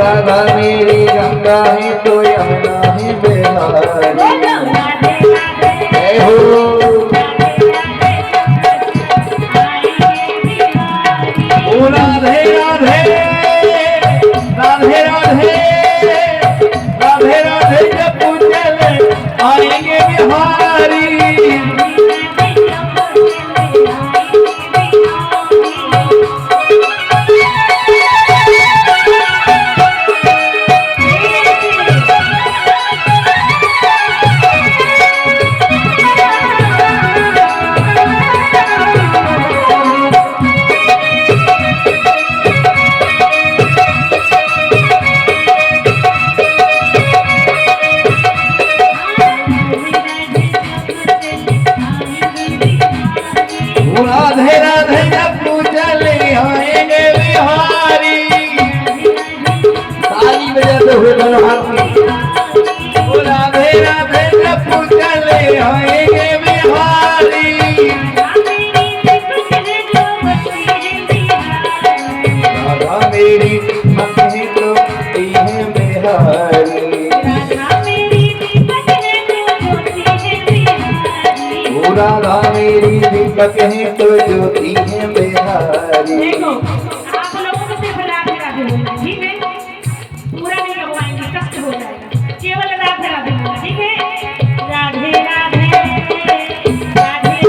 राधा मेरी गंगा है तो यमुना है बिहारी। जय हो राधे राधे राधे राधे राधे राधे जब चले आएंगे बिहारी। राधे राधे जब चले आएंगे बिहारी। ताली बजाते हुए राधे राधे जब चले आएंगे बिहारी। राधा मेरी मक्खी तो है बिहारी। राधा मेरी दीपक है तो ज्योति है बिहारी। देखो आप लोगों को सिर्फ राधे राधे बोलना, ठीक है? पूरा नहीं गवाएंगे, कष्ट हो जाएगा। केवल राधे राधे बोलना, ठीक है? राधे राधे राधे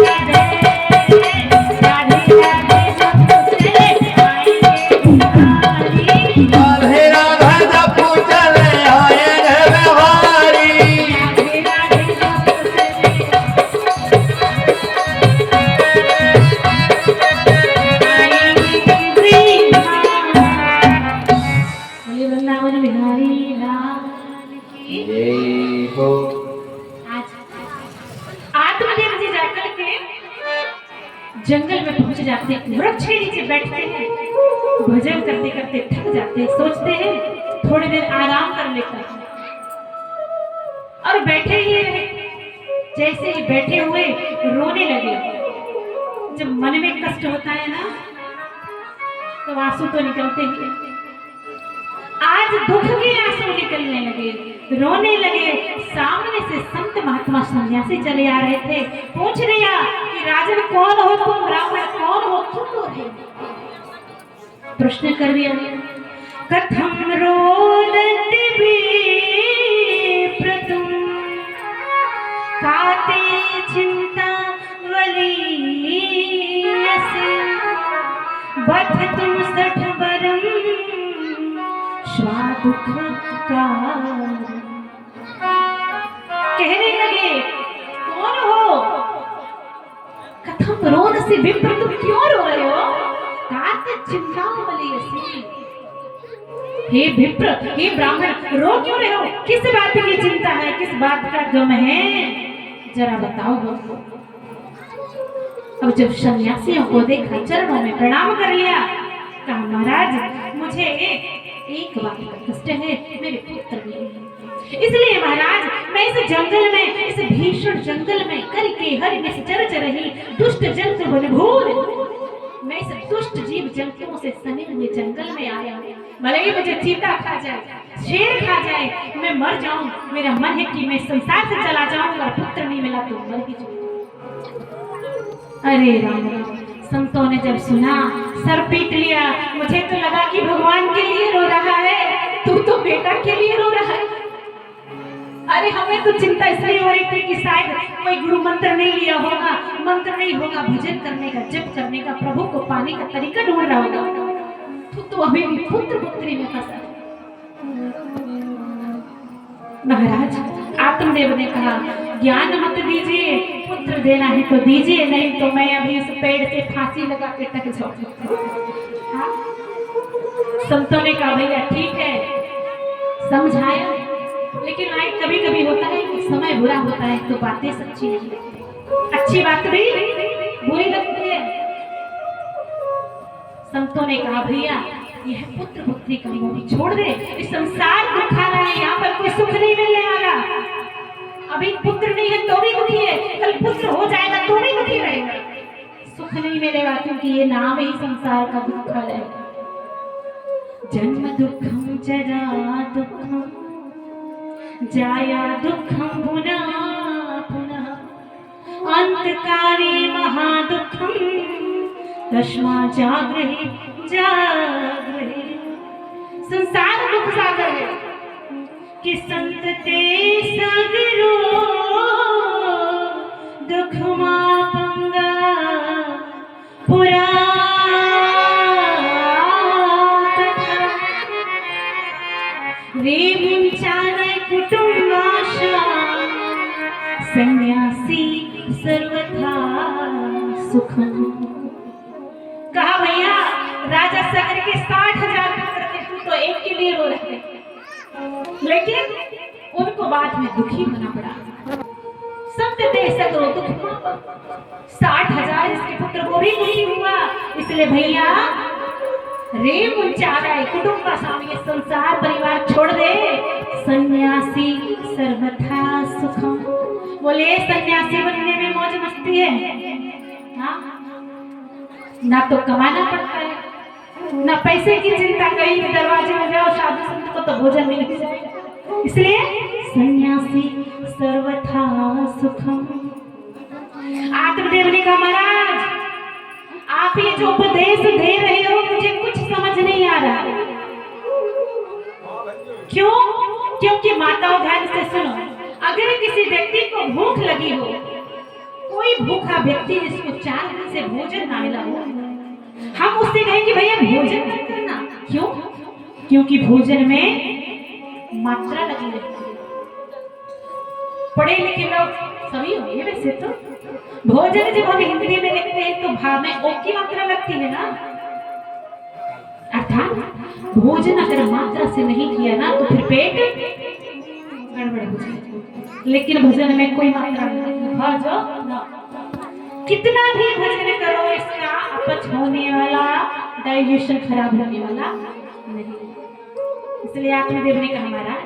राधे राधे राधे सब चले आएंगे बिहारी। राधे राधा जब चले आएंगे बिहारी। वृंदावन बिहारी लाल की जय हो। आज आत्मदेव जी जाकर के जंगल में पहुंच जाते हैं, वृक्ष के नीचे बैठते हैं, भजन करते करते थक जाते हैं, सोचते हैं थोड़ी देर आराम कर लेता हूं, और बैठे ही रहे। जैसे ही बैठे हुए रोने लगे। जब मन में कष्ट होता है ना तो आंसू तो निकलते ही हैं। आज दुख के आंसू निकलने लगे, रोने लगे। सामने से संत महात्मा सन्यासी चले आ रहे थे। पूछ लिया कि राजन कौन हो तुम, ब्राह्मण कौन हो तुम? प्रश्न कर दिया। कथम रोदत विप्रतुम काते चिंता वलीयसे बठ तुम सठ बरम दुख का। कहने लगे कौन हो? कथम रोन से विप्र, तुम क्यों रो रहे हो? कात चिंतावलीयसे, हे विप्र, हे ब्राह्मण, रो क्यों रहे हो? किस बात की चिंता है, किस बात का गम है, जरा बताओ। अब जब सन्यासियों को देखा, चरणों में प्रणाम कर लिया, कहा महाराज मुझे एक बात का कष्ट है, मेरे पुत्र नहीं है। इसलिए महाराज मैं इस जंगल में, इस भीषण जंगल में करके हरि चर रही दुष्ट जंतु बनभूर, मैं इस दुष्ट जीव जंतुओं से सने हुए जंगल में आया। भले ही मुझे चीता खा जाए, शेर खा जाए, मैं मर जाऊं, मेरा मन है कि मैं संसार से चला जाऊं, अगर पुत्र नहीं मिला तो मर ही जाऊं। अरे राम, संतों ने जब सुना सर पीट लिया। मुझे तो लगा कि भगवान के लिए रो रहा है, तू तो बेटा के लिए रो रहा है। अरे हमें तो चिंता इसलिए हो रही थी कि शायद कोई गुरु मंत्र नहीं लिया होगा, मंत्र नहीं होगा भजन करने का, जप करने का, प्रभु को पाने का तरीका ढूंढ रहा होगा। तो अभी भी पुत्र पुत्री में फंसा। महाराज आत्मदेव ने कहा ज्ञान मत दीजिए, पुत्र देना है तो दीजिए, नहीं तो मैं अभी इस पेड़ से फांसी लगा के टक जाऊंगा। संतों ने कहा भैया ठीक है, समझाया, लेकिन भाई कभी कभी होता है कि समय बुरा होता है तो बातें सच्ची नहीं लगती, अच्छी बात भी बुरी लगती है। संतों ने कहा भैया यह पुत्र पुत्री का मोह छोड़ दे, इस संसार दुखा रहा है, यहाँ पर कोई सुख नहीं मिलने वाला। अभी पुत्र नहीं है तो भी दुखी है, कल पुत्र हो जाएगा तो भी दुखी रहेगा, सुख नहीं मिलेगा, क्योंकि ये नाम ही संसार का दुख है। जन्म दुःखं जरा दुःखं जाया दुःखं पुनः पुनः अंतकाले महादुःखं तस्मात् जागृहि जागृहि। संसार दुख सागर है कि संत ते सगरो दुख मापंगा पुरा रे मुंचाने कुटुंबाशा सन्यासी सर्वथा सुखम। कहा भैया राजा सागर के 60,000 पुत्र थे, तू तो एक के लिए रो रहे थे, लेकिन उनको बाद में दुखी होना पड़ा। संत ते सगरो दुख 60,000 इसके पुत्र को भी दुखी हुआ। इसलिए भैया रे मुंचाराय कुटुंब स्वामी संसार परिवार छोड़ दे, सन्यासी सर्वथा सुखम। बोले सन्यासी बनने में मौज मस्ती है हाँ? ना तो कमाना पड़ता है, ना पैसे की चिंता, कहीं भी दरवाजे में जाओ साधु संत को तो भोजन मिल जाए। इसलिए सन्यासी सर्वथा सुखम। आत्मदेव ने कहा महाराज आप ये जो उपदेश दे रहे हो मुझे कुछ समझ नहीं आ रहा। क्यों? क्योंकि माताओं ध्यान से सुनो, अगर किसी व्यक्ति को भूख लगी हो, कोई भूखा व्यक्ति जिसको 4 दिन से भोजन ना मिला हो, हम उससे कहें कि भैया भोजन मत करना। क्यों? क्योंकि भोजन में मात्रा लगी रहती है। पढ़े लिखे लोग सभी होंगे वैसे तो, भोजन जब हम हिंदी में लिखते हैं तो भाव में ओ की मात्रा लगती है ना। अर्थात भोजन अगर मात्रा से नहीं किया ना तो फिर पेट गड़बड़ हो जाएगा। लेकिन भोजन में कोई मात्रा नहीं, भोजन ना कितना भी भोजन करो इसका अपच होने वाला, डाइजेशन खराब होने वाला नहीं। इसलिए आत्मदेव ने कहा महाराज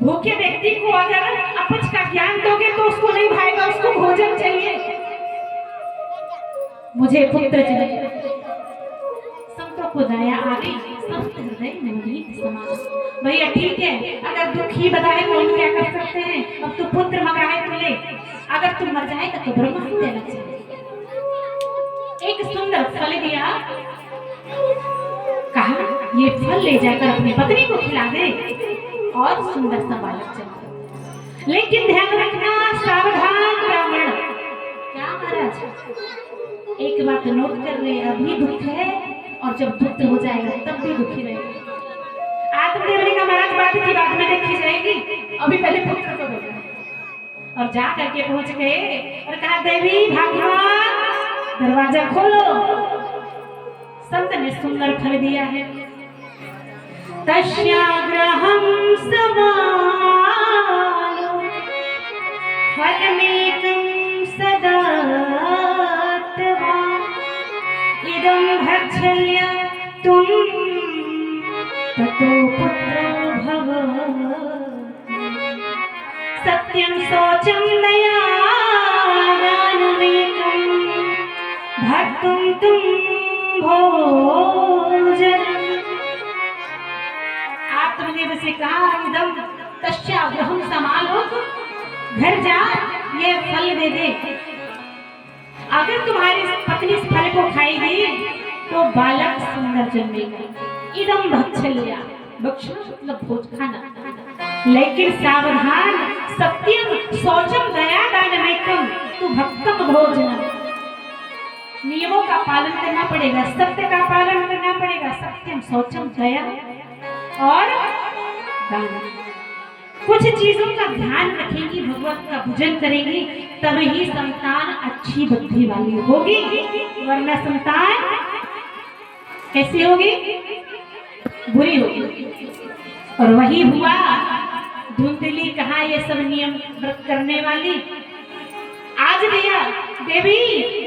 भूखे व्यक्ति को अगर अपच का ज्ञान दोगे तो उसको नहीं भाएगा, उसको भोजन चाहिए, मुझे पुत्र चाहिए। संतों को दया आ गई, संत हृदय नवनीत समान। भैया ठीक है, अगर दुख ही बताए तो हम क्या कर सकते हैं। अब तू पुत्र मंगाए तो ले, अगर तू मर जाएगा तो ब्रह्म हत्या लग जाएगी। एक सुंदर फल दिया, कहा ये फल ले जाकर अपनी पत्नी को खिला दे और सुंदर सा बालक जन्म। लेकिन ध्यान रखना सावधान ब्राह्मण। क्या महाराज एक बात नोट कर ले, अभी दुख है और जब पुत्र हो जाएगा तब भी दुखी रहेगा। आत्मदेव ने कहा महाराज बात की बात में देखी जाएगी, अभी पहले पुत्र को दो। और जा करके पहुंच गए और कहा देवी भाग्यवान दरवाजा खोलो। संत ने सुंदर फल दिया है, तस्याग्रहं समालो फलमेकं सदा इदं भक्षल्य तुम ततो पुत्रो भव। सत्यं शौचं दया दानमेकं भक्तुं तुम भोजन। आत्मदेव से कहा इदं तस्याग्रहं समालो, घर जा ये फल दे दे। अगर तुम्हारी पत्नी इस फल को खाएगी तो बालक सुंदर जन्मेगा। इदं भक्षल्या, भक्षण मतलब भोज खाना। लेकिन सावधान सत्यम शौचम दया दानमेकम, तू भक्तम भोजनम। नियमों का पालन करना पड़ेगा, सत्य का पालन करना पड़ेगा। सत्यम शौचम दया और दान। कुछ चीजों का ध्यान रखेंगी, भगवत का भजन करेंगी, तभी संतान अच्छी बुद्धि वाली होगी, वरना संतान कैसी होगी? बुरी होगी। और वही हुआ, धुंधली कहा ये सब नियम व्रत करने वाली आज दिया देवी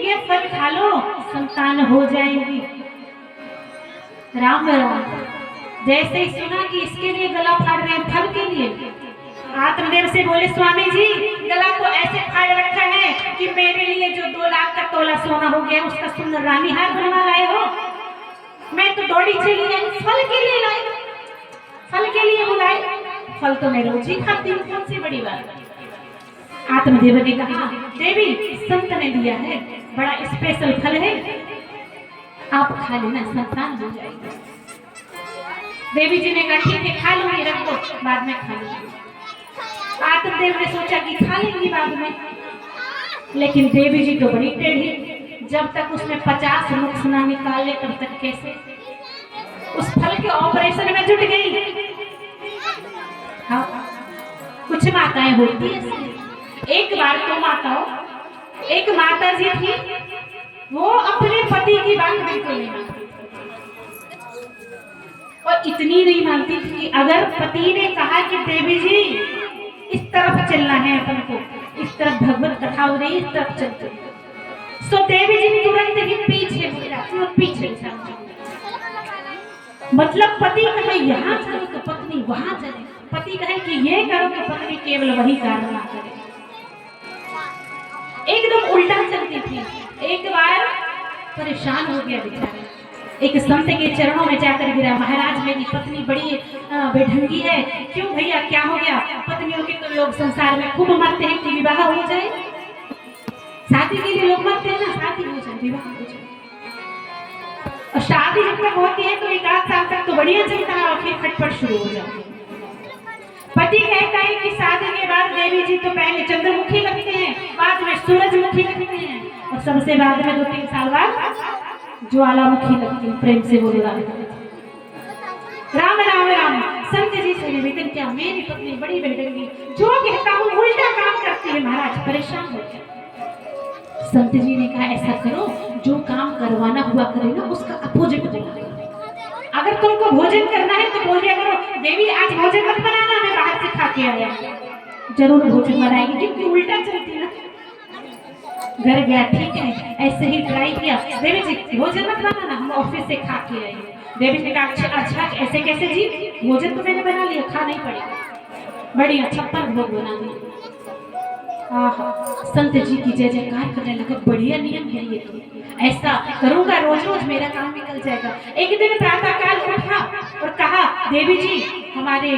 ये फल खा लो संतान हो जाएगी। राम राम। जैसे ही सुना कि इसके लिए गला फाड़ रहे हैं फल के लिए, आत्मदेव से बोले स्वामी जी गला तो ऐसे फाड़ रखा है कि मेरे लिए जो 2 लाख का तोला सोना हो गया उसका सुंदर रानी हार बनवा लाए हो। मैं तो दौड़ी चली आई, फल के लिए लाई, फल के लिए बुलाई। फल तो मैं रोज ही खाती हूँ, कौन सी बड़ी बात है। आत्मदेव ने कहा, देवी संत ने दिया है, बड़ा स्पेशल फल है, आप खा लेना, संतान हो जाएगी। देवी जी ने कहा ठीक है खा लूंगी, रख दो, बाद में खा लूंगी। आत्मदेव ने सोचा कि खा लेंगी बाद में, लेकिन देवी जी तो बड़ी टेढ़ी, जब तक उसमें 50 नुक्स ना निकाले तब तक कैसे, उस फल के ऑपरेशन में जुट गई। हाँ, कुछ माताएं होती है। एक बार तो माताओं, एक माता जी थी, वो अपने पति की बात बिल्कुल नहीं मानती, और इतनी नहीं मानती थी कि अगर पति ने कहा कि देवी जी इस तरफ चलना है अपन को, इस तरफ भगवत कथा हो रही, इस तरफ चलते, सो देवी जी तुरंत ही पीछे मुड़ जाती और पीछे मतलब पति कहे यहाँ चलो तो पत्नी वहां चले, पति कहे कि ये करो तो पत्नी केवल वही कार्य ना करे, एकदम उल्टा चलती थी। एक बार परेशान हो गया बेचारा, एक संत के चरणों में जाकर गिरा, महाराज मेरी पत्नी बड़ी बेढंगी है। क्यों भैया क्या हो गया? पत्नियों के तो लोग संसार में खूब मरते हैं कि विवाह हो जाए, शादी के लिए लोग मरते हैं ना, शादी हो जाए, विवाह हो जाए, और शादी जब तक होती है तो 1 आध साल तक तो बढ़िया चलता है, और फिर खटपट शुरू हो जाती है। पति कहता है कि शादी के बाद देवी जी तो पहले चंद्रमुखी लगते हैं, बाद में सूरजमुखी लगते हैं, और सबसे बाद में 2-3 साल बाद ज्वालामुखी लगती है। प्रेम से बोले राम राम राम राम। संत जी से निवेदन किया, मेरी पत्नी बड़ी बेढंगी, जो कहता हूँ उल्टा काम करती है महाराज, परेशान हो गया। संत जी ने कहा ऐसा करो, जो काम करवाना हुआ करे ना उसका अपोजिट बोलो। अगर तुमको भोजन करना है तो बोल दिया करो, देवी आज भोजन मत बनाना, मैं बाहर से खा के आया, जरूर भोजन बनाएगी, क्योंकि उल्टा चलती ना। घर गया ठीक है, ऐसे ही ट्राई किया, देवी जी भोजन मत बनाना, हम ऑफिस से खा के आए। देवी ने कहा अच्छा ऐसे कैसे जी, भोजन तो मैंने बना लिया, खा नहीं पड़ेगा, बढ़िया 56 भोग बना दिया। संत जी की जय जयकार करने लगा, बढ़िया नियम है ये तो, ऐसा करूंगा रोज रोज, मेरा काम निकल जाएगा। एक दिन प्रातः काल उठा और कहा, देवी जी हमारे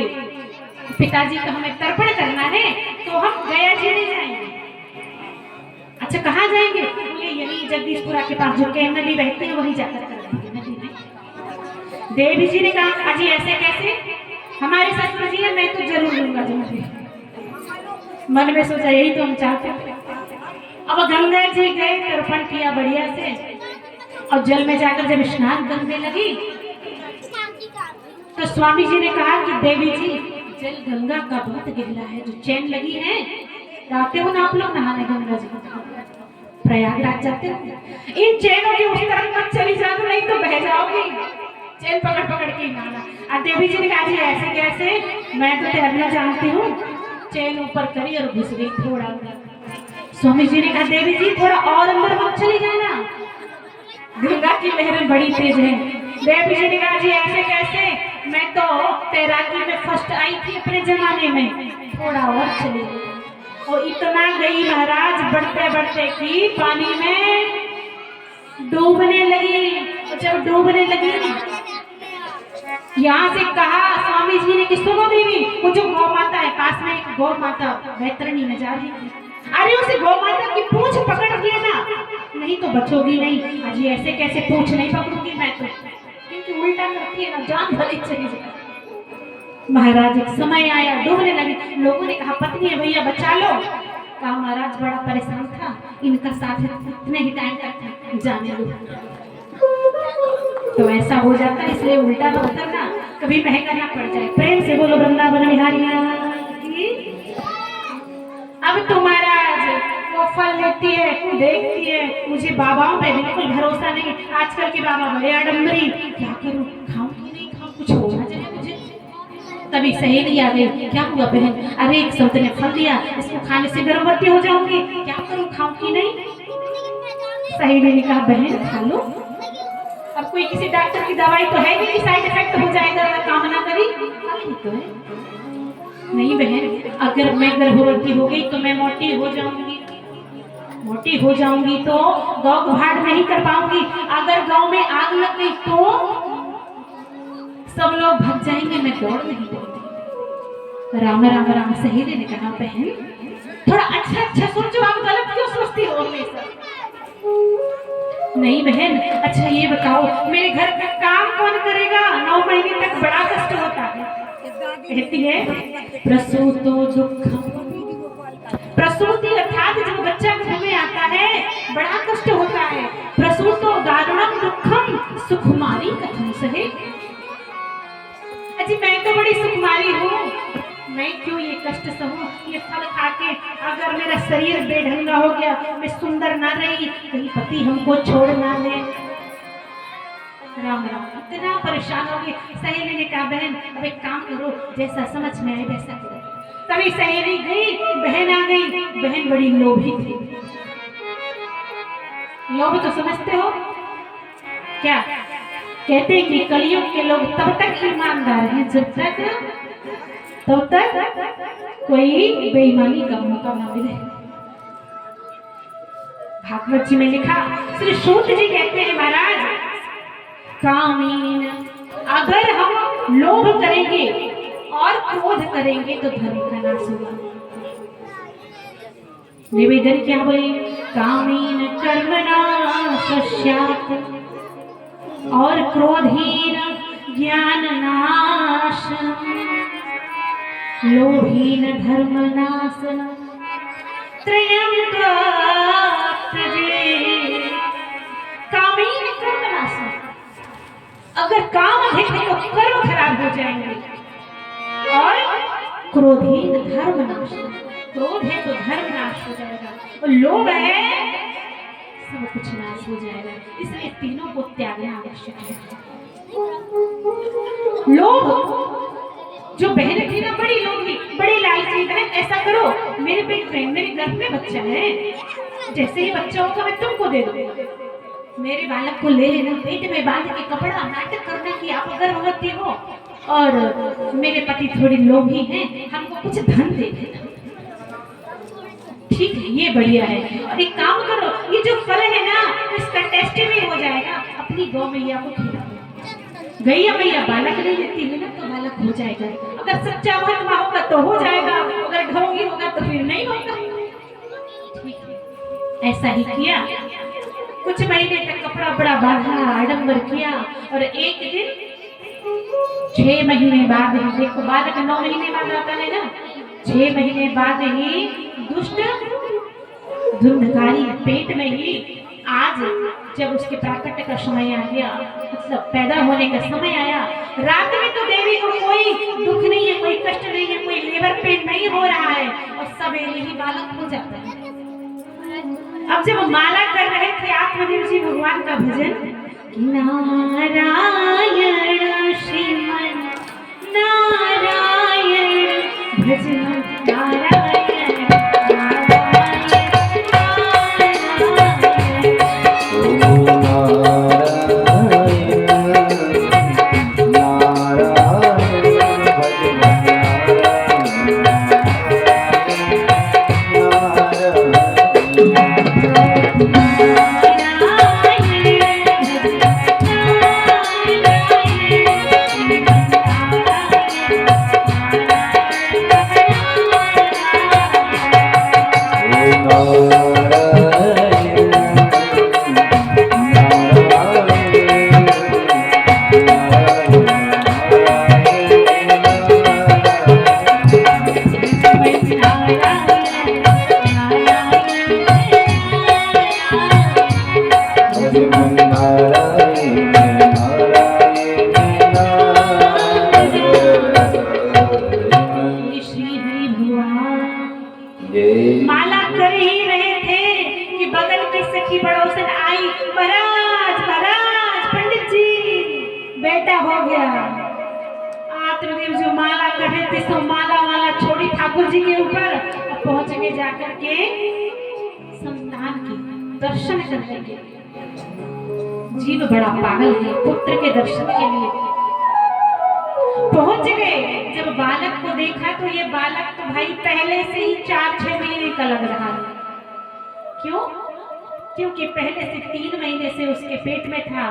पिताजी का हमें तर्पण करना है, तो हम गया झीड़ी जाएंगे। अच्छा कहाँ जाएंगे? बोले यही जगदीशपुरा के पास जो कैन नदी बहती है वही जाकर कर देंगे नदी में। देवी जी ने कहा अजी ऐसे कैसे, हमारे शस्त्र जी है, मैं तो जरूर लूंगा जरूर। मन में सोचा यही तो हम चाहते थे। अब गंगा जी गए, तर्पण किया बढ़िया से, और जल में जाकर जब स्नान करने लगी तो स्वामी जी ने कहा कि देवी जी जल गंगा का बहुत गहरा है, जो चैन लगी है, जाते हो ना आप लोग नहाने गंगा जी, प्रयागराज जाते हो, इन चैनों के उस तरफ मत चली जाओ, नहीं तो बह जाओगी, चैन पकड़ पकड़ के नहाना। और देवी जी ने कहा जी ऐसे कैसे, मैं तो तैरना जानती हूँ, चैन ऊपर करी और घुस गई थोड़ा। स्वामी जी ने कहा देवी जी थोड़ा और अंदर मत चली जाना, गंगा की लहरें बड़ी तेज है। देवी जी ने कहा जी ऐसे कैसे, मैं तो तैराकी में फर्स्ट आई थी अपने जमाने में, थोड़ा और चली गई। और इतना गई महाराज, बढ़ते बढ़ते की पानी में डूबने लगी। और जब डूबने लगी यहाँ से कहा स्वामी जी ने कि सुनो देवी, वो जो गौ माता है पास में, एक गौ माता वैतरणी में जा रही थी, अरे उसे गौ माता की पूंछ पकड़ लेना, नहीं तो बचोगी नहीं। अजी ऐसे कैसे पूंछ नहीं पकड़ूंगी मैं तो, क्योंकि उल्टा करती है ना, जान भली चली जाए। महाराज एक समय आया, डूबने लगे, लोगों ने कहा पत्नी है भैया बचा लो। कहा महाराज बड़ा परेशान था, इनका साथ इतने ही टाइम तक था, जाने दो। तो ऐसा हो जाता है, इसलिए उल्टा मत करना, कभी महंगा ना पड़ जाए। प्रेम से बोलो वृंदावन बिहारी की। अब तो महाराज वो फल लेती है, देखती है, मुझे बाबाओं पे बिल्कुल भरोसा नहीं, आजकल के बाबा बड़े आडम्बरी, क्या करूं, खाऊं कि नहीं खाऊं, कुछ होना चाहिए मुझे। तभी सहेली आ गई, क्या हुआ बहन, अरे एक संत ने फल दिया, इसको खाने से गर्भवती हो जाऊंगी, क्या करूं, खाऊं कि नहीं। सहेली ने कहा बहन खा लो, अब कोई किसी डॉक्टर की दवाई तो है नहीं कि साइड इफेक्ट हो जाएगा अगर काम ना करी, तो है नहीं बहन, अगर मैं गर्भवती हो गई तो मैं मोटी हो जाऊंगी, मोटी हो जाऊंगी तो गौ भाड़ नहीं कर पाऊंगी, अगर गांव में आग लग गई तो सब लोग भाग जाएंगे, मैं दौड़ नहीं पाऊंगी। राम राम राम। सहेली ने कहा बहन थोड़ा अच्छा अच्छा सोचो, आप गलत क्यों सोचती हो हमेशा? नहीं बहन, अच्छा ये बताओ मेरे घर का काम कौन करेगा? 9 महीने तक बड़ा कष्ट होता है। कहती है प्रसूतो दुखम, प्रसूति अर्थात जब बच्चा घर में आता है बड़ा कष्ट होता है। प्रसूतो दारुणम दुखम सुकुमारी कथम सहे। अजी मैं तो बड़ी सुकुमारी हूँ, मैं क्यों ये कष्ट सहूं? ये फल खा के अगर मेरा शरीर बेढंगा हो गया, मैं सुंदर ना रही, कहीं पति हमको छोड़ ना ले। राम राम। इतना परेशान हो गई। सहेली ने कहा बहन अब एक काम करो, जैसा समझ में आए वैसा करो। तभी सहेली गई, बहन आ गई। बहन बड़ी लोभी थी। लोभ तो समझते हो क्या? कहते हैं कि कलयुग के लोग तब तक ईमानदार हैं जब तक कोई बेईमानी का मौका ना मिले। भागवत जी में लिखा, श्री सूत जी कहते हैं महाराज कामीन, अगर हम लोभ करेंगे और क्रोध करेंगे तो धर्म का नाश होगा। निवेदन क्या बोले? कामीन कर्मणा सस्यात् और क्रोधीन ज्ञान नाशनम, लोभीन धर्म नाशनम, त्रयं त्यजे। कामीन कर्म नाशनम, अगर काम अधिक है तो कर्म खराब हो जाएंगे। और क्रोधीन धर्म नाश, क्रोध है तो धर्म नाश हो जाएगा, और लोभ है सब कुछ नाश हो जाएगा। इसलिए तीनों को त्यागना आवश्यक है। लोभ, जो बहन थी ना बड़ी लोभी, बड़ी लालची, बहन ऐसा करो मेरे घर में बच्चा है, जैसे ही बच्चा होगा मैं तुमको दे दूंगा, मेरे बालक को ले लेना, पेट में बांध के कपड़ा, नाटक करने की आप गर्भवती हो, और मेरे पति थोड़ी लोभी हैं, हमको कुछ धन दे देना। ठीक है, ये बढ़िया है। और एक काम करो, ये जो फल है ना इसका टेस्ट भी हो जाएगा, अपनी गौ मैया को खिला दो। गैया मैया बालक नहीं देती है ना तो बालक हो जाएगा। अगर सच्चा महात्मा होगा तो हो जाएगा, अगर ढोंगी होगा तो फिर नहीं होगा। ठीक है, ऐसा ही किया। कुछ महीने तक कपड़ा बड़ा बांधा, आडंबर किया, और एक दिन 6 महीने बाद ही, देखो बालक 9 महीने बाद आता है ना, 6 महीने बाद ही दुष्ट धुंधकारी पेट में ही, आज जब उसके प्राकट्य का समय आ गया, मतलब पैदा होने का समय आया, रात में तो देवी को कोई दुख नहीं है, कोई कष्ट नहीं है, कोई लेबर पेन नहीं हो रहा है, और सवेरे ही बालक हो जाता है। अब जब माला कर रहे थे आत्मदेव जी भगवान का भजन, नारायण श्रीमन नारायण भजन नारायण माला कर ही रहे थे कि बगल की सखी पड़ोसन आई, महाराज महाराज पंडित जी बेटा हो गया। आत्मदेव जो माला कर रहे थे तो माला वाला छोड़ी ठाकुर जी के ऊपर, और पहुंच गए जाकर के संतान के दर्शन करने के। जीव बड़ा पागल है, पुत्र के दर्शन के लिए पहुंच गए। जब बालक को देखा तो ये बालक तो भाई पहले से ही 4-6 महीने का लग रहा है। क्यों? क्योंकि पहले से 3 महीने से उसके पेट में था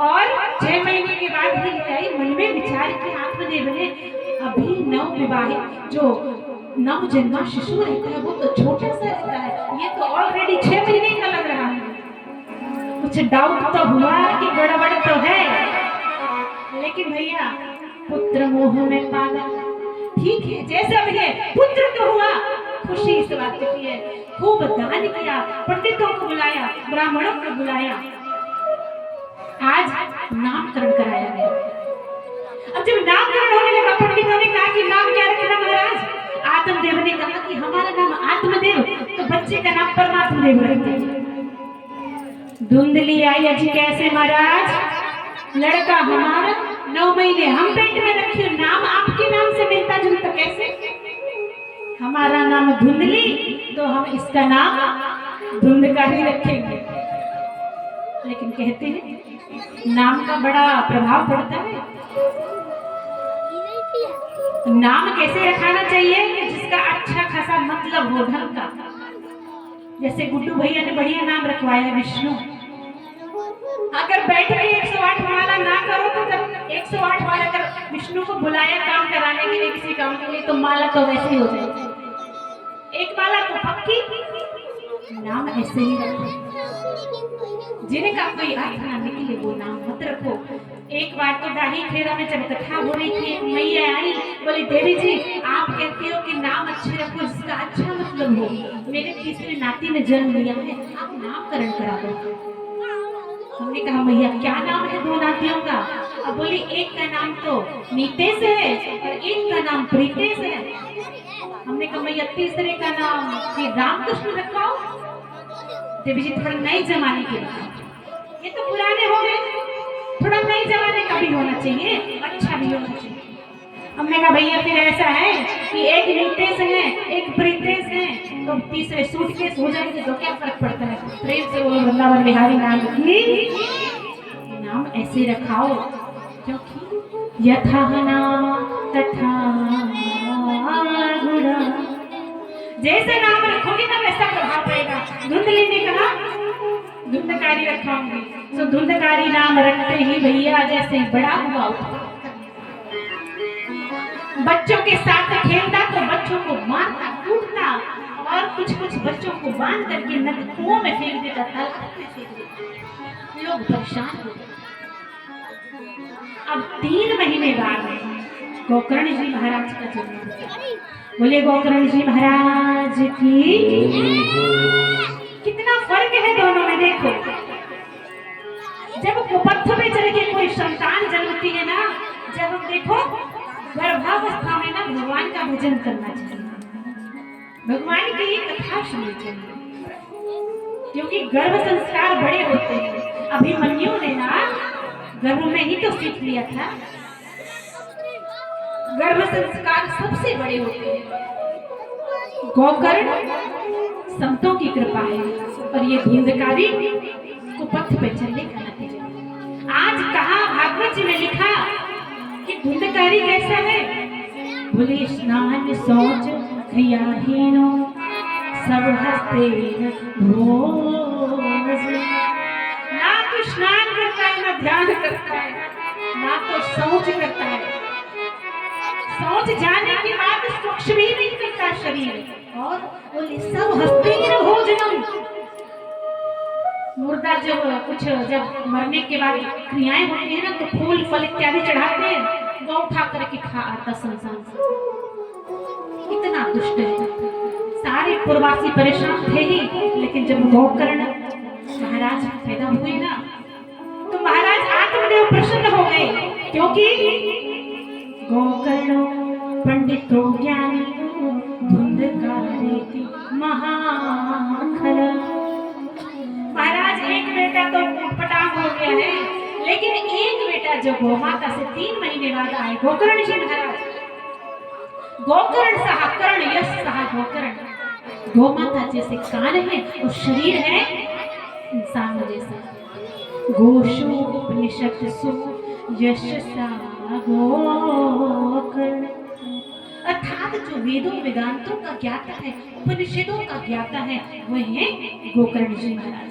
और 6 महीने के बाद ही ले आई। मन में विचार के आत्मदेव ने अभी नव विवाहित जो नव जन्मा शिशु रहता है वो तो छोटा सा रहता है, ये तो ऑलरेडी 6 महीने का लग रहा है। कुछ डाउट तो हुआ कि गड़बड़ तो है, लेकिन भैया पुत्र मोह में पागल, ठीक है जैसा भी है, पुत्र तो हुआ, खुशी इस बात की है। खूब दान किया, पंडितों को बुलाया, ब्राह्मणों को बुलाया, आज नामकरण कराया गया। अब जब नामकरण होने लगा, पंडितों ने कहा कि नाम क्या रखना महाराज? आत्मदेव ने कहा कि हमारा नाम आत्मदेव, तो बच्चे का नाम परमात्मदेव रख दीजिए। धुंधली आई अजी कैसे महाराज? लड़का हमारा 9 महीने हम पेट में रखे, नाम आपके नाम से मिलता जुलता कैसे? हमारा नाम धुंधली, तो हम इसका नाम धुंधकारी रखेंगे। लेकिन कहते हैं नाम का बड़ा प्रभाव पड़ता है। नाम कैसे रखाना चाहिए कि जिसका अच्छा खासा मतलब हो, ढंग का। जैसे गुड्डू भैया ने बढ़िया नाम रखवाया विष्णु। अगर बैठ के 108 वाला ना करो तो जब 108 वाला अगर विष्णु को बुलाया काम कराने के लिए किसी काम के लिए, तो माला तो वैसे ही हो जाएगी, एक माला तो पक्की। नाम ऐसे ही रखो, जिनका कोई अर्थ ना निकले वो नाम मत रखो। एक बार तो डाही खेरा में जब कथा हो रही थी, एक मैया आई, बोली देवी जी आप कहते हो कि नाम अच्छे रखो, इसका अच्छा मतलब हो। मेरे तीसरे नाती ने जन्म लिया है, आप नामकरण करा दो। हमने कहा मैया क्या नाम है 2 नातियों का? अब बोली एक का नाम तो नीतेश है और एक का नाम प्रीतेश है। हमने कहा मैया तीसरे का नाम कि रामकृष्ण रखवाओ। देवी जी थोड़ा नए जमाने के, ये तो पुराने हो गए, थोड़ा नए जमाने का भी होना चाहिए, अच्छा भी होना चाहिए। हमने कहा भैया फिर ऐसा है कि एक नीतेश है एक प्रीतेश है, तो तीसरे सूटकेस हो जाएंगे तो क्या फर्क पड़ता है? प्रेम से बोलो वृंदावन बिहारी नाम की नाम ऐसे रखाओ, क्योंकि यथा नाम तथा गुण, जैसे नाम रखोगे ना वैसा प्रभाव पड़ेगा। धुंधली ने कहा धुंधकारी रखाऊंगी, तो धुंधकारी नाम रखते ही भैया जैसे बड़ा हुआ बच्चों के साथ खेलता तो बच्चों को मारता कूटता, और कुछ कुछ बच्चों को बांध करके नदियों में फेंक देता, तालाब में फेंक देता। लोग परेशान हो गए। अब 3 महीने बाद गोकर्ण जी महाराज का जन्म हुआ। बोले गोकर्ण जी महाराज की। कितना फर्क है दोनों में, देखो जब कुपथ पे चल के कोई संतान जन्मती है ना, जब हम देखो गर्भावस्था में ना भगवान का भजन करना चाहिए, भगवान की ये कथा सुननी चाहिए, क्योंकि गर्भ संस्कार बड़े होते हैं। अभिमन्यु ने ना गर्भ में ही तो सीख लिया था, गर्भ संस्कार सबसे बड़े होते हैं। गोकर्ण संतों की कृपा है, और ये धुंधकारी कुपथ पे चलने का नतीजा। आज कहा भागवत जी ने लिखा कि धुंधकारी कैसा है? बोले स्नान शौच क्रियाहीनो सब हस्ते ना तो स्नान करता है ना ध्यान करता है ना तो शौच करता है। शौच जाने के बाद स्वच्छ भी नहीं करता शरीर, और बोले सब हस्ते भोजनम, मुर्दा जब मरने के बाद क्रियाएं होती है ना तो फूल फल इत्यादि चढ़ाते हैं, वो उठा करके खा आता संसार से। इतना दुष्ट है। सारे पूर्वासी परेशान थे ही, लेकिन जब गोकर्ण महाराज पैदा हुए ना तो महाराज आत्मदेव प्रसन्न हो गए, क्योंकि गोकर्ण पंडितो ज्ञानी धुंधकारी महाखल। महाराज एक बेटा तो पटांग हो गया है, लेकिन एक बेटा जो गोमाता से 3 महीने बाद आए, गोकर्ण जी महाराज। गोकर्ण सहा कर्ण यश सहा गोकर्ण। गोमाता जैसे कान है और शरीर है इंसान जैसा। गोशु उपनिषद सु यश सा गोकर्ण, अर्थात जो वेदों वेदांतों का ज्ञाता है, उपनिषदों का ज्ञाता है, वह है गोकर्ण जी महाराज।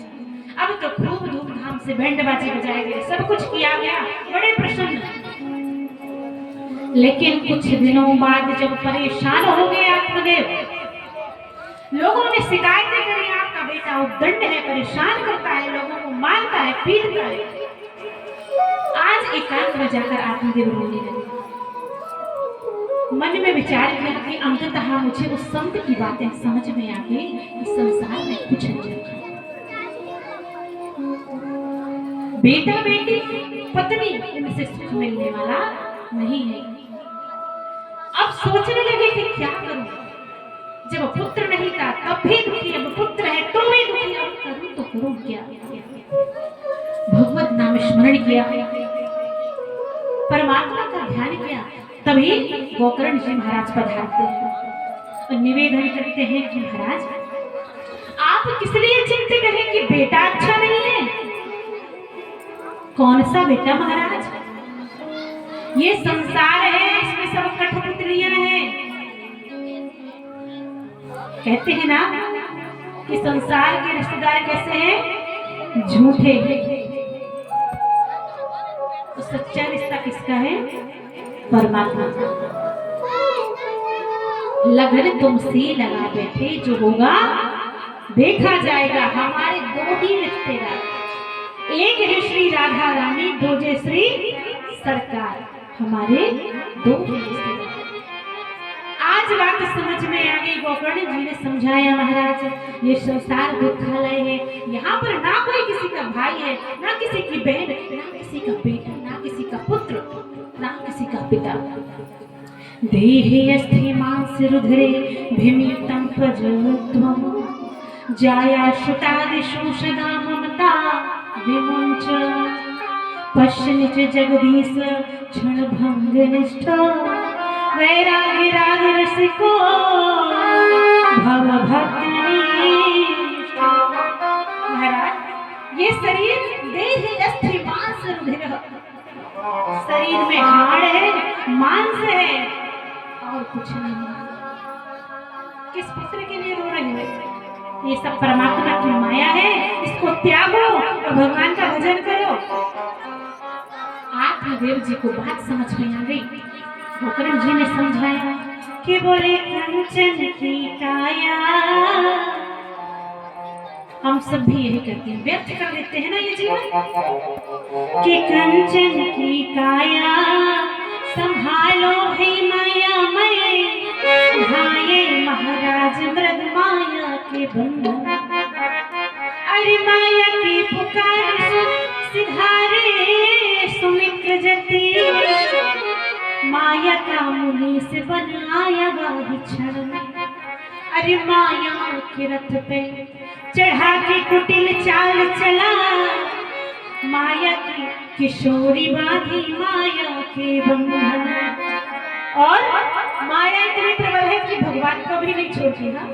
अब तो खूब धूमधाम से बैंड बाजे बजाए गए, सब कुछ किया गया, बड़े प्रसन्न। लेकिन कुछ दिनों बाद जब परेशान हो गए आत्मदेव, लोगों ने शिकायतें करी, आपका बेटा उद्दंड है, परेशान करता है, लोगों को मारता है, पीटता है। आज एकांत में जाकर आत्मदेव रोने लगे। मन में विचार किया कि अंततः मुझे उस संत की बातें समझ में आ गई कि संसार में कुछ नहीं रखा। बेटा बेटी पत्नी इनसे सुख मिलने वाला नहीं है। अब सोचने लगे कि क्या करूं, जब पुत्र नहीं था तब भी दुखी, अब पुत्र है तो भी दुखी, अब करूं तो करूं क्या। भगवत नाम स्मरण किया, परमात्मा का ध्यान किया। तभी गोकर्ण जी महाराज पधारते हैं और निवेदन करते हैं कि महाराज आप किस लिए चिंतित हैं कि बेटा अच्छा नहीं है। कौन सा बेटा महाराज, ये संसार है, इसमें सब कठपुतलियां हैं। कहते हैं ना कि संसार के रिश्तेदार कैसे हैं, झूठे। तो सच्चा रिश्ता किसका है, परमात्मा। लगन तुमसे लगा बैठे, जो होगा देखा जाएगा। हमारे दो ही रिश्तेदार, एक है श्री राधा रानी, दूजे श्री सरकार, हमारे दो रिश्तेदार। आज बात समझ में आ गई। गोकर्ण जी ने समझाया, महाराज ये संसार दुखालय है, यहाँ पर ना कोई किसी का भाई है, ना किसी की बहन, ना किसी का बेटा, ना किसी का पुत्र, ना किसी का पिता। देहे अस्थि मांस रुधिरे भीमितं त्वजत्वम्, जाया श्रुतादिषु सदा ममता विमुञ्च, पश्यन् च जगदीश क्षणभङ्गनिष्ठ, वैराग्य राग रसिको भव भक्तिनिष्ठ। महाराज ये शरीर देह अस्थि मांस रुधिर, शरीर में हाड़ है, मांस है और कुछ नहीं। किस पुत्र के लिए रो रहे हो, ये सब परमात्मा की माया है, इसको त्यागो और भगवान का भजन करो। आत्मदेव जी को बात समझ में आ गई। गोकर्ण जी ने समझाया कि बोले कंचन की काया, हम सब भी यही करते हैं, व्यर्थ कर देते हैं ना ये जीवन। कि कंचन की काया संभालो है माया मय, भाये महाराज मृग माया के बंधन। अरे माया की पुकार सिधारे सुमित्र जति, माया का मुनि से बनाया वही क्षण में। अरे माया के रथ पे चढ़ा के कुटिल चाल चला, माया की किशोरी बाधी माया के बंधन। और माया इतनी प्रबल है कि भगवान को भी नहीं छोड़ती ना।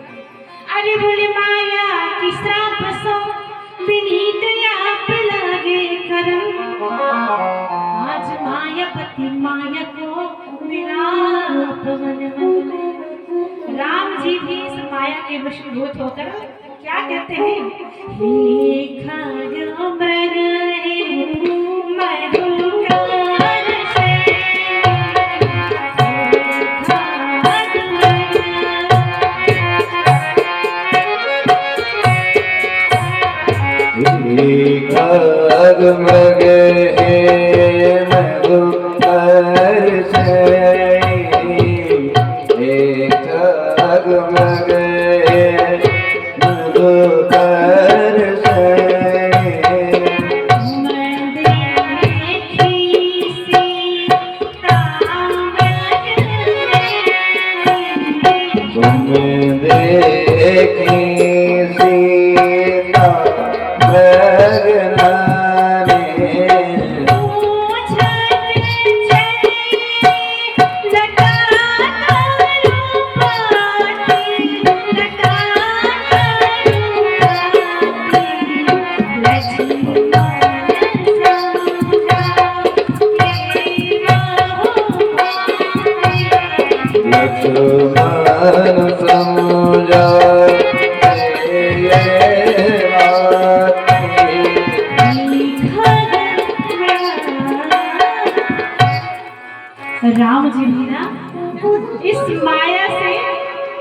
अरे बोले माया की श्राप सो विनीत आप लागे करम, आज मायापति माया को विलाप मन मन। राम जी भी इस माया के वशीभूत होकर क्या कहते हैं, हे खग मृग मधुकर से, हे खग मृग मधुकर से, हे खग मृग मधुकर से। तुम देखी सीता लक्ष्मण समझा राम जी भी ना इस माया से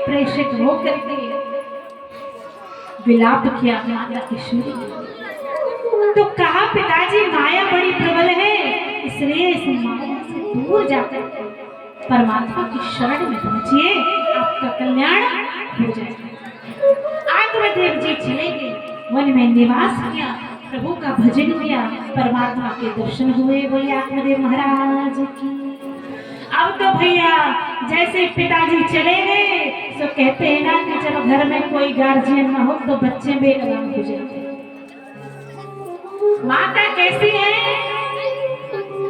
प्रेषित होकर के विलाप किया माता किशोरी। तो कहा पिताजी माया बड़ी प्रबल है, इसलिए इस माया से दूर जाकर परमात्मा की शरण में पहुंचिए, आपका कल्याण हो जाएगा। आत्मदेव जी चले गए, वन में निवास किया, प्रभु का भजन किया, परमात्मा के दर्शन हुए। बोले आत्मदेव महाराज की। अब तो भैया जैसे पिताजी चले गए तो कहते हैं ना कि जब घर में कोई गार्जियन ना हो तो बच्चे बेकरार हो जाते हैं। माता कैसी है,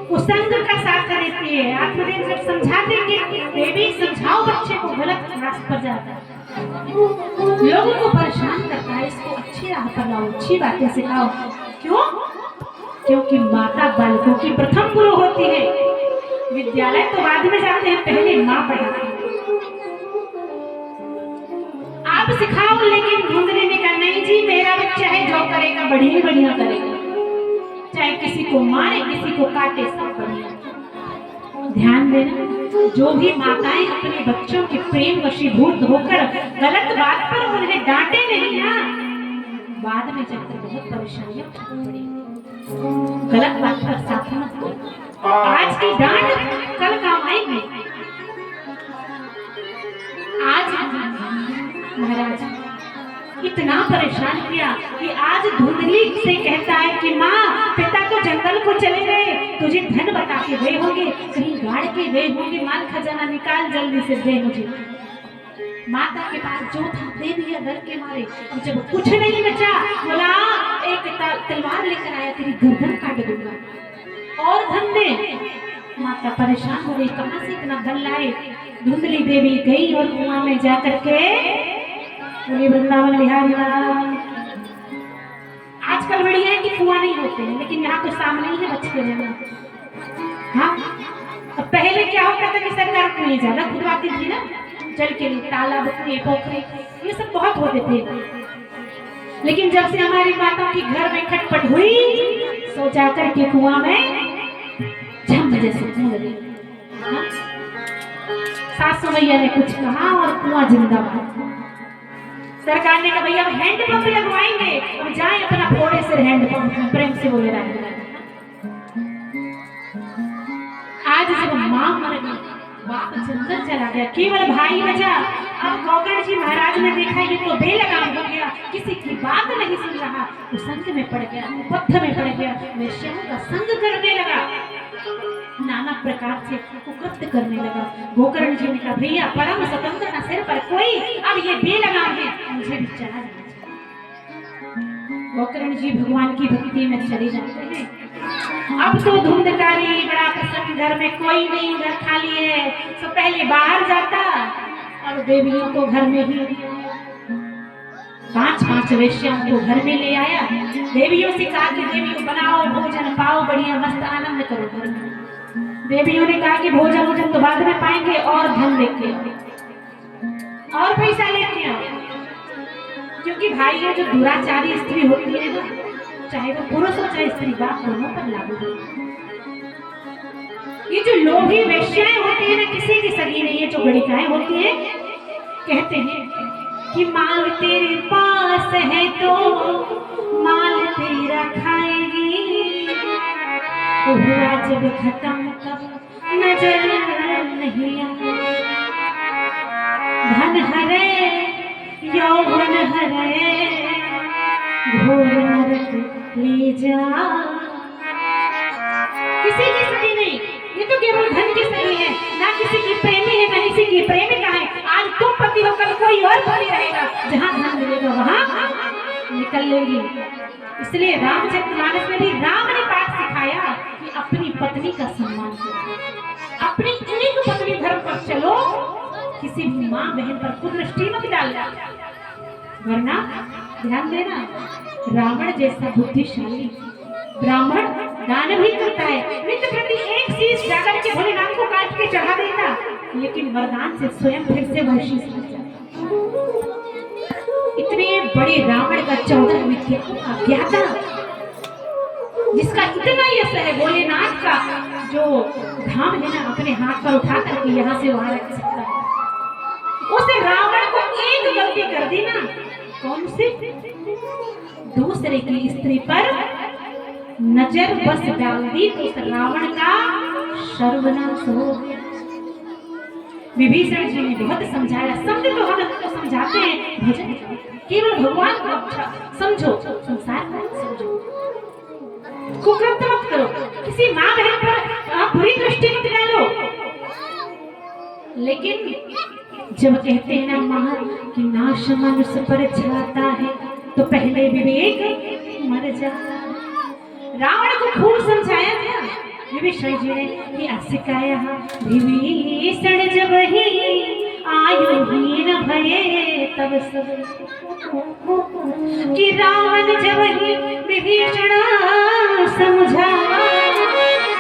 कुसंग का साथ देती है। आत्मदेव जब समझा देंगे बेबी समझाओ बच्चे को, गलत रास्ते पर जाता है, लोगों को परेशान करता है, इसको अच्छी राह पर लाओ, अच्छी बातें सिखाओ। क्यों? क्योंकि माता बालकों की प्रथम गुरु होती है। विद्यालय तो बाद में जाते हैं, पहले माँ पढ़ाती है। आप सिखाओ, लेकिन ढूंढ लेने का नहीं जी, मेरा बच्चा है जो करेगा बढ़िया बढ़िया करेगा, चाहे किसी को मारे किसी को काटे, सब बढ़िया। ध्यान देना, जो भी माताएं अपने बच्चों के प्रेम वशीभूत होकर गलत बात पर उन्हें डांटे नहीं ना, बाद में जाकर बहुत परेशानियां पड़ेगी। गलत बात पर साथ मत दो, आज की डांट कल काम आएगी। आज महाराज इतना परेशान किया कि आज धुंधली से कहता है कि माँ पिता तो जंगल को चले गए, तुझे धन बता के गए होंगे, कहीं गाड़ के गए होंगे, माल खजाना निकाल जल्दी से दे मुझे। माता के पास जो था दे दिया डर के मारे। अब जब कुछ नहीं बचा, बोला एक तलवार लेकर आया, तेरी गर्दन काट दूंगा और धन दे। माता परेशान हो गई, कहां से इतना धन लाए। धुंधली देवी गई और कुआं में जाकर के बोली वृंदावन बिहारी लाल। आजकल बढ़िया है कि कुआं नहीं होते हैं, लेकिन यहाँ तो सामने ही है, बच के रहना। हाँ, अब पहले क्या होता था कि सरकार कुएं ज्यादा खुदवाती थी ना, जल के लिए तालाब, कुएं, पोखरे, ये सब बहुत होते थे। लेकिन जब से हमारी माताओं की घर में खटपट हुई, सो जाकर के कुआं में झम जैसे कूद गई। सासू मैया ने कुछ कहा और कुआं जिंदाबाद। सरकार ने कहा भैया अब हैंडपंप लगवाएंगे, अब जाए अपना फोड़े से हैंडपंप, प्रेम से बोले रहे। आज जब मां मर गई, बाप जंगल चला गया, केवल भाई बचा। अब गौकर्ण जी महाराज ने देखा ये तो बेलगाम हो गया, किसी की बात नहीं सुन रहा, तो संग में पड़ गया, पत्थर में पड़ गया, वेश्याओं का संग करने लगा, नाना प्रकार से कुकृत्य करने लगा। गोकर्ण जी ने कहा भैया परम स्वतंत्र न सिर पर कोई, अब ये बेलगाम है, मुझे भी चला जाना। गोकर्ण जी भगवान की भक्ति में चले जाते हैं। अब तो धुंधकारी बड़ा प्रसन्न, घर में कोई नहीं, घर खाली है। तो पहले बाहर जाता, अब देवियों को घर में ही 5-5 वेश्याओं को घर में ले आया। देवियों से कहा कि देवियों बनाओ भोजन, पाओ बढ़िया मस्त आनंद करो घर में। देवियों ने कहा कि भोजन भोजन तो बाद में पाएंगे, और धन लेके और पैसा लेके आओ, क्योंकि भाई ये जो दुराचारी स्त्री होती है ना, चाहे वो पुरुष हो चाहे स्त्री, बात दोनों पर लागू होती है। ये जो लोभी वेश्याएं होती है ना, किसी की सगी नहीं है, जो गणिकाएं होती है, कहते हैं कि माल तेरे पास है तो माल तेरा खाएगी, हुआ जब खत्म तब नजर नहीं आए। धन हरे यौवन हरे, घोर नरक ले जा। किसी की सगी नहीं, ये तो केवल धन की सगी है, ना किसी की प्रेमी है ना किसी की प्रेमिका है। आज तुम पति हो, कल कोई और पति रहेगा, जहाँ धन मिलेगा वहाँ निकल लेगी। इसलिए रामचरितमानस में भी राम ने पाठ सिखाया कि अपनी पत्नी का सम्मान करो, अपनी एक पत्नी धर्म पर चलो, किसी भी माँ बहन पर कुदृष्टि मत डालना, वरना ध्यान देना रावण जैसा बुद्धिशाली ब्राह्मण दान भी करता है, नित्य प्रति एक शीश जाकर के भोलेनाथ को काट के चढ़ा देता, लेकिन वरदान से स्वयं फिर से वह शीश लग जाता। इतने बड़े रावण का 14 विद्याओं का ज्ञाता, जिसका इतना यश है भोलेनाथ का, जो धाम है ना अपने हाथ पर उठा करके यहाँ से वहां रख सकता है। उसे रावण को एक गलती कर दी ना, कौन सी? दूसरे की स्त्री पर नजर बस डाल दी तो उस रावण का सर्वनाश हो गया। विभीषण जी ने बहुत समझाया, समझे तो हम तो समझाते हैं, भजन केवल भगवान को अच्छा समझो, संसार को मत समझो, कुकृत मत करो, किसी माँ बहन पर बुरी दृष्टि मत डालो। लेकिन जब कहते हैं ना महा कि नाश मनुष्य पर छाता है तो पहले विवेक मर जाता है। रावण को खूब समझाया था विभीषण जी ने कि सिखाया, विभीषण जब ही आयुहीन भये तब सब, कि रावण जब ही विभीषण समझा,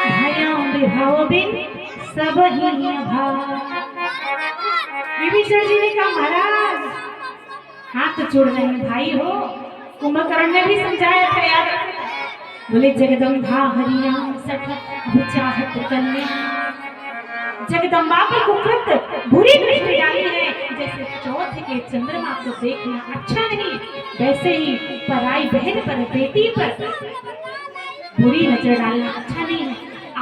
भयं विभव बिन सब ही अभाव। विभीषण जी ने कहा महाराज हाथ जोड़ रहे हैं, भाई हो। कुंभकर्ण ने भी समझाया था, याद रखना। बोले जगदम्बा हरियाम सठ अब चाहत कन्या, जगदम्बा पर कुकृत बुरी दृष्टि डाली है। जैसे चौथ के चंद्रमा को देखना अच्छा नहीं, वैसे ही पराई बहन पर बेटी पर बुरी नजर डालना अच्छा नहीं है।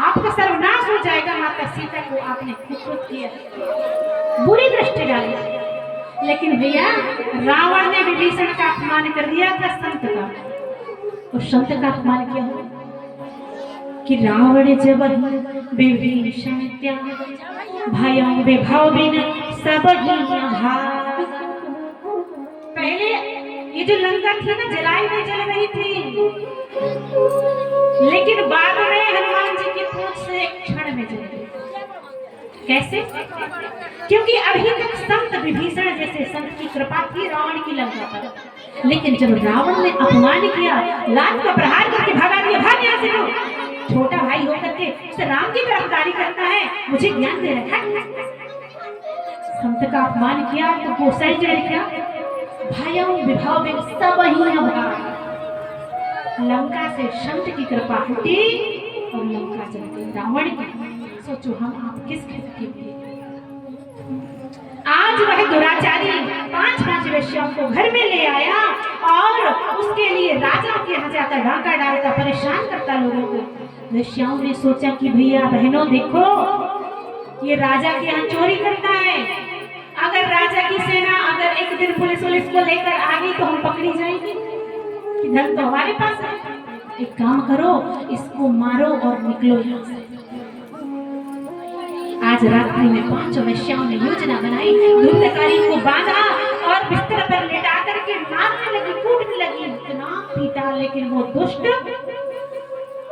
आपका सर्वनाश हो जाएगा। माता सीता को आपने कुकृत किया, बुरी दृष्टि डाली। लेकिन भैया रावण ने विभीषण का अपमान कर दिया था संत का, और संत का अपमान किया हो कि रावण जब विभीषण त्याग, भयं विभव बिन सब ही अभाव। पहले ये जो लंका थी ना जलाई में जल रही थी, लेकिन बाद में हनुमान जी की पूंछ से एक क्षण में जल गई। कैसे? क्योंकि अभी तक संत विभीषण जैसे संत की कृपा थी रावण की लंका पर, लेकिन जब रावण ने अपमान किया, लात का प्रहार करके भगा दिया, भाग यहाँ से लो। छोटा भाई होकर के उसे राम की तरफदारी करता है, मुझे ज्ञान दे रखा है। संत का अपमान किया तो गोसाई जी ने क्या? भयं विभव बिन सब ही अभाव। लंका से संत की कृपा हटी और लंका जल गई रावण की। सोचो हम आप किस खेत के? आज वह दुराचारी 5 वेश्याओं को घर में ले आया और उसके लिए राजा के यहाँ जाकर डाका डालता, परेशान करता लोगों को। वेश्याओं ने सोचा कि भैया बहनों देखो, ये राजा के यहाँ चोरी करता है। अगर राजा की सेना अगर एक दिन पुलिस को लेकर आ गई तो हम पकड़ी जाएंगे, कि धन तो हमारे पास है। एक काम करो, इसको मारो और निकलो यहाँ से। आज रात्रि में 5 वेश्याओं ने योजना बनाई, धुंधकारी को बांधा और बिस्तर पर लेटा करके मारने लगी, कूटने लगी, इतना पीटा, लेकिन वो दुष्ट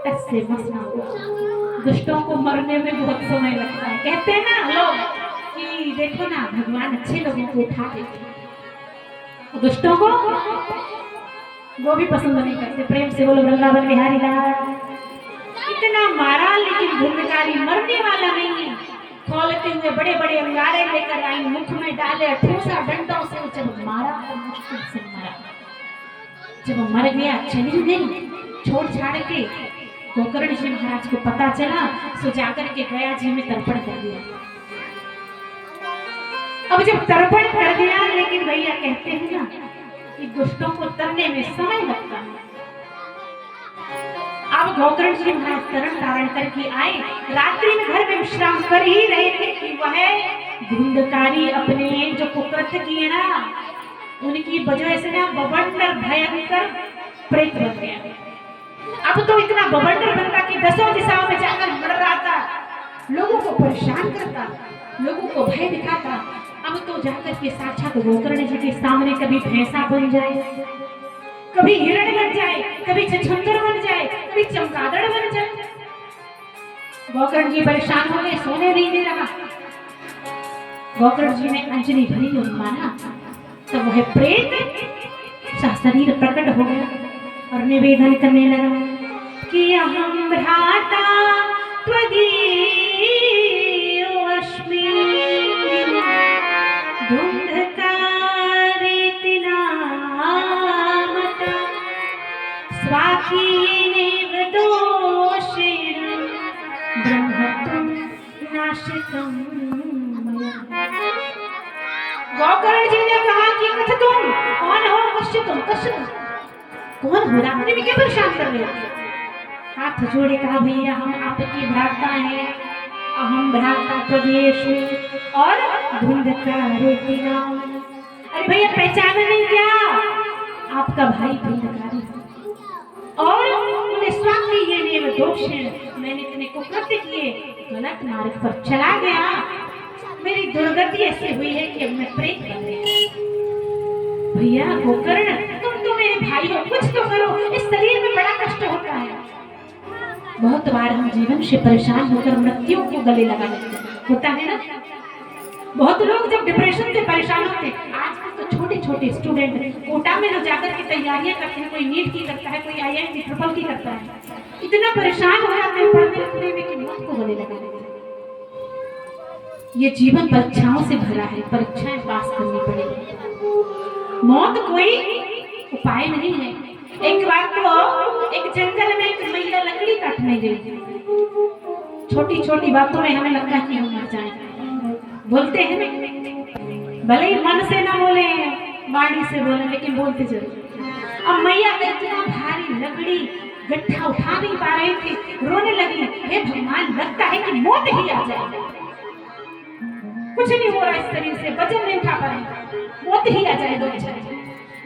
ऐसे बस ना हुआ। दुष्टों को मरने में बहुत समय लगता है। कहते हैं ना लोग कि देखो ना भगवान अच्छे लोगों को उठा देते, दुष्टों को वो भी पसंद नहीं करते। प्रेम से बोलो वृंदावन बिहारी लाल। इतना मारा लेकिन धुंधकारी मरने वाला नहीं है। खोलते हुए बड़े बड़े अंगारे लेकर आई, मुख में डाले, ठूसा डंडों से जब मारा तो मुश्किल से मरा। जब मर गया चली गई छोड़ छाड़ के। गोकर्ण जी महाराज को पता चला, सो जाकर के गया जी में तर्पण कर दिया। अब जब तर्पण कर दिया, लेकिन भैया कहते हैं ना कि दुष्टों को तरने में समय लगता है। अब गोकर्ण जी महाराज तरण धारण करके आए, रात्रि में घर में विश्राम कर ही रहे थे कि वह धुंधकारी अपने जो कुकृत किए ना, उनकी वजह से ना बवंडर भयंकर प्रेत बन गया। अब तो इतना बवंडर बनता कि 10 दिशाओं में जाकर लड़ रहा था, लोगों को परेशान करता, लोगों को भय दिखाता। अब तो जाकर के साक्षात गोकर्ण जी के सामने कभी भैंसा बन जाए, कभी हिरण बन जाए, कभी छछूंदर बन जाए, कभी चमगादड़ बन जाए। गोकर्ण जी परेशान हो गए, सोने नहीं दे रहा। गोकर्ण जी ने अंजलि भरी और माना, तब वह प्रेत शरीर प्रकट हो गया और निवेदन करने लगा कि अहम भ्राता त्वदीयो अस्मि धुंधकारिति नामता स्वाकीनेव दोषेण ब्रह्म आशिकम मया। गोकर्ण जी ने कहा कि कथ तुम कौन हो? कश्य तुम कौन हो? रात्रि में क्यों परेशान कर रहे हो? हाथ जोड़े कहा भैया हम आपकी भ्राता हैं, अहम भ्राता प्रदेश में और धुंधकार नाम। अरे भैया पहचाना नहीं क्या? आपका भाई धुंधकारी और स्वाति ये नेव दोष है, मैंने इतने कुकृत्य किए, गलत मार्ग पर चला गया, मेरी दुर्गति ऐसी हुई है कि अब मैं प्रेत बन गई। भैया गोकर्ण तुम तो मेरे भाई हो, कुछ तो करो, इस शरीर में बड़ा कष्ट होता है। बहुत बार हम जीवन से परेशान होकर मृत्यु को गले लगा लेते हैं, होता है ना। बहुत लोग जब डिप्रेशन से परेशान होते हैं, आजकल तो छोटे छोटे स्टूडेंट कोटा में जो जाकर के तैयारियां करते हैं, कोई नीट की करता है, कोई IIT ट्रिपल की करता है, इतना परेशान हो जाते हैं पढ़ने लिखने में कि मौत को गले लगा लेते हैं। ये जीवन परीक्षाओं से भरा है, परीक्षाएं पास करनी पड़ेगी, मौत कोई उपाय नहीं है। एक बार तो एक जंगल में एक महिला लकड़ी काटने गई, छोटी छोटी बातों में हमें लगता है कि हम मर जाएंगे, बोलते हैं भले ही मन से ना बोले, वाणी से बोले, लेकिन बोलते जरूर। अब मैया इतना भारी लकड़ी गट्ठा उठा नहीं पा रही थी, रोने लगी, हे भगवान लगता है कि मौत ही आ जाएगी, कुछ नहीं हो रहा इस शरीर से, वजन नहीं उठा पा रही, मौत ही आ जाए। दो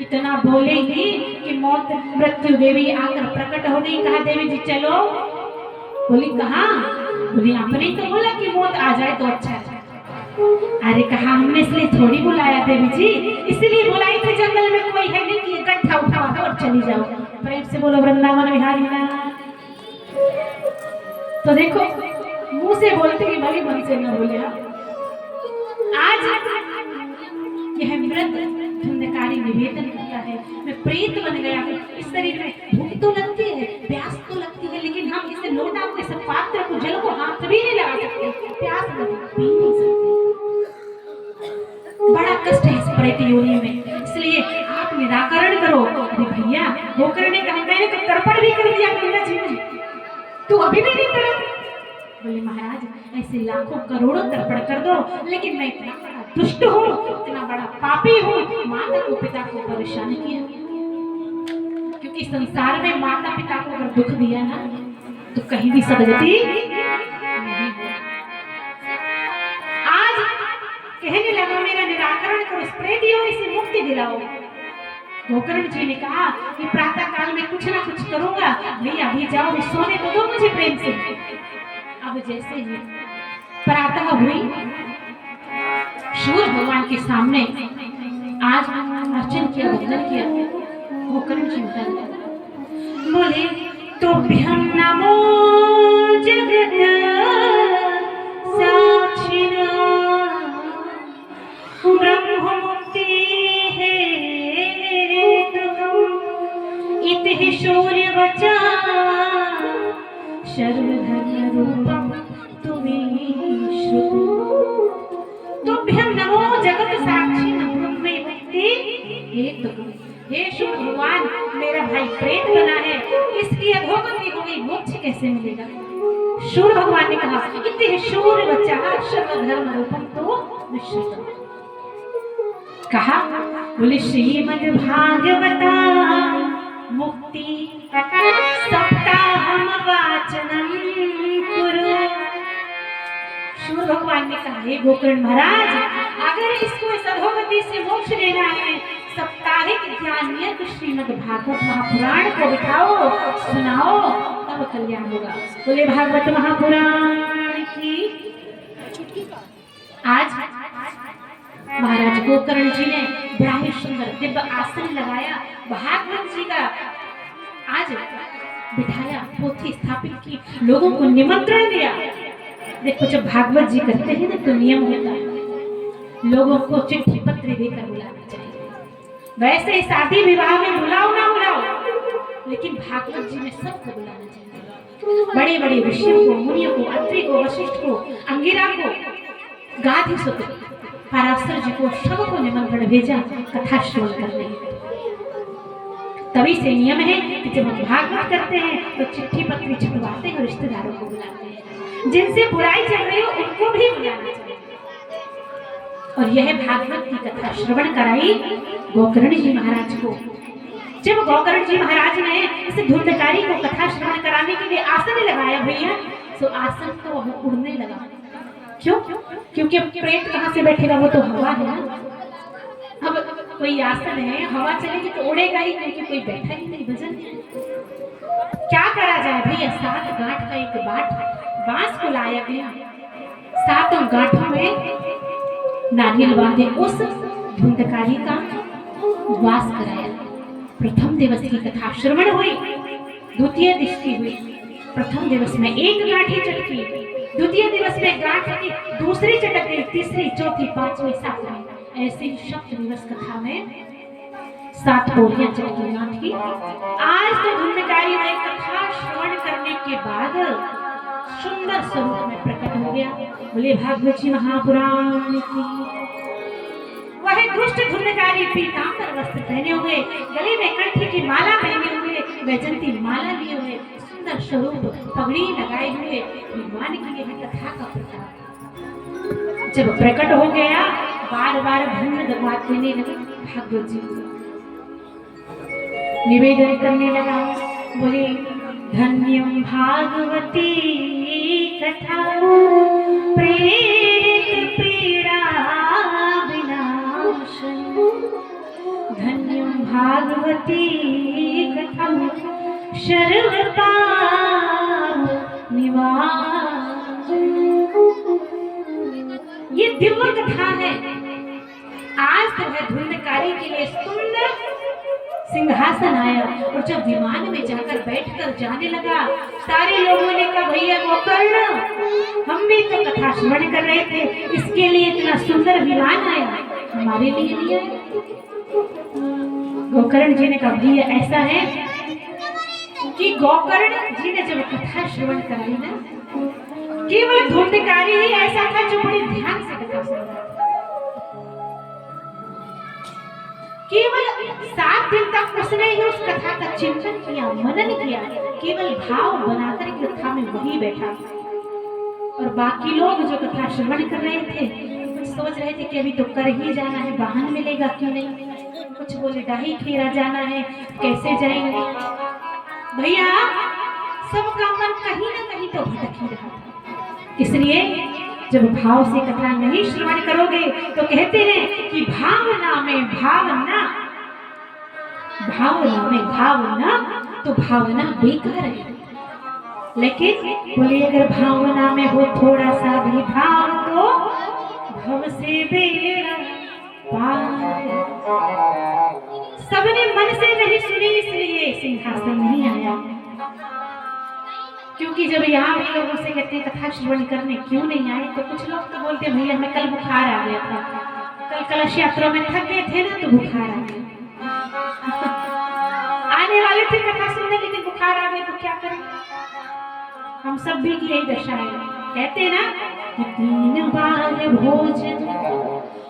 इतना बोलेगी कि मौत मृत्यु देवी आकर प्रकट हो गई। कहा देवी जी चलो। बोली कहाँ? बोली आपने तो बोला कि मौत आ जाए तो अच्छा है। अरे कहा हमने इसलिए थोड़ी बुलाया देवी जी, इसलिए बुलाई थी जंगल में कोई है नहीं कि गट्ठा उठा दो और चली जाओ। प्रेम से बोलो वृंदावन विहारी ना। तो देखो मुंह से बोलते ही भले मन से न बोले। आज यह मृत धुंधकारी निवेदन करता है, मैं प्रेत बन गया हूँ, इस शरीर में भूख तो लगती है, प्यास तो लगती है, लेकिन हम इसे लोटा को, इस पात्र को, जल को हाथ भी नहीं लगा सकते, प्यास पी नहीं सकते, बड़ा कष्ट है इस प्रेत योनि में, इसलिए आप निराकरण करो। अरे भैया गोकर्ण ने कहा मैंने तो तर्पण भी कर दिया गंगा जी में, तू अभी भी नहीं तड़प। बोले महाराज ऐसे लाखों करोड़ों तर्पण कर दो, लेकिन मैं इतना बड़ा दुष्ट हूँ, इतना बड़ा पापी हूँ, माता को पिता को परेशान किया, क्योंकि संसार में माता पिता को अगर दुख दिया ना तो कहीं भी सदगति नहीं हो। आज कहने लगा मेरा निराकरण करो, इस प्रेत योनि से मुक्ति दिलाओ। गोकर्ण जी ने कहा कि प्रातः काल में कुछ ना कुछ करूंगा, भैया अभी जाओ सोने तो दो मुझे प्रेम से। अब जैसे ही प्रातः हुई, सूर्य भगवान के सामने आज अर्चन किया, वंदन किया, गोकर्ण जी बोले तुभ्यं नमो जगत साक्षिणा ब्रह्म मुक्ति इति शौर्य वचा शर्वधर्म रूपम तुम्हें श्रुतु। तुभ्यं नमो जगत साक्षी ब्रह्म मुक्ति हेतु। हे शिव भगवान मेरा भाई प्रेत बना है, इसकी अधोगति हो गई, मोक्ष कैसे मिलेगा? सूर्य भगवान ने कहा इति शूर वचः सर्वधर्म रूपम तो विश्रुतम। कहा बोले श्रीमद् भागवता मुक्ति सप्ताहम वाचनम कुरु। सूर्य भगवान ने कहा हे गोकर्ण महाराज अगर इसको इस अधोगति से मोक्ष लेना है, साप्ताहिक ध्यान नियत श्रीमद् भागवत महापुराण को बिठाओ, सुनाओ, तब कल्याण होगा। बोले भागवत महापुराण की। आज महाराज गोकर्ण जी ने बड़ा ही सुंदर दिव्य आसन लगाया, भागवत जी का आज बिठाया, पोथी स्थापित की, लोगों को निमंत्रण दिया। देखो जब भागवत जी करते हैं ना तो नियम होता है, लोगों को चिट्ठी पत्र देकर बुलाना चाहिए। वैसे ही शादी विवाह में बुलाओ ना बुलाओ, लेकिन भागवत जी में सबको बुलाना चाहिए। बड़े बड़े ऋषियों को, मुनियों को, अत्रि को, वशिष्ठ को, अंगिरा को, गाधिसुत, पराशर जी को, सबको निमंत्रण भेजा कथा श्रवण करने। तभी से नियम है कि जब हम भागवत करते हैं तो चिट्ठी पत्री छपवाते हैं, रिश्तेदारों को बुलाते हैं। जिनसे बुराई चल रही हो उनको भी बुलाना चाहिए। और यह भागवत की कथा श्रवण कराई गोकर्ण जी महाराज को। जब गोकर्ण जी महाराज ने इस धुंधकारी को कथा श्रवण कराने के लिए आसन लगाया भैया, तो आसन तो अब उड़ने लगा। क्यों? क्योंकि अब प्रेत कहाँ से बैठेगा, वो तो हवा है ना। अब कोई आसन है, हवा चलेगी तो उड़ेगा ही, क्योंकि कोई बैठा ही नहीं भजन। क्या करा जाए भैया, 7 गांठ का एक बांस को लाया गया, 7 गांठों में नारियल बांधे उस धुंधकारी का वास कराया। प्रथम दिवस की कथा श्रवण हुई, द्वितीय दृष्टि हुई। प्रथम दिवस में 1 गांठी चटकी, द्वितीय दिवस में गांठ की दूसरी चटक गई, तीसरी, चौथी, 5वीं, 7वीं, ऐसे ही सप्त दिवस कथा में 7 पोलियां चटकी गांठ की। आज तो धुंधकारी में कथा श्रवण करने के बाद सुंदर स्वरूप में प्रकट हो गया। बोले भागवत जी महापुराण की। वह दुष्ट धुंधकारी पीतांबर वस्त्र पहने हुए, गले में कंठी की माला पहने हुए, वैजंती माला लिए हुए, सुंदर स्वरूप पगड़ी लगाए हुए भगवान की यह कथा का प्रताप जब प्रकट हो गया, बार बार भंग दबात देने लगे। भागवत जी निवेदन करने लगा, बोले धन्यम भागवती कथा प्रेत पीड़ा विनाशन, धन्यम भागवती कथा शर्वता निवास। ये दिव्य कथा है। आज तो है धुंधकारी के लिए सुंदर सिंहासन आया, और जब विमान में जाकर बैठकर जाने लगा, सारे लोगों ने कहा भैया गोकर्ण, हम भी तो कथा श्रवण कर रहे थे, इसके लिए इतना सुंदर विमान आया, हमारे लिए नहीं आया। गोकर्ण जी ने कहा भैया ऐसा है कि गोकर्ण जी ने जब कथा श्रवण कराई ना, केवल धुंधकारी ही ऐसा था जो बड़े ध्यान से कथा सुन रहा था। केवल 7 दिन तक उसने ही उस कथा का चिंतन किया, मनन किया, केवल भाव बनाकर कथा में वही बैठा। और बाकी लोग जो कथा श्रवण कर रहे थे, कुछ सोच रहे थे कि अभी तो कर ही जाना है, वाहन मिलेगा कि नहीं, कुछ बोले डाही खेरा जाना है, कैसे जाएंगे। भैया सबका मन कहीं ना कहीं तो भटक ही रहा था। इसलिए जब भाव से कथा नहीं श्रवण करोगे तो कहते हैं कि भावना में भावना, भावना में भावना तो भावना बेकार है। लेकिन बोले अगर भावना में हो थोड़ा सा भी भाव तो भव से बेड़ा पार। सबने मन से नहीं सुनी, इसलिए सिंहासन नहीं आया। क्योंकि जब यहाँ भी लोगों से कहते हैं कथा श्रवण करने क्यों नहीं आए, तो कुछ लोग तो बोलते भैया हमें कल बुखार आ गया था, कल कलश यात्रा में थक गए थे ना तो बुखार आ गया। आने वाले थे कथा सुनने, लेकिन बुखार आ गए तो क्या करें। हम सब भी की यही दशा है। कहते हैं ना कि 3 बार भोजन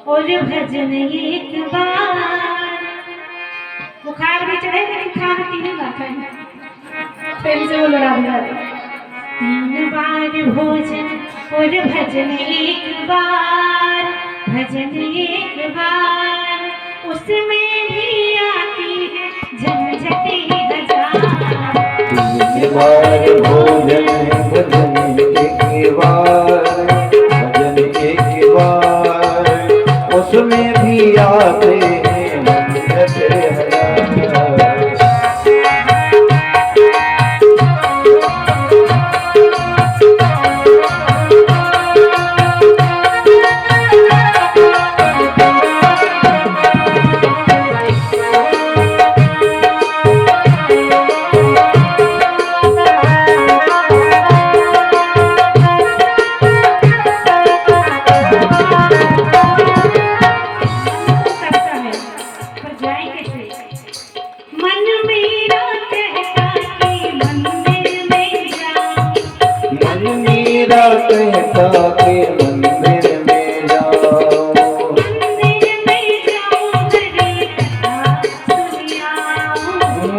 और भजन 1 बार। बुखार भी चढ़े लेकिन खाना 3 बार खाए। प्रेम से बोलो राधे राधे। 3 बार भोजन और भजन 1 बार, भजन 1 बार, उसमें भी आती है झंझटी 1000। 3 बार भोजन भजन 1 बार, भजन 1 बार, उसमें भी आते हैं झंझट 1000।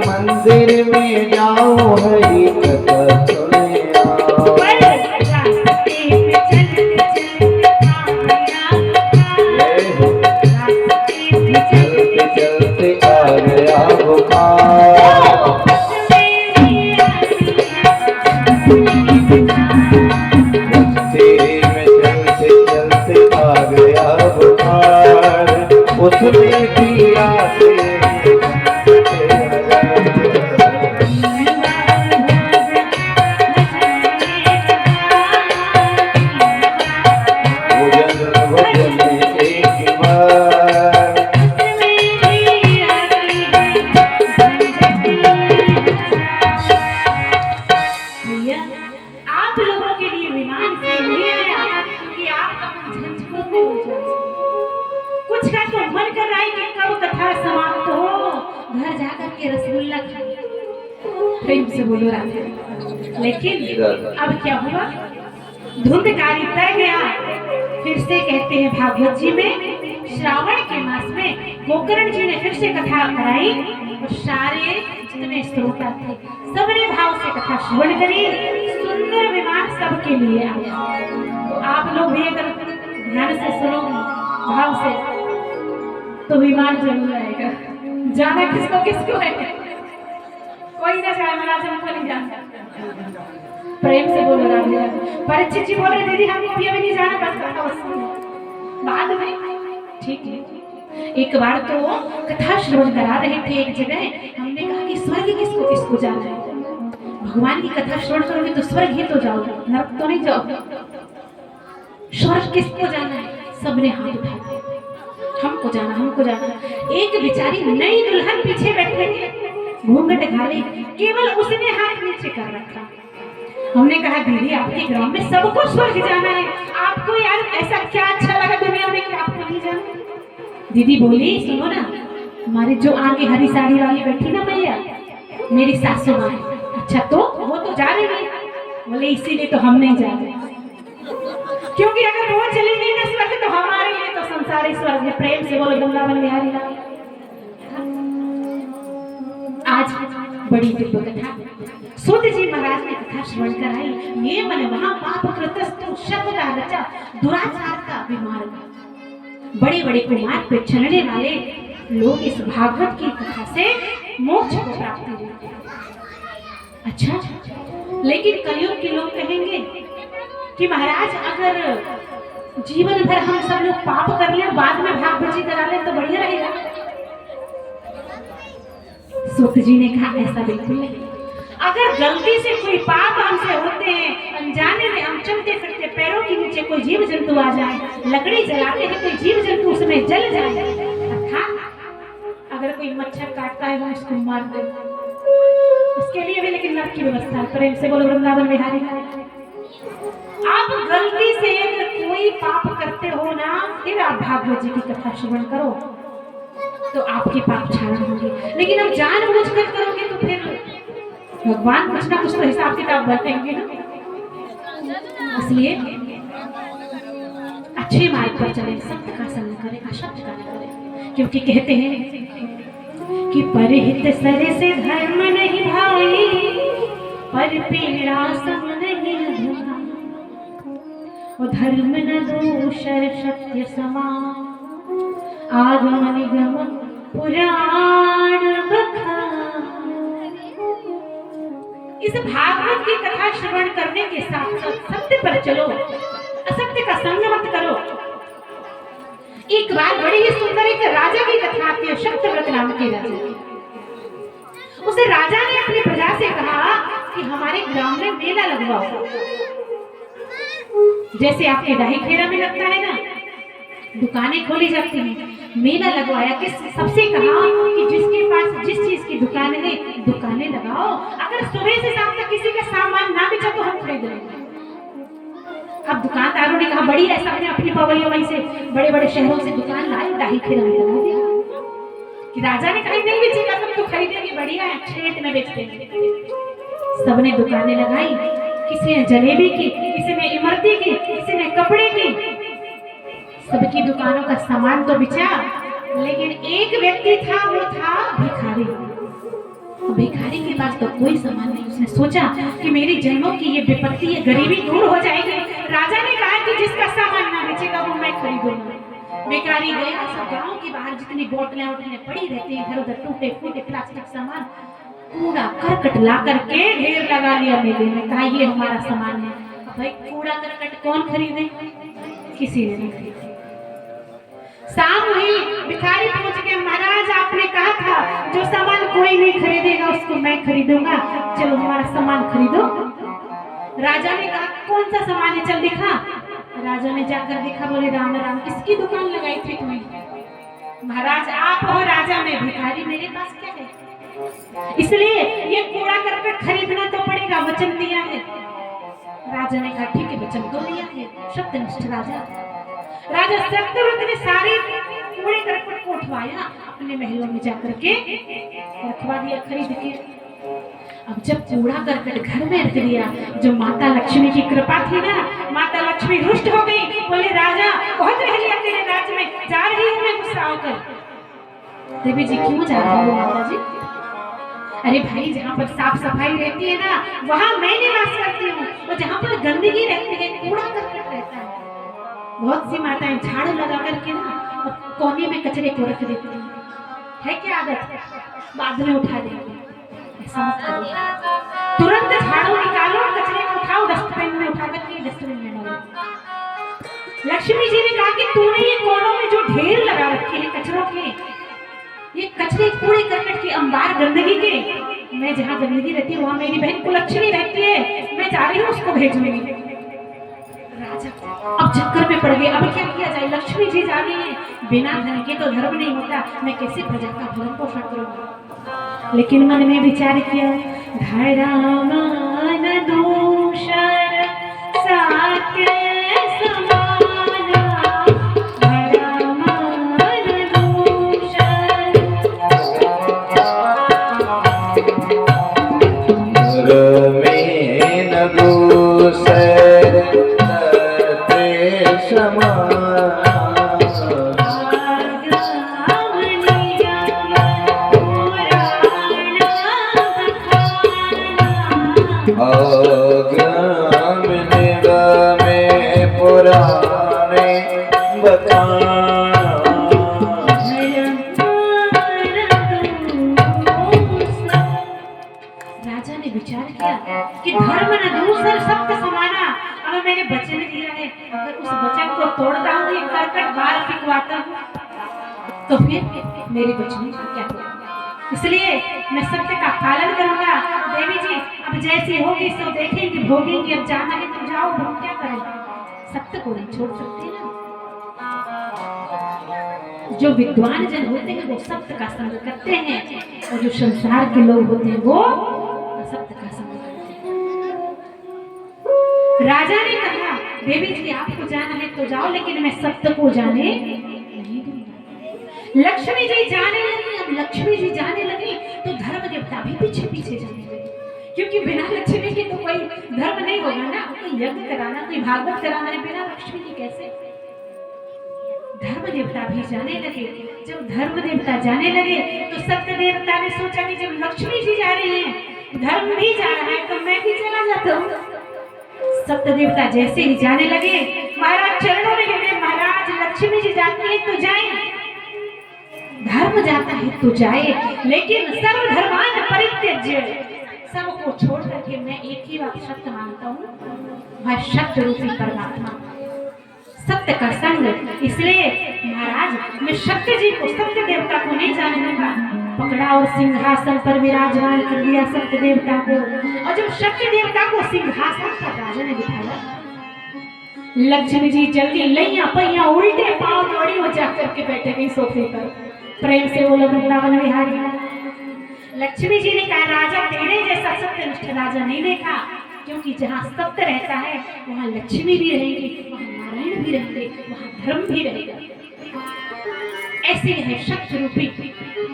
मंदिर में जाओ हरी कथा सुने आओ। प्रेम से बोलो राधे। लेकिन अब क्या हुआ, धुंधकारी तर गया। फिर से कहते हैं भागवत जी में, श्रावण के मास में गोकर्ण जी ने फिर से कथा कराई और सारे जितने श्रोता थे सबने भाव से कथा श्रवण करी। सुंदर विमान सबके लिए आया। तो आप लोग भी अगर ध्यान से सुनो भाव से तो विमान जरूर आएगा। जाना किसको किसको है, कोई ना जाए, महाराज हमको नहीं जानता। प्रेम से बोलो राधे राधे। परीक्षित जी बोल रहे दीदी हमको भी अभी नहीं जाना, बस कथा बाद में। ठीक है, एक बार तो कथा श्रवण करा रहे थे एक जगह, हमने कहा कि स्वर्ग किसको किसको जाना है। भगवान की कथा श्रवण करोगे तो स्वर्ग ही तो जाओगे, नरक तो नहीं जाओगे। स्वर्ग किसको जाना है, सबने हाथ उठाए, हमको जाना हमको जाना। एक बेचारी नई दुल्हन पीछे बैठे थे, घूंघट घाले, केवल उसने हाथ नीचे कर रखा। हमने कहा दीदी आपके ग्राम में सबको स्वर्ग जाना है, आपको यार ऐसा क्या अच्छा लगा दुनिया में कि आपको नहीं जाना। दीदी बोली सुनो ना, हमारे जो आगे हरी साड़ी वाली बैठी ना भैया, मेरी सासू माँ। अच्छा तो वो तो जा रही है, बोले इसीलिए तो हम नहीं जा रहे, क्योंकि अगर वो चली गई ना स्वर्ग तो हमारे लिए तो संसारी स्वर्ग है। प्रेम से बोलो वृंदावन बिहारी लाल। आज बड़ी दिव्य कथा सूत जी महाराज ने कथा श्रवण कराई। ये मन वहां पाप कृतस्तु शब्दा रचा दुराचार का विमार्ग। बड़े बड़े कुमार पे चलने वाले लोग इस भागवत की कथा से मोक्ष को प्राप्ति होती है। अच्छा, लेकिन कलयुग के लोग कहेंगे कि महाराज अगर जीवन भर हम सब लोग पाप कर ले बाद में भागवत जी करा ले तो बढ़िया रहेगा। सूत जी ने कहा ऐसा बिल्कुल नहीं। अगर गलती से कोई पाप हमसे होते हैं, अनजाने में हम चलते फिरते पैरों के नीचे कोई जीव जंतु आ जाए, लकड़ी जलाते हैं कोई जीव जंतु उसमें जल जाए, अर्थात अगर कोई मच्छर काटता है वो उसको मार दे, उसके लिए भी लेकिन नरक की व्यवस्था है। प्रेम से बोलो वृंदावन बिहारी। आप गलती से अगर कोई पाप करते हो ना, फिर आप भागवत जी की कथा श्रवण करो तो आपके पाप क्षालन होंगे। लेकिन अब जानबूझकर करोगे तो फिर भगवान कुछ ना कुछ तो हिसाब किताब बताएंगे ना। इसलिए अच्छे मार्ग पर चले, सत्य का संग करें, असत्य का न करें। क्योंकि कहते हैं कि परहित सरे से धर्म नहीं भाई, पर पीड़ा सम नहीं लगा, और धर्म न दूषर सत्य समान, आगम निगम पुराण बखान। इस भागवत की कथा श्रवण करने के साथ साथ सत्य पर चलो, असत्य का संग मत करो। एक बार बड़ी ही सुंदर एक राजा की कथा आती है, शक्तव्रत नाम के राजा। उसे राजा ने अपनी प्रजा से कहा कि हमारे ग्राम में मेला लगवाओ, जैसे आपके डाही खेरा में लगता है ना, दुकानें खोली जाती हैं, मेला लगवाया। किस सबसे कहा कि जिसके पास जिस चीज की दुकान है दुकानें लगाओ, अगर सुबह से शाम तक किसी का सामान ना बेचा तो हम खरीद लेंगे। अब दुकानदारों ने कहा बड़ी है, सबने अपनी पवैया से बड़े बड़े शहरों से दुकान लाई, डाही खेरा में लगा दिया। कि राजा ने कहा नहीं बेचेगा तुम तो खरीदेंगे, बढ़िया है, अच्छे रेट में बेचते हैं। सबने दुकानें लगाई, किसी ने जलेबी की, किसी ने इमरती की, किसी ने कपड़े की। सबकी दुकानों का सामान तो बिचा, लेकिन एक व्यक्ति था, वो था भिखारी। भिखारी के पास तो कोई सामान नहीं। उसने सोचा कि मेरी जन्मों की ये विपत्ति, ये गरीबी दूर हो जाएगी। राजा ने कहा कि जिसका सामान ना बेचेगा वो मैं खरीदूंगा। भिखारी गया, सब गांव के बाहर जितनी बोतलें वोतलें पड़ी रहती हैं, इधर उधर टूटे फूटे प्लास्टिक सामान, कूड़ा करकट ला करके ढेर लगा लिया मेले में। कहा ये हमारा सामान है। भाई कूड़ा करकट कौन खरीदे, किसी ने नहीं खरीदा। शाम हुई, भिखारी पहुंच गया, महाराज आपने कहा था जो सामान कोई नहीं खरीदेगा उसको मैं खरीदूंगा, चलो हमारा सामान खरीदो। राजा ने कहा कौन सा सामान है, चल दिखा। राजा ने जाकर देखा, बोले राम राम किसकी दुकान लगाई थी तुमने? महाराज आप हो राजा, में भिखारी, मेरे पास क्या है, इसलिए ये कूड़ा करकट खरीदना तो पड़ेगा, वचन दिया है। राजा ने कहा ठीक है, वचन तो दिया है। सत्यनिष्ठ राजा। राजा सत्यव्रत ने सारे कूड़े करकट को उठवाया, अपने महलों में जाकर के रखवा दिया खरीद के। अब जब कूड़ा करकट घर में रख दिया, जो माता लक्ष्मी की कृपा थी ना, माता लक्ष्मी रुष्ट हो गई, बोले राजा बहुत रह लिया तेरे राज्य में, जा रही हूँ मैं गुस्सा होकर। देवी जी क्यों जा रही हो माता जी? अरे भाई जहाँ पर साफ सफाई रहती है ना वहाँ मैं निवास करती हूँ, और जहाँ पर गंदगी रहती है कूड़ा करकट रहता है, बहुत सी माताएं झाड़ू लगा करके ना और कोने में कचरे को रख देती है क्या आदत? बाद में उठा देती है। ऐसा मत करो, तुरंत झाड़ू निकालो, कचरे को उठाओ, डस्टबिन में उठा करके डस्टबिन में डालो। लक्ष्मी जी ने कहा कि तूने ये कोनों में जो ढेर लगा रखे हैं कचरों के, ये कचरे कूड़े करकट के अंबार गंदगी के, मैं जहाँ गंदगी रहती है वहाँ मेरी बहन कुलच्छनी रहती है, मैं जा रही हूँ उसको भेजूंगी। राजा अब चक्कर में पड़ गए, अब क्या किया जाए? लक्ष्मी जी जा रही है, बिना धन के तो धर्म नहीं होता, मैं कैसे प्रजा का भरण पोषण करूंगा? लेकिन मन में विचार किया, धर्मान दूषर सात्य समाना, धर्मान दूषर रमेन दूसर ते समान अग्राम निगमे पुराणे बताना। राजा ने विचार किया कि धर्म न दूसर सत्य समाना, अब मैंने वचन दिया है, अगर उस वचन को तोड़ता हूँ, ये करकट बाहर फिकवाता हूँ, तो फिर मेरे वचन का क्या होगा? इसलिए मैं सत्य का पालन करूंगा। देवी जी अब जैसी होगी सो देखेंगे भोगेंगे, अब जाना है तो जाओ, हम क्या करें? सत्य को नहीं छोड़ सकते ना। जो विद्वान जन होते हैं वो सत्य का संग करते हैं, और जो संसार के लोग होते हैं वो सत्य का संग करते हैं। राजा ने कहा देवी जी आपको जाना है तो जाओ, लेकिन मैं सत्य को जाने नहीं दूंगा। लक्ष्मी जी जाने लगी। अब लक्ष्मी जी जाने लगी तो धर्म देवता भी पीछे पीछे जाने लगे, क्योंकि बिना लक्ष्मी के तो कोई धर्म नहीं होगा ना, कोई यज्ञ कराना, कोई भागवत कराना है बिना लक्ष्मी की कैसे? धर्म देवता भी जाने लगे। जब धर्म देवता जाने लगे तो सत्य देवता ने सोचा कि जब लक्ष्मी जी जा रही हैं, धर्म भी जा रहा है, तो मैं भी चला जाता हूँ। सत्य देवता जैसे ही जाने लगे, महाराज चरणों में गिरे, महाराज लक्ष्मी जी जाती है तो जाए, धर्म जाता है तो जाए, लेकिन सर्वधर्मान परित्यज्य, सबको छोड़ करके मैं एक ही बात सत्य मानता हूँ, वह सत्य रूपी परमात्मा, सत्य का संग। इसलिए महाराज मैं सत्य जी को, सत्य देवता को नहीं जाने दूंगा। पकड़ा और सिंहासन पर विराजमान कर दिया सत्य देवता को, और जब सत्य देवता को सिंहासन पर राजा ने बिठाया, लक्ष्मी जी जल्दी लैया पैया उल्टे पांव जोड़ी हो जाकर के बैठे गई सोफे पर। प्रेम से बोलो वृंदावन बिहारी। लक्ष्मी जी ने कहा राजा तेरे जैसा सत्यनिष्ठ राजा नहीं देखा, क्योंकि जहाँ सत्य रहता है वहाँ लक्ष्मी भी रहेगी, वहाँ नारायण भी रहेंगे, वहाँ धर्म भी रहेगा। ऐसे है सत्य रूपी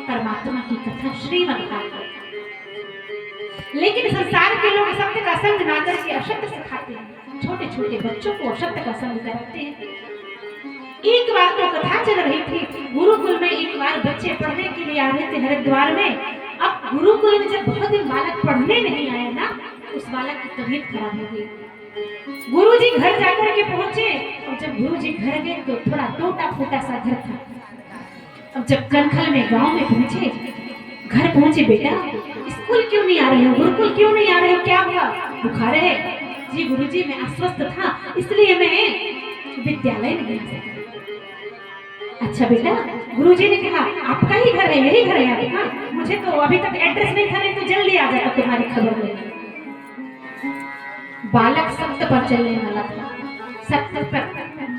परमात्मा की कथा श्रीमद् भागवत। लेकिन संसार के लोग सत्य का संग ना करके असत्य सिखाते हैं, छोटे छोटे बच्चों को असत्य का संग कराते हैं। एक बार तो कथा चल रही थी, गुरुकुल में एक बार बच्चे पढ़ने के लिए आ रहे थे हरिद्वार में। अब गुरुकुल में जब बहुत दिन बालक पढ़ने नहीं आया ना, उस बालक की तबीयत खराब हो गई। गुरुजी घर जाकर के पहुंचे, और जब गुरुजी घर गए तो थोड़ा टूटा फूटा सा घर था। अब जब कनखल में गांव में पहुंचे, घर पहुंचे, बेटा स्कूल क्यों नहीं आ रहे हो, गुरुकुल क्यों नहीं आ रहे हो, क्या हुआ? बुखार है? जी गुरुजी मैं अस्वस्थ था, इसलिए मैं विद्यालय नहीं आ सका। अच्छा बेटा, गुरुजी ने कहा आपका ही घर है, यही घर है आपका? मुझे तो अभी तक एड्रेस नहीं था, नहीं तो जल्दी आ जाता तुम्हारी खबर लेने। बालक सत्य पर चलने वाला था, सत्य पर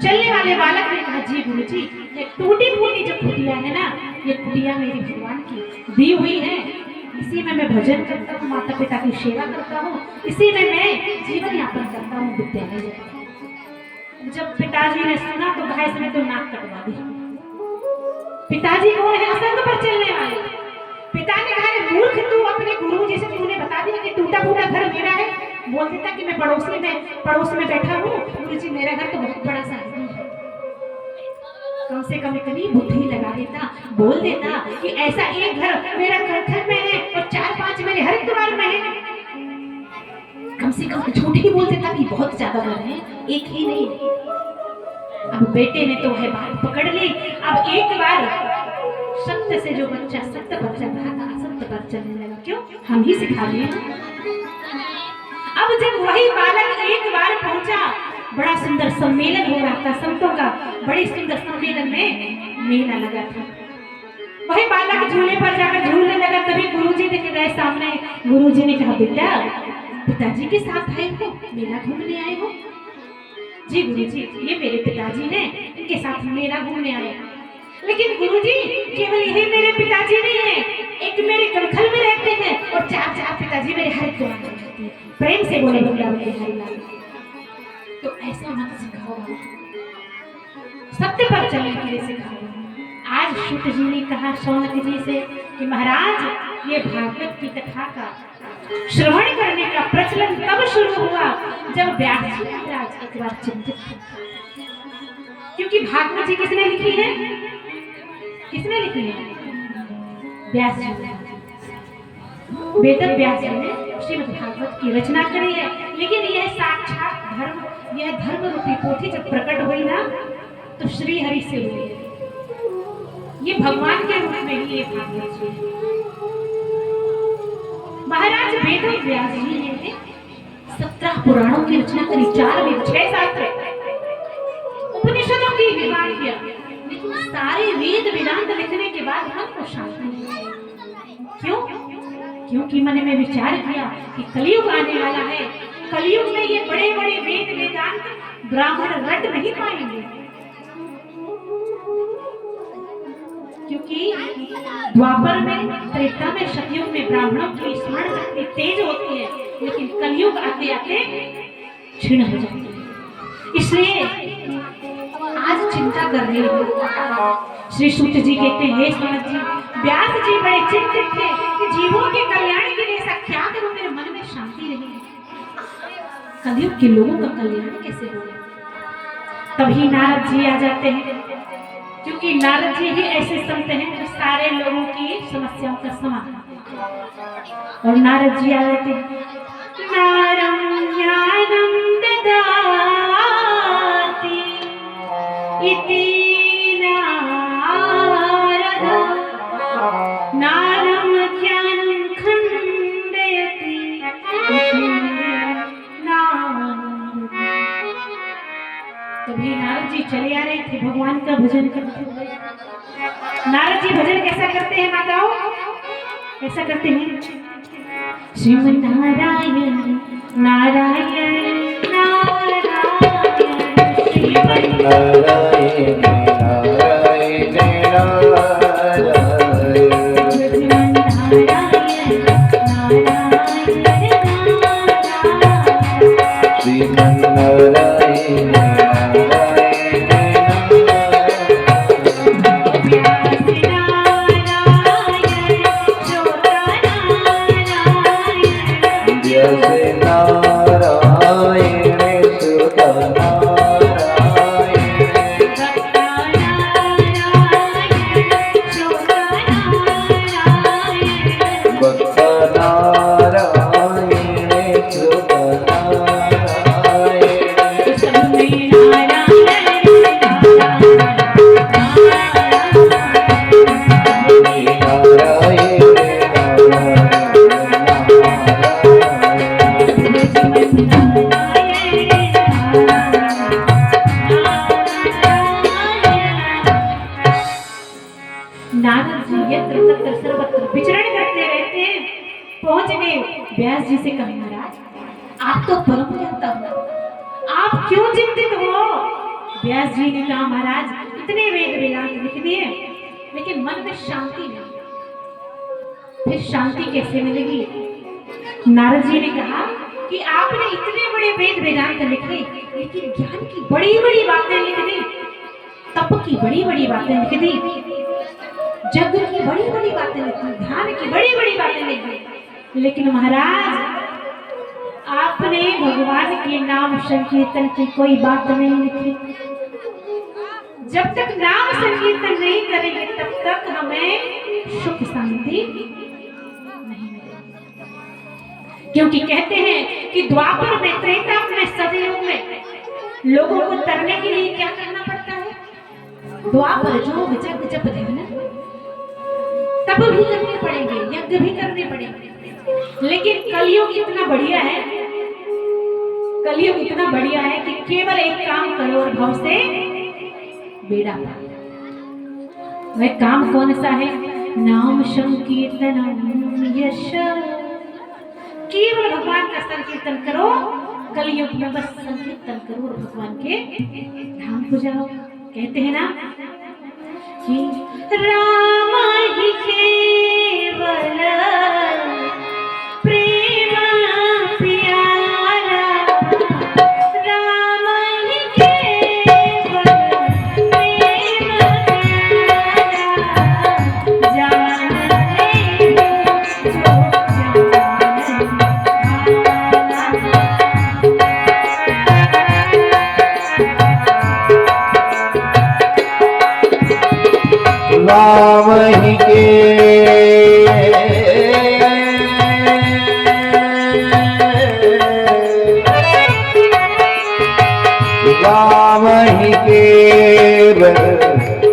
चलने वाले बालक ने कहा जी गुरुजी ये टूटी फूटी जो कुटिया है ना, ये कुटिया मेरी भगवान की दी हुई है, इसी में मैं भजन करता हूँ, माता पिता की सेवा करता हूँ, इसी में मैं जीवन यापन करता हूँ, विद्यालय जाता हूँ। जब पिताजी ने सुना तो घाय समय तो नाक कटवा दी। पिताजी कौन है? असंग पर चलने वाले पिता ने कहा, "अरे मूर्ख, तू अपने गुरु जी से तूने बता दिया कि टूटा फूटा घर मेरा है, बोल देता कि मैं पड़ोस में बैठा हूँ, गुरु जी मेरा घर तो बहुत बड़ा सा है, कम से कम इतनी बुद्धि लगा देता, बोल देता कि ऐसा एक घर मेरा करखल में है और 4-5 मेरे हरिद्वार में है, कम से कम झूठ ही बोल देता कि बहुत ज्यादा घर है, एक ही नहीं।" अब बेटे ने तो वह बात पकड़ ली। अब एक बार सत्य से जो बच्चा सत्य पर चल रहा था, असत्य पर चलने लगा। क्यों? हम ही सिखा दिए। अब जब वही बालक एक बार पहुंचा, बड़ा सुंदर सम्मेलन हो रहा था संतों का, बड़े सुंदर सम्मेलन में मेला लगा था। वही बालक झूले पर जाकर झूलने लगा, तभी गुरुजी दिख गए सामने। गुरुजी ने कहा, "बेटा, पिताजी के साथ आए हो, मेला घूमने आए हो?" "जी गुरुजी, ये मेरे पिताजी हैं, इनके साथ मेला घूमने आए।" "लेकिन गुरुजी, केवल यही मेरे पिताजी नहीं है, एक मेरे करखल में रहते हैं और 4 पिताजी मेरे हरिद्वार में रहते हैं।" प्रेम से बोले वृंदावन के हरिलाल। तो ऐसा मत सिखाओ, सत्य पर चलने के लिए सिखाओ। आज शुक जी ने कहा शौनक जी से कि महाराज, ये भागवत की कथा का श्रवण करने का प्रचलन तब शुरू हुआ जब व्यास जी महाराज एक बार चिंतित थे। क्योंकि भागवत जी किसने लिखी है? किसने लिखी है? व्यास जी। वेद व्यास जी ने श्रीमद् भागवत की रचना करी है। लेकिन यह साक्षात धर्म, यह धर्म रूपी पोथी जब प्रकट हुई ना, तो श्री हरि से हुई है। ये भगवान के रूप में ही ये भागवत जी। महाराज वेद व्यास जी ने 17 पुराणों की रचना करी, 4 वेद, 6 शास्त्र, उपनिषदों की विभाग किया। लेकिन सारे वेद वेदांत लिखने के बाद मन को शांति नहीं। क्यों? क्योंकि मन में विचार किया कि कलयुग आने वाला है, कलयुग में ये बड़े बड़े वेद वेदांत ब्राह्मण रट नहीं पाएंगे। क्योंकि द्वापर में, त्रेता में, सतयुग में ब्राह्मणों की स्मरण शक्ति तेज होती है, लेकिन कलयुग आते आते क्षीण हो जाती है। इसलिए आज चिंता कर रही हूँ। श्री सूत जी कहते हैं, हे शौनक जी, व्यास जी बड़े चिंतित थे कि जीवों के कल्याण के लिए ऐसा क्या करूं मेरे मन में शांति रहे, कलयुग के लोगों का कल्याण कैसे हो। तभी नारद जी आ जाते हैं, क्योंकि नारद जी ही ऐसे संत हैं जो सारे लोगों की समस्याओं का समाधान। और नारद जी आ जाते हैं, नारं ज्ञानं ददाति इति नारद, नारं ज्ञानं खण्डयति इति नारद। तभी नारद जी चले आ रहे थे भगवान का भजन करते हुए। नारद जी भजन कैसा करते हैं माताओं? कैसा करते हैं? श्रीमन्नारायण नारायण नारायण, श्रीमन्नारायण नारायण नारायण, श्रीमन्नारायण नारायण, श्रीमन्नारायण नारद जी यत्र तत्र सर्वत्र विचरण करते रहते हैं। पहुंच गए व्यास जी से, कहा महाराज आप तो परम ज्ञाता हो, आप क्यों चिंतित हो? व्यास जी ने कहा महाराज इतने वेद वेदांत लिख दिए लेकिन मन में शांति नहीं, फिर शांति कैसे मिलेगी? नारद जी ने कहा कि आपने इतने बड़े वेद वेदांत लिखे लेकिन ज्ञान की बड़ी बड़ी बातें लिख दी, तप की बड़ी बड़ी बातें लिख दी, जग की बड़ी बड़ी बातें लिखी, ध्यान की बड़ी बड़ी बातें लिखी, लेकिन महाराज आपने भगवान के नाम संकीर्तन की कोई बात नहीं लिखी। जब तक नाम संकीर्तन नहीं करेंगे तब तक हमें सुख शांति नहीं मिलेगी। क्योंकि कहते हैं कि द्वापर में, त्रेता में, सतयुग में लोगों को तरने के लिए क्या करना पड़ता है? द्वापर जो जग जप थे ना, तब भी करने पड़ेंगे, यज्ञ भी करने पड़ेंगे। लेकिन कलयुग इतना बढ़िया है, कलयुग इतना बढ़िया है कि केवल एक काम करो और भव से बेड़ा पार। वह काम कौन सा है? नाम संकीर्तनम यश। केवल भगवान का संकीर्तन करो, कलयुग में बस संकीर्तन करो और भगवान के धाम को जाओ। कहते हैं ना कि राम ही केवल प्रेम प्यारा, राम ही केवल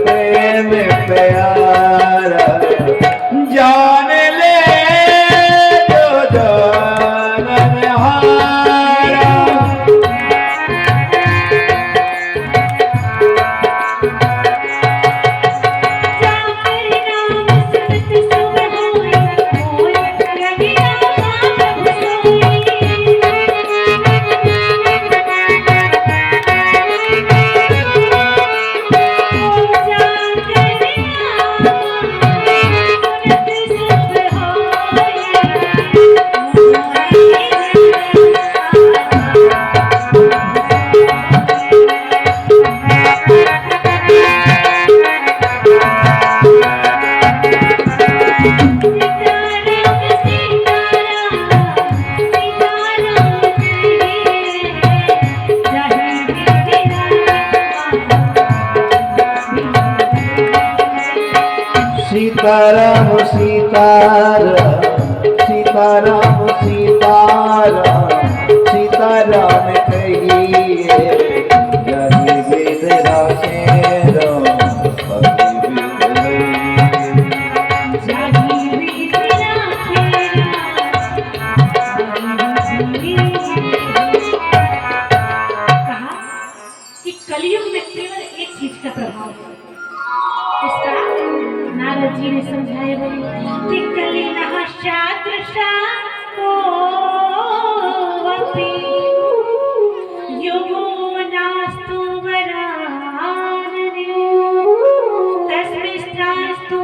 प्रेम प्यारा, जान ले जो राम ही केवल प्रेम प्यारा, जान ले जो जाननहारा। सीताराम सीताराम सीताराम सीताराम सीताराम कहिए, यही वेद राखे राम हरि वेद कहा कि कलयुग में केवल एक चीज का प्रभाव है। इसका नारद जी ने समझाया कि कलिनः शादृशो वपि योगो नास्तु वरानने तस्मिंस्तु।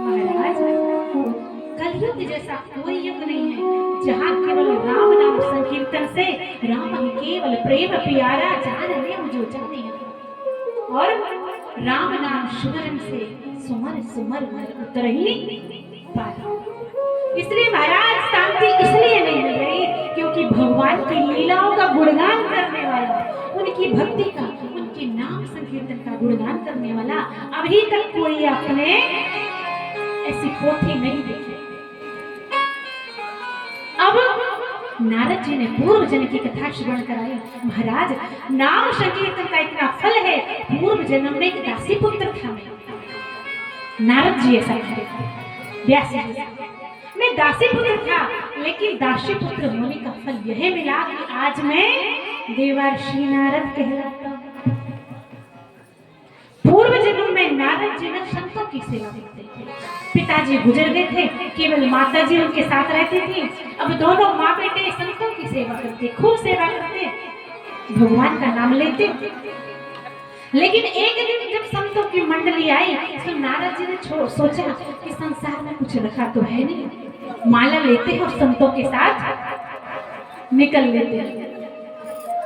महाराज कलयुग जैसा कोई युग नहीं है जहाँ केवल राम नाम संकीर्तन से, राम ही केवल प्रेम प्यारा, जान ले जो जाने है, और राम नाम सुमरन से सुमर सुमर उतर ही पाया। इसलिए महाराज शांति इसलिए नहीं मिल रही क्योंकि भगवान की लीलाओं का गुणगान करने वाला, उनकी भक्ति का, उनके नाम संकीर्तन का गुणगान करने वाला अभी तक कोई आपने ऐसी पोथी नहीं देखी। अब नारद जी ने पूर्व जन्म की कथा श्रवण कराई। महाराज नाम संकीर्तन का इतना फल है, पूर्व जन्म में एक दासी पुत्र था। नारद जी ऐसा कह रहे थे, व्यास जी मैं दासी पुत्र था, लेकिन दासी पुत्र होने का फल यह मिला कि आज मैं देवर्षि नारद कहलाता हूं। पूर्व जन्म में नारद जी ने संतों की सेवा करते थे। पिताजी गुजर गए थे, केवल माता जी उनके साथ रहती थी। अब दोनों माँ बेटे संतों की सेवा करते, खूब सेवा करते, भगवान का नाम लेते। लेकिन एक दिन जब संतों की मंडली आई तो नारद जी ने सोचा कि संसार में कुछ रखा तो है नहीं, माला लेते और संतों के साथ निकल लेते।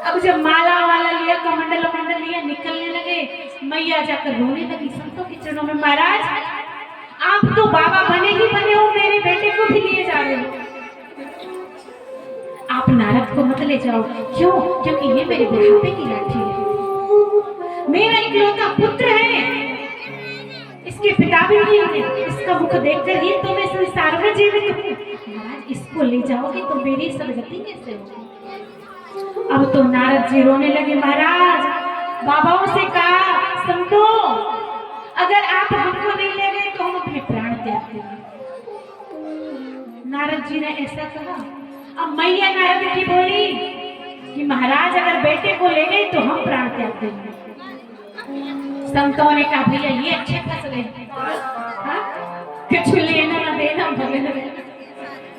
अब जब माला वाला लिया, कमंडल मंडल लिया, निकलने लगे, मैया जाकर रोने लगी, संतों के चरणों में, महाराज आप तो बाबा बने ही बने हो, मेरे बेटे को भी लिए जा रहे हो। आप नारद को मत ले जाओ। क्यों? क्योंकि ये मेरे बुढ़ापे की लाठी है, मेरा इकलौता पुत्र है, इसके पिता भी नहीं है, इसका मुख देखकर ही तो मैं संसार में जीवित हूँ। महाराज इसको ले जाओगे तो मेरी सदगति कैसे होगी? अब तो नारद जी रोने लगे। महाराज बाबाओं से कहा, संतो अगर आप हमको नहीं ले गए तो हम अपने प्राण त्याग देंगे। नारद जी ने ऐसा कहा। अब मैया नारद की बोली कि महाराज अगर बेटे को ले गए तो हम प्राण त्याग देंगे। संतों ने कहा भैया ये अच्छे फंस गए, कुछ लेना ना देना, भगन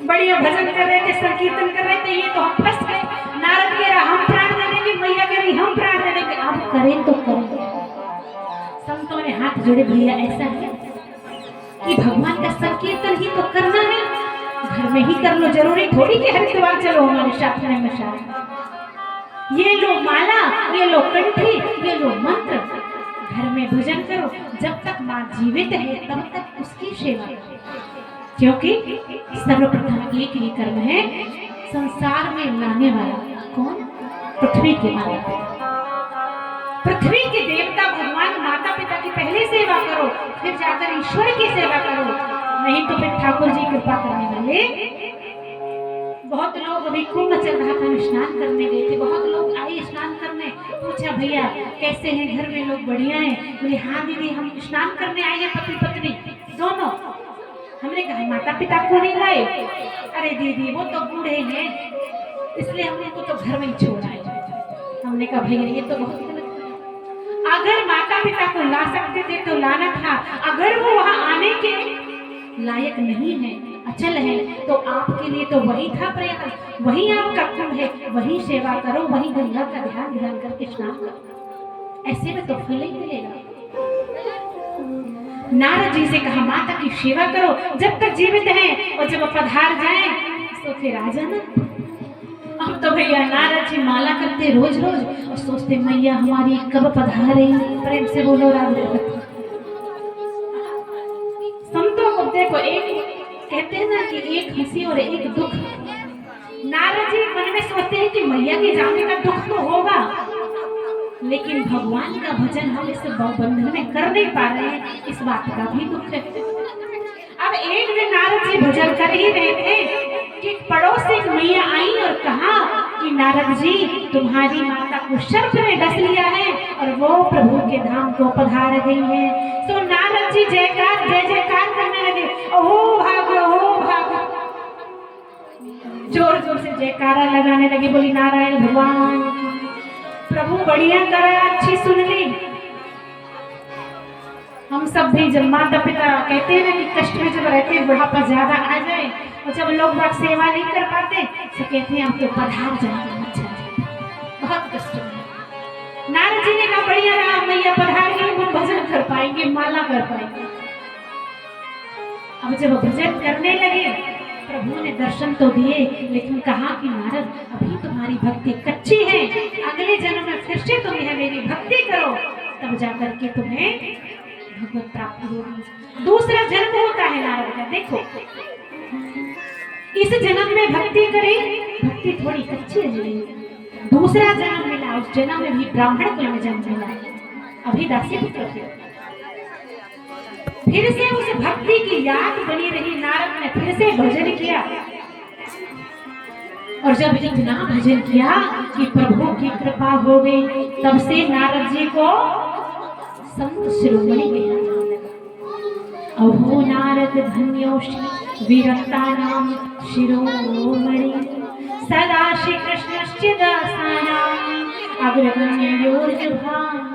बढ़िया भजन कर रहे थे, संकीर्तन कर रहे थे, ये तो हम फंस गए। नारद कह रहा हम प्राण दे देंगे, मैया कह रही हम प्राण दे देंगे, अब करें तो करें। संतों ने हाथ जोड़े, भैया ऐसा है कि भगवान का संकीर्तन ही तो करना है, घर में ही कर लो, जरूरी थोड़ी कि हरिद्वार चलो हमारे साथ में मशा। ये लो माला, ये लो कंठी, ये लो मंत्र, घर में भजन करो, जब तक माँ जीवित है तब तक उसकी सेवा करो। क्योंकि सर्वप्रथम एक ही कर्म है संसार में लाने वाला, कौन? पृथ्वी के माता, पृथ्वी के देवता भगवान माता पिता की पहले सेवा करो, फिर जाकर ईश्वर की सेवा करो, नहीं तो फिर ठाकुर जी कृपा करने वाले। बहुत लोग अभी कुंभ चल रहा था, स्नान करने गए थे, बहुत लोग आए स्नान करने, पूछा भैया कैसे हैं, घर में लोग बढ़िया हैं? बोले हाँ दीदी हम स्नान करने आए हैं, पति पत्नी दोनों। हमने कहा माता पिता को नहीं लाए? अरे दीदी वो तो बूढ़े हैं इसलिए हमने उनको तो घर में ही छोड़ा है। हमने कहा भैया ये तो बहुत गलत है, अगर माता पिता को ला सकते थे तो लाना था, अगर वो वहां आने के लायक नहीं है, अचल है, तो आपके लिए तो वही था प्रयास, वही आपका कुंभ है, वही सेवा करो, वही गंगा का ध्यान करके स्नान करो, ऐसे में तो फल ही मिलेगा। नारद जी से कहा माता की सेवा करो जब तक जीवित हैं, और जब पधार जाएं तो फिर आ जाना। अब तो भैया नारद जी माला करते रोज रोज और सोचते मैया हमारी कब पधारे, प्रेम से बोलो राधे। संतों को देखो, एक कहते हैं ना कि एक हंसी और एक दुख। नारद जी मन में सोचते हैं कि मैया के जाने का दुख तो होगा, लेकिन भगवान का भजन हम इस बंधन में कर नहीं पा रहे हैं, इस बात का भी दुख है। अब एक दिन नारद जी भजन कर ही रहे थे कि पड़ोस से एक मैया आई और कहा कि नारद जी तुम्हारी माता को सर्प ने डस लिया है और वो प्रभु के धाम को पधार गई है। तो नारद जी जयकार जय जयकार करने लगे, ओहो भागो ओहो भागो, जोर जोर से जयकारा लगाने लगे, बोली नारायण भगवान प्रभु बढ़िया करा, अच्छी सुन ली। हम सब भी जब माता पिता कहते हैं ना कि कष्ट में जब रहते हैं, बुढ़ापा ज्यादा आ जाए और जब लोग बात सेवा नहीं कर पाते तो कहते हैं हम तो पधार जाएंगे, अच्छा बहुत कष्ट में। नारद जी ने कहा बढ़िया रहा, मैया पधार गई, हम भजन कर पाएंगे, माला कर पाएंगे। अब जब भजन करने लगे प्रभु ने दर्शन तो दिए, लेकिन कहा कि नारद अभी तुम्हारी भक्ति कच्ची है, अगले जन्म में फिर से तुम यह मेरी भक्ति करो, तब जाकर के तुम्हें भगवत प्राप्ति होगी। दूसरा जन्म होता है नारद का, देखो इस जन्म में भक्ति करें, भक्ति थोड़ी कच्ची है, दूसरा जन्म मिला, उस जन्म में भी ब्राह्मण कुल में जन्म मिला, अभी दासी पुत्र थे। फिर से उस भक्ति की याद बनी रही, नारद ने फिर से भजन किया, और जब इतना भजन किया कि प्रभु की कृपा हो गई, तब से नारद जी को संत शिरोमणि कहना लगा। अहो नारद धन्योषि विरक्तानां शिरोमणि, सदा श्री कृष्णस्य दासानां अग्रगण्योर्जुभान्।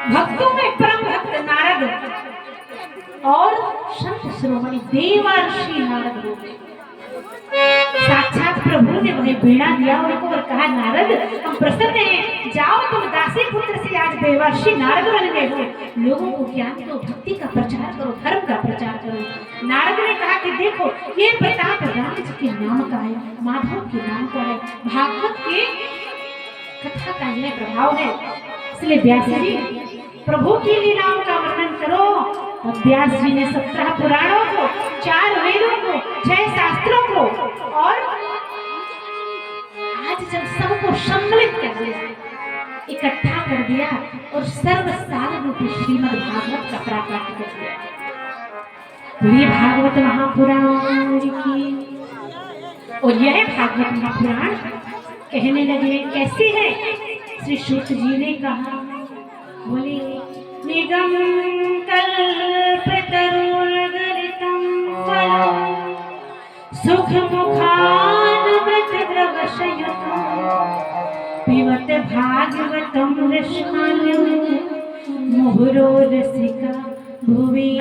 भक्तों में परम भक्त नारद और संत शिरोमणि देवर्षि नारद हो गए। साक्षात प्रभु ने वही बीड़ा दिया उनको और कहा नारद हम प्रसन्न हैं, जाओ तुम दासी पुत्र से आज देवर्षि नारद बन गए हो, लोगों को ज्ञान दो, भक्ति का प्रचार करो, धर्म का प्रचार करो। नारद ने कहा कि देखो ये प्रताप राम जी के नाम का है, माधव के नाम का है, भागवत के कथा का यह प्रभाव है, इसलिए व्यास जी प्रभु की लीलाओं का वर्णन करो। और व्यास जी ने 17 पुराणों को, 4 वेदों को, 6 शास्त्रों को और आज जब सबको सम्मिलित कर दिया, इकट्ठा कर दिया और सर्वसार रूपी श्रीमद् भागवत का प्राकट्य कर दिया। ये भागवत महापुराण की, और यह भागवत महापुराण कहने लगे कैसे है। श्री सूत जी ने कहा, बोले निगम कल्पतरुर्गलितं फलं सुख मुखान्मृत द्रवशयुतं पिबत भागवतं रसायनं मुहुरो रसिका भुवि।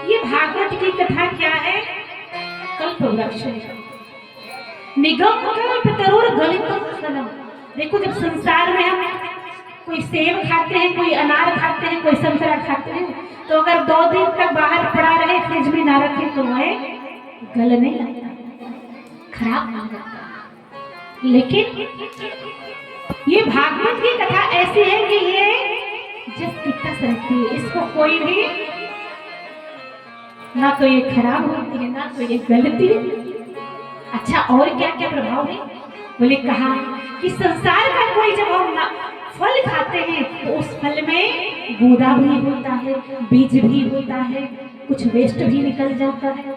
ये भागवत की कथा क्या है? कल्पवृक्ष निगम कल्पतरुर गलितं फलम। देखो, जब संसार में हम कोई सेब खाते हैं, कोई अनार खाते हैं, कोई संतरा खाते हैं, तो अगर 2 दिन तक बाहर पड़ा रहे, फ्रिज में ना रखे, तो वह गलने लगता, खराब नहीं लगता। लेकिन ये भागवत की कथा ऐसी है कि ये जब तक रहती है, इसको कोई भी ना तो ये खराब होती है, ना तो ये गलती है। अच्छा, और क्या क्या प्रभाव है? बोले कहा कि संसार का कोई जब हम फल खाते हैं तो उस फल में गूदा भी होता है, बीज भी होता है, कुछ वेस्ट भी निकल जाता है।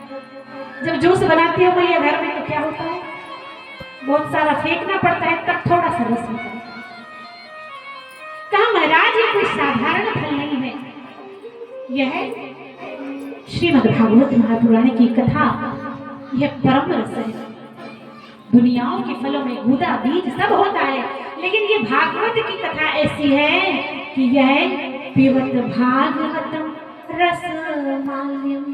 जब जूस बनाती हो भैया घर में तो क्या होता है? बहुत सारा फेंकना पड़ता है, तब थोड़ा सा रस होता है। कहा महाराज ये कोई साधारण फल नहीं है, यह श्रीमद् भागवत महापुराण की कथा, यह परम रस है। दुनियाओं के फलों में गूदा बीज सब होता है, लेकिन ये भागवत की कथा ऐसी है कि यह पिबत भागवतम रस माल्यम।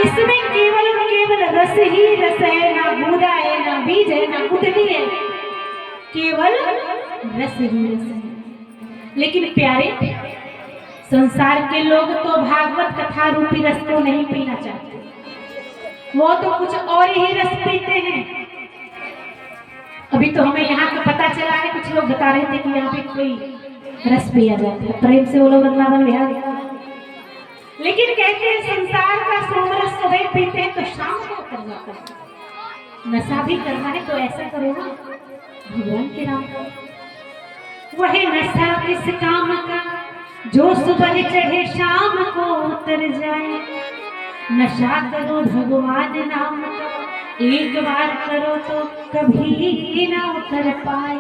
इसमें केवल और केवल रस ही रस है, ना गूदा है, ना बीज है, ना गुठली है, केवल रस ही रस है। लेकिन प्यारे, संसार के लोग तो भागवत कथा रूपी रस को नहीं पीना चाहते, वो तो कुछ और ही रस पीते हैं। अभी तो हमें यहाँ का पता चला है, कुछ लोग बता रहे थे कि यहाँ पे कोई रस पिया जाता है, प्रेम से वो लोग वृंदावन विहार। लेकिन कहते हैं संसार का सोमरस सुबह पीते हैं तो शाम को कर जाता है। नशा भी करना है तो ऐसा करो ना भगवान के नाम का। वही नशा किस काम का जो सुबह चढ़े शाम को उतर जाए। नशा करो भगवान नाम का, एक बार करो तो कभी ना उतर पाए।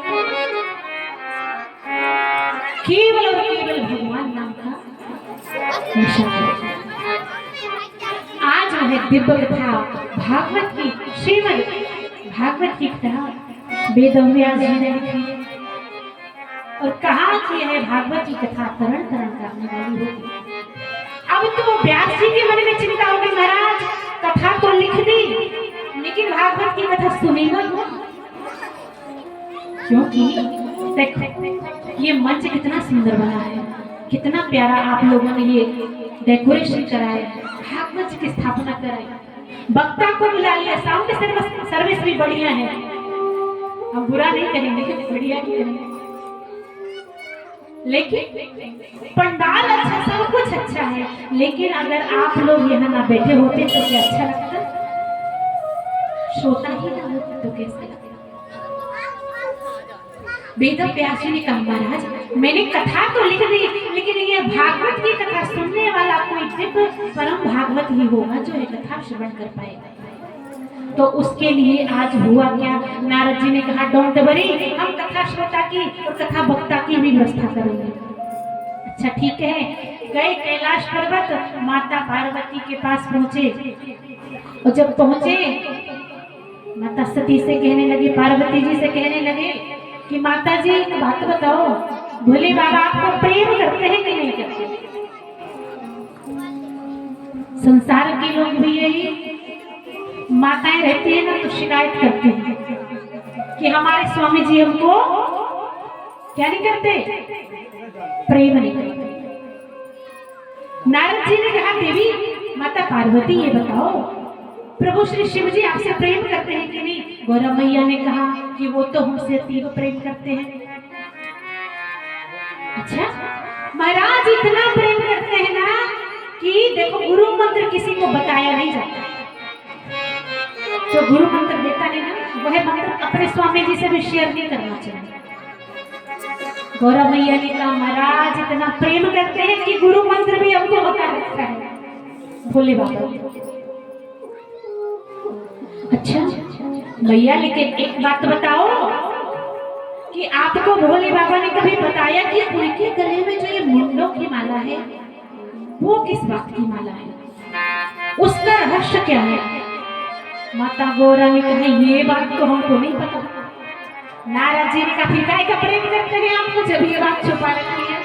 केवल और केवल भगवान नाम का नशा करो। आज वह दिव्य कथा भागवत की, श्रीमद् भागवत की कथा वेद व्यास जी ने लिखी और कहा कि यह भागवत की कथा तरण तरण करने वाली होगी। अब तो व्यास जी के मन में चिंता होगी, महाराज कथा तो लिख दी लेकिन भागवत की कथा सुनी मत। क्योंकि देखो ये मंच कितना सुंदर बना है, कितना प्यारा आप लोगों ने ये डेकोरेशन कराया, भागवत जी की स्थापना कराई, वक्ता को बुला लिया, साउंड सर्विस भी बढ़िया है, हम बुरा नहीं करेंगे, बढ़िया ही करेंगे। लेकिन पंडाल अच्छा, सब कुछ अच्छा है, लेकिन अगर आप लोग यहाँ ना बैठे होते तो क्या अच्छा लगता? श्रोता ही ना होते तो कैसे लगता? वेद व्यास जी ने कहा महाराज मैंने कथा तो लिख दी, लेकिन ये भागवत की कथा सुनने वाला कोई दिव्य परम भागवत ही होगा जो ये कथा श्रवण कर पाएगा। तो उसके लिए आज हुआ क्या, नारद जी ने कहा डोंट वरी, हम कथा श्रोता की और कथा वक्ता की भी व्यवस्था करेंगे। अच्छा ठीक है, गए कैलाश पर्वत, माता पार्वती के पास पहुंचे और जब पहुंचे माता सती से कहने लगे, पार्वती जी से कहने लगे कि माता जी एक बात बताओ, भोले बाबा आपको प्रेम करते हैं कि नहीं करते? संसार के लोग भी यही माताएं रहती है ना तो शिकायत करती हैं कि हमारे स्वामी जी हमको क्या नहीं करते, प्रेम नहीं करते। नारद जी ने कहा देवी माता पार्वती ये बताओ प्रभु श्री शिव जी आपसे प्रेम करते हैं कि नहीं? गौरा मैया ने कहा कि वो तो हमसे तीव्र प्रेम करते हैं। अच्छा, महाराज इतना प्रेम करते हैं ना कि देखो गुरु मंत्र किसी को बताया नहीं जाता। जो गुरु मंत्र देता है ना वह मंत्र अपने स्वामी जी से भी शेयर नहीं करना चाहिए। गौरा मैया ने कहा महाराज इतना प्रेम करते हैं कि गुरु मंत्र भी हमको बता रखा है भोले बाबा। अच्छा भैया, लेकिन एक बात बताओ कि आपको भोले बाबा ने कभी बताया कि उनके गले में जो ये मुंडों की माला है वो किस बात की माला है, उसका रहस्य क्या है? माता गौरा ने कहा ये बात तो हमको नहीं पता। नारद जी ने कहा फिर काय का प्रेम करते हैं आपको जब ये बात छुपा रखी है।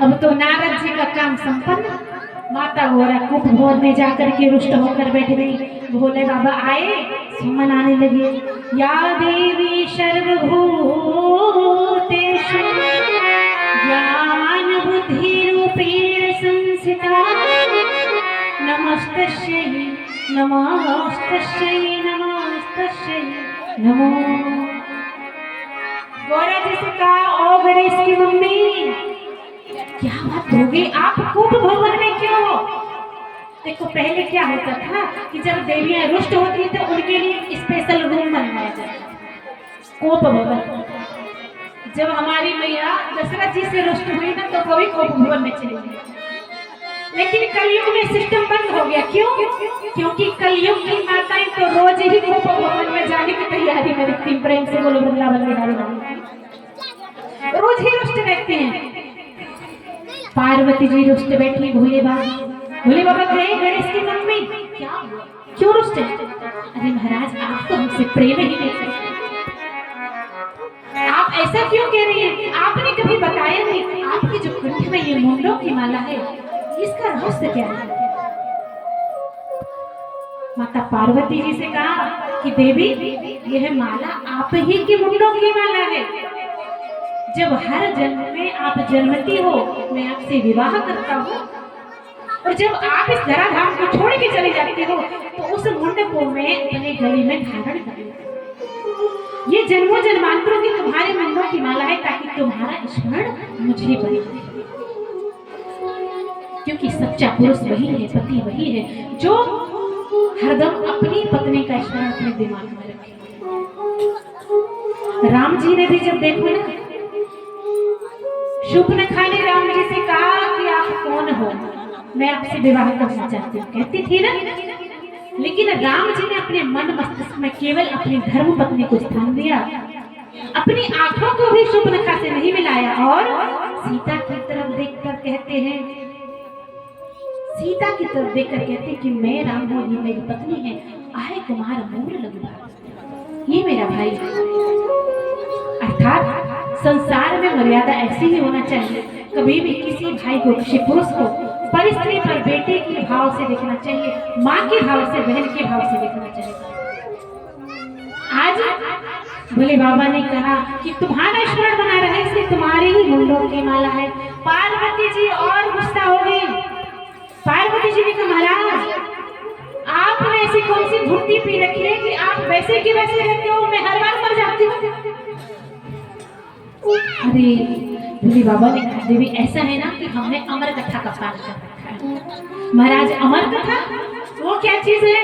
अब तो नारद जी का काम संपन्न। माता गौरा कूप भवन में जाकर के रुष्ट होकर बैठ गई। भोले बाबा आए, सुमन आने लगे। या देवी सर्वभूतेषु ज्ञान बुद्धि रूपेण संस्थिता नमस्तस्यै नमस्तस्यै नमस्तस्यै नमो। गौरा जी से कहा ओ गणेश की मम्मी क्या बात हो गई, आप कूप भवन में क्यों हो? देखो पहले क्या होता था कि जब देवियां रुष्ट होती थी तो उनके लिए स्पेशल रूम बनवाया जाता कोप भवन। जब हमारी मैया दशरथ जी से रुष्ट हुई ना तो कभी कोप भवन में चली गई। लेकिन कलयुग में सिस्टम बंद हो गया। क्यों? क्योंकि कलयुग की माताएं तो रोज ही कोप भवन में जाने की तैयारी में रहती हैं। प्रेम से बोलो वृंदावन में रोज ही रुष्ट रहते हैं। पार्वती जी रुष्ट बैठी। भोले बाबा गए गणेश की मम्मी क्या क्यों रुष्ट है? अरे महाराज आप तो हमसे प्रेम ही नहीं करते, आप ऐसा क्यों कह रही हैं? आपने कभी बताया नहीं आपकी जो कंठ में ये मुंडों की माला है इसका रहस्य क्या है? माता पार्वती जी से कहा कि देवी यह माला आप ही की मुंडों की माला है। जब हर जन्म में आप जन्मती हो मैं आपसे विवाह करता हूँ और जब आप इस धराधाम को छोड़ के चले जाते हो तो उस मुंड को मैं अपने गले में धारण कर लेता हूँ। ये जन्मों जन्मांतरों की तुम्हारे मुंडों की माला है ताकि तुम्हारा स्मरण मुझे बने, क्योंकि सच्चा पुरुष वही है, पति वही है जो हरदम अपनी पत्नी का स्मरण अपने दिमाग में रखे। राम जी ने भी जब देखो ना शूर्पणखा ने राम जी से कहा कि आप कौन हो, मैं आपसे विवाह करना चाहती हूँ, कहती थी ना। लेकिन राम जी ने अपने मन मस्तिष्क में केवल अपनी धर्म पत्नी को स्थान दिया, अपनी आंखों को भी शूर्पणखा से नहीं मिलाया और सीता की तरफ देखकर कहते हैं, सीता की तरफ देखकर कहते कि मैं राम हूँ, ये मेरी पत्नी है, आए तुम्हारा मूल लघु, ये मेरा भाई। अर्थात संसार में मर्यादा ऐसी ही होना चाहिए। कभी भी किसी भाई को, किसी पुरुष को परिस्थिति पर बेटे के भाव से देखना चाहिए, माँ के भाव से, बहन के भाव से देखना चाहिए। आज भोले बाबा ने कहा कि तुम्हारा स्मरण बना रहे इसलिए तुम्हारे ही मुंडों की माला है। पार्वती जी और गुस्सा हो गई। पार्वती जी ने कहा महाराज आपने ऐसी कौन सी घुट्टी पी रखी है कि आप वैसे के वैसे रहते हो, मैं हर बार मर जाती हूँ। अरे भोले बाबा ने कहा देवी ऐसा है ना कि हमने अमर कथा का पाठ कर रखा है। महाराज अमर कथा वो क्या चीज है?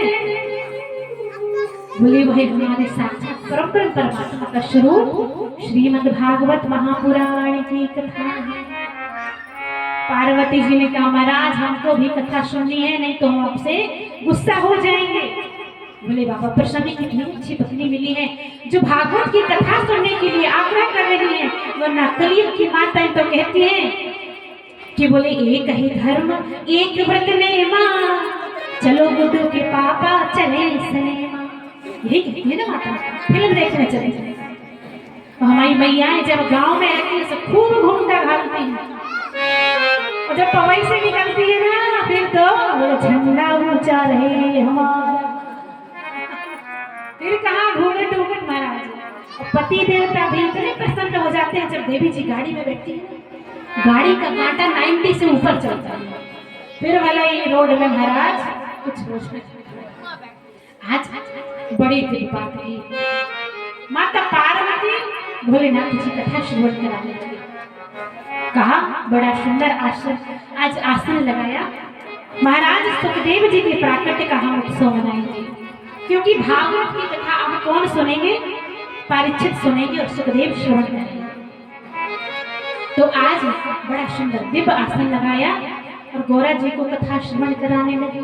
बोले वही हमारे साक्षात परम परमात्मा का स्वरूप श्रीमद् भागवत महापुराण की कथा है। पार्वती जी ने कहा महाराज हमको भी कथा सुननी है, नहीं तो हम आपसे गुस्सा हो जाएंगे। बोले बाबा प्रसन्न कितनी अच्छी पत्नी मिली है जो भागवत की कथा सुनने के लिए आग्रह कर रही है, वरना कलयुग की माताएं तो कहती हैं कि बोले एक ही धर्म एक व्रत ने मां, चलो गुड्डू के पापा चले सिनेमा, यही कहती है ना माता, फिल्म देखने चले। तो हमारी मैयाएं जब गांव में आती है तो खूब घूमता घालती हैं और जब पवई से निकलती है ना फिर तो झंडा ऊंचा रहे हमारा, फिर कहाँ घूंघट उघट महाराज। और पति देवता भी इतने प्रसन्न हो जाते हैं जब देवी जी गाड़ी में बैठती है, गाड़ी का कांटा 90 से ऊपर चलता है, फिर वाला ये रोड में महाराज कुछ होश नहीं। आज बड़ी कृपा की माता पार्वती भोलेनाथ जी कथा श्रवण कराने लगे। कहा बड़ा सुंदर आसन, आज आसन लगाया, महाराज सुखदेव जी के प्राकट्य का हम उत्सव मनाएंगे, क्योंकि भागवत की कथा अब कौन सुनेंगे, परीक्षित सुनेंगे और सुखदेव श्रवण करेंगे। तो आज बड़ा सुंदर दिव्य आसन लगाया और गौरा जी को कथा श्रवण कराने लगे।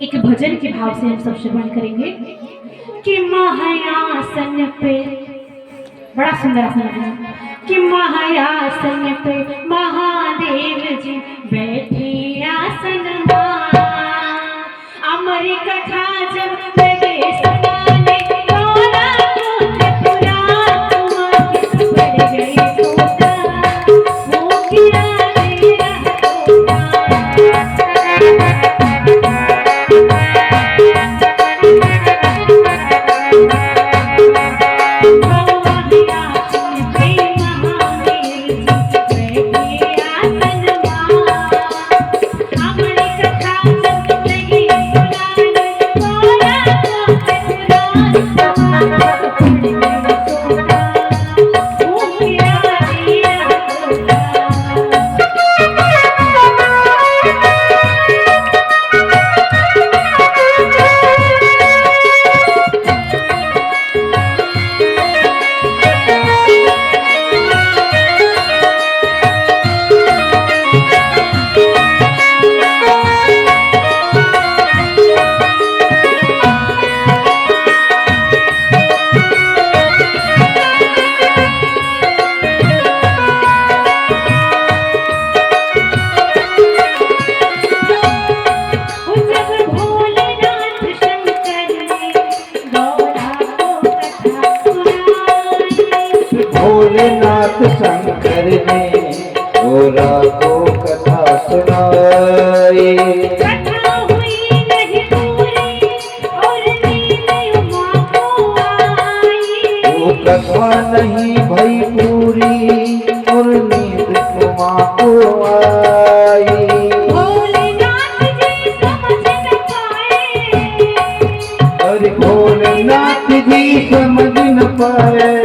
एक भजन के भाव से हम सब श्रवण करेंगे कि महायासन पे, बड़ा सुंदर आसन लगाया कि महायासन पे महादेव जी बैठे आसन में, अमर कथा जब लगे सुनाने, गौरा को त्रिपुरा तुम्हारी सुपड़ गई सोता, वो किया मेरा भोलेनाथ शंकर ने गौरा को कथा सुनाई। कथा हुई नहीं पूरी और नींद उमा को आई, वो कथा नहीं भई पूरी और नींद उमा को आई। भोलेनाथ जी समझ न पाए, अरे भोलेनाथ जी समझ न पाए,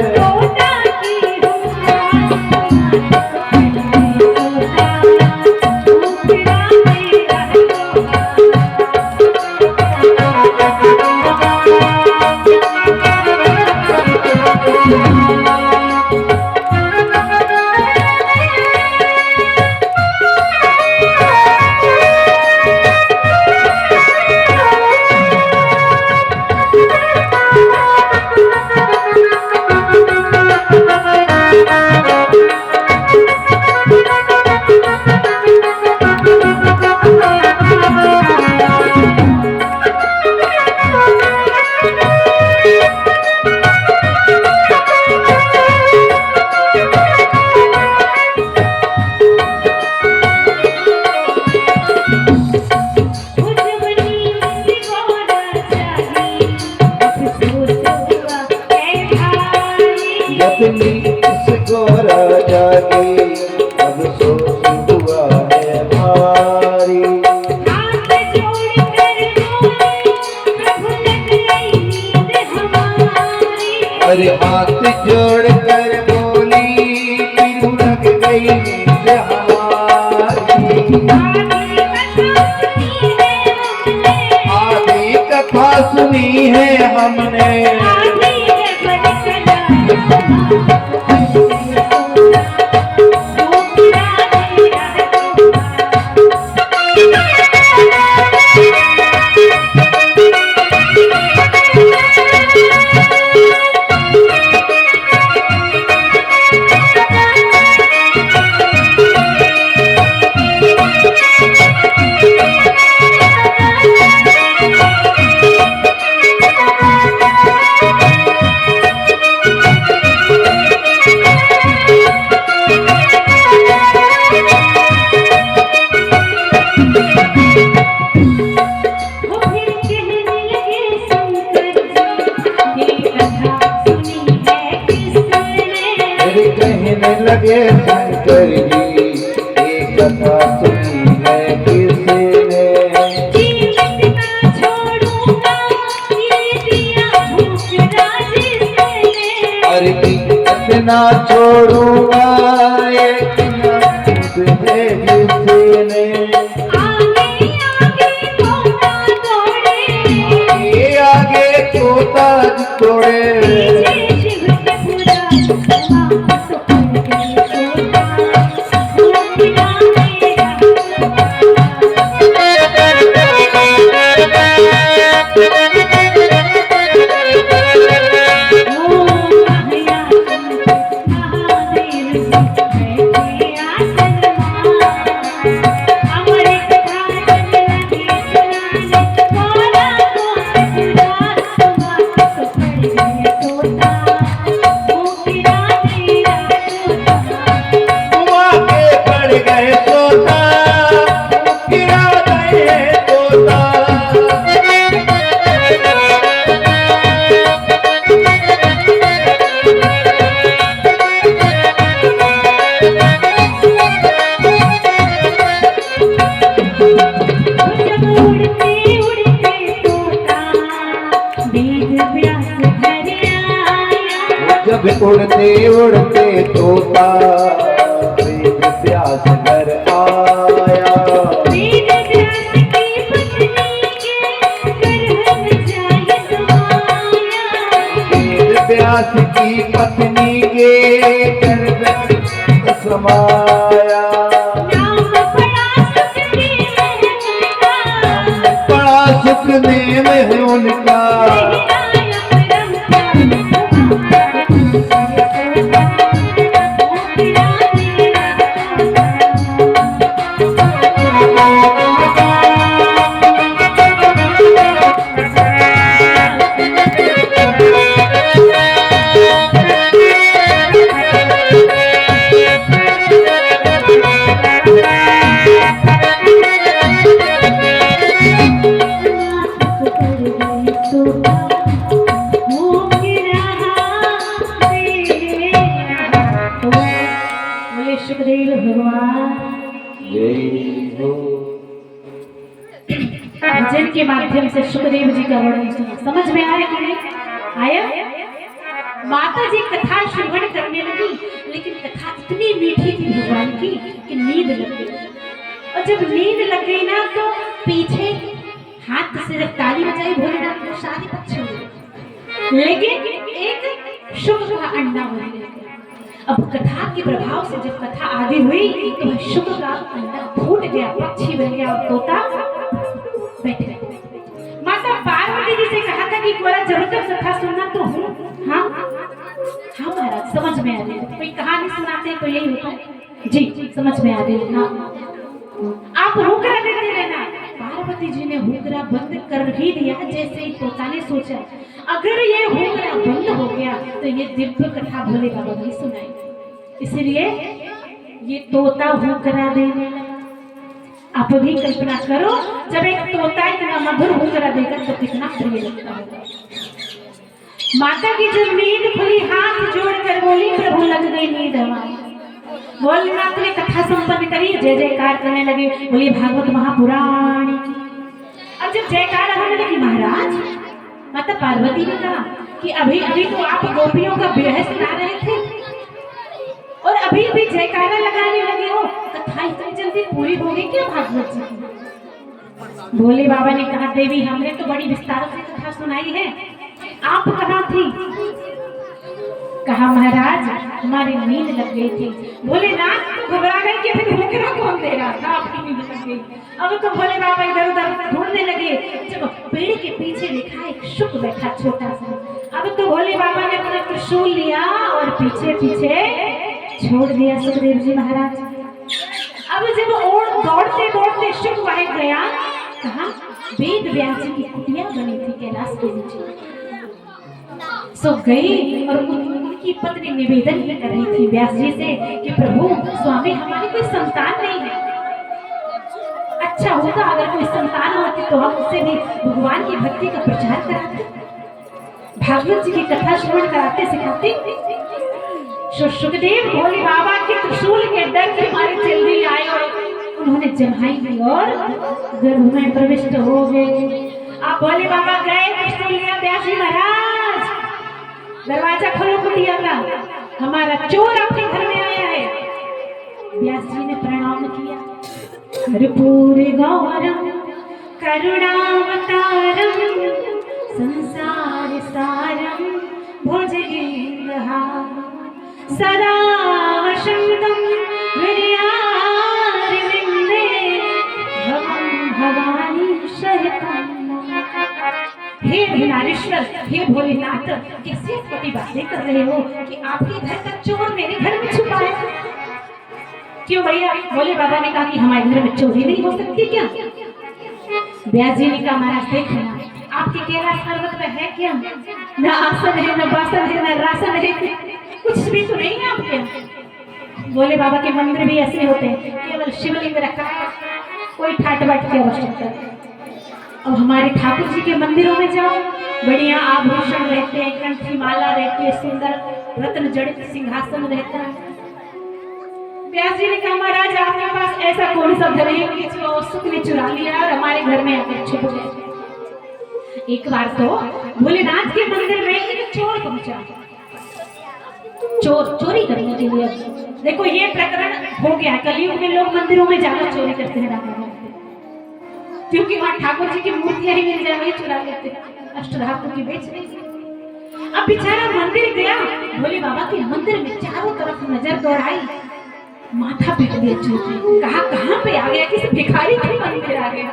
इस गौरा जागे अब सोच हुआ है भारी। हाथ जोड़ कर बोले प्रभु लग गई नींद हमारी, अरे हाथ जोड़ कर बोली प्रभु लग गई नींद हमारी। आधी कथा सुनी है हमने, लगे शंकर जी ये कथा सुनी है किसने। जीवित ना छोड़ूंगा ये दिया भूख राजी से, अरे ना छोड़ूंगा एक ना तुझे जिसने आगे तोता तोड़े जब उड़ते उड़ते तोता वेद व्यास घर आया वेद व्यास की पत्नी के गर्भ समाया बड़ा सुख नेम है उनका सुखदेव भगवान भजन के माध्यम से सुखदेव जी का वर्णन सुना। समझ में आया कि नहीं आया? माता जी कथा श्रवण करने लगी, लेकिन कथा इतनी मीठी थी भगवान की कि नींद लग गई। और जब नींद लग गई ना तो पीछे हाथ से जब ताली बजाई भोलेनाथ को शादी पक्ष हो, लेकिन एक शुभ का अंडा बन गया। अब कथा के प्रभाव से जब कथा आगे हुई तो वह शुभ का अंडा फूट गया, पक्षी बन गया और तोता बैठ गया। माता पार्वती जी से कहा था कि कोरा जरूर कर कथा सुनना तो हूँ। हाँ हाँ महाराज, समझ में आ गया। कोई कहानी सुनाते तो यही होता है जी, समझ में आ गई। हाँ आप हुक्रा देते रहना। पार्वती जी ने हुक्रा बंद कर ही दिया। जैसे ही तोता ने सोचा अगर ये हुक्रा बंद हो गया तो ये दिव्य कथा भोले बाबा ने सुनाई, इसलिए ये तोता हुक्रा देने लगा। आप भी कल्पना करो जब एक तोता इतना मधुर हुक्रा देगा तो कितना प्रिय लगता होगा। माता की जब नींद खुली हाथ जोड़कर बोली, प्रभु लग गई नींद हमारी। भोलेनाथ ने कथा संपन्न करी, जय जयकार करने लगे, बोली भागवत महापुराण की। अब जब जयकार होने लगी महाराज, माता पार्वती ने कहा कि अभी अभी तो आप गोपियों का विरह सुना रहे थे और अभी भी जयकारा लगाने लगे हो, कथा इतनी जल्दी पूरी हो गई क्या भागवत जी की? भोले बाबा ने कहा देवी हमने तो बड़ी विस्तार से कथा सुनाई है, आप कहाँ थी? कहा महाराज हमारी नींद लग गई थी। भोलेनाथ तो घबरा गए कि फिर हुक्रा कौन दे रहा था, आपकी नींद लग गई। अब तो भोले बाबा इधर उधर ढूंढने लगे। जब पेड़ के पीछे देखा एक शुक बैठा छोटा सा। अब तो भोले बाबा ने अपना त्रिशूल लिया और पीछे पीछे छोड़ दिया सुखदेव जी महाराज। अब जब दौड़ते दौड़ते शुक वहां गया, कहा वेद व्यास जी की कुटिया बनी थी कैलाश के नीचे। सो गई और उनकी पत्नी निवेदन ही कर रही थी व्यास जी से कि प्रभु स्वामी हमारी कोई संतान नहीं है, अच्छा होता अगर कोई संतान होती तो हम उससे भी भगवान की भक्ति का प्रचार कराते, भागवत जी की कथा श्रवण कराते सिखाते। सुखदेव भोले बाबा के त्रिशूल के डर के मारे जल्दी आए और उन्होंने जम्हाई दी और गर्भ में प्रविष्ट हो गए। आप भोले बाबा गए त्रिशूल लिया, व्यास जी महाराज दरवाजा खोलो कुटिया का। हमारा चोर आपके घर में आया है। व्यास जी ने प्रणाम किया। कर्पूर गौरम करुणावतारम संसार सारम भुजगेन्द्रहारम सदा वसन्तं हृदयारविन्दे भवं भवानी शयनं। हे नारेश्वर, हे भोलेनाथ, कैसी छोटी बातें कर रहे हो कि आपके घर का चोर मेरे घर में छुपा है? क्यों भैया? भोले बाबा ने कहा कि हमारे घर में चोरी नहीं हो सकती क्या? व्यास जी ने कहा महाराज देखो ना, आपके कैलाश पर्वत पे है क्या? न आसन है, न बासन है, न रासन है, कुछ भी तो नहीं है आपके। भोले बाबा के मंदिर भी ऐसे होते हैं, केवल शिवलिंग रखा है, कोई ठाट बाट की आवश्यकता नहीं। अब हमारे ठाकुर जी के मंदिरों में जाओ, बढ़िया आभूषण रहते हैं, कंठी माला रहती है, सुंदर रत्न जड़ित सिंहासन रहता है। व्यास जी ने कहा महाराज आपके पास ऐसा कौन सा धन है कि जो सुख ने चुरा लिया और हमारे घर में आकर छुप गए। एक बार तो भोलेनाथ के मंदिर में एक चोर पहुंचा, चोरी करने के लिए। देखो ये प्रकरण हो गया, कलयुग में लोग मंदिरों में जाकर चोरी करते हैं, क्योंकि वहां ठाकुर जी की मूर्तियां ही मिल जाए वही चुरा लेते हैं, अष्टधातु की बेच देते। अब बेचारा मंदिर गया, भोले बाबा के मंदिर में चारों तरफ नजर दौड़ाई, माथा पीट दिया चोर ने। कहा कहां पे आ गया, किसी भिखारी के मंदिर आ गया,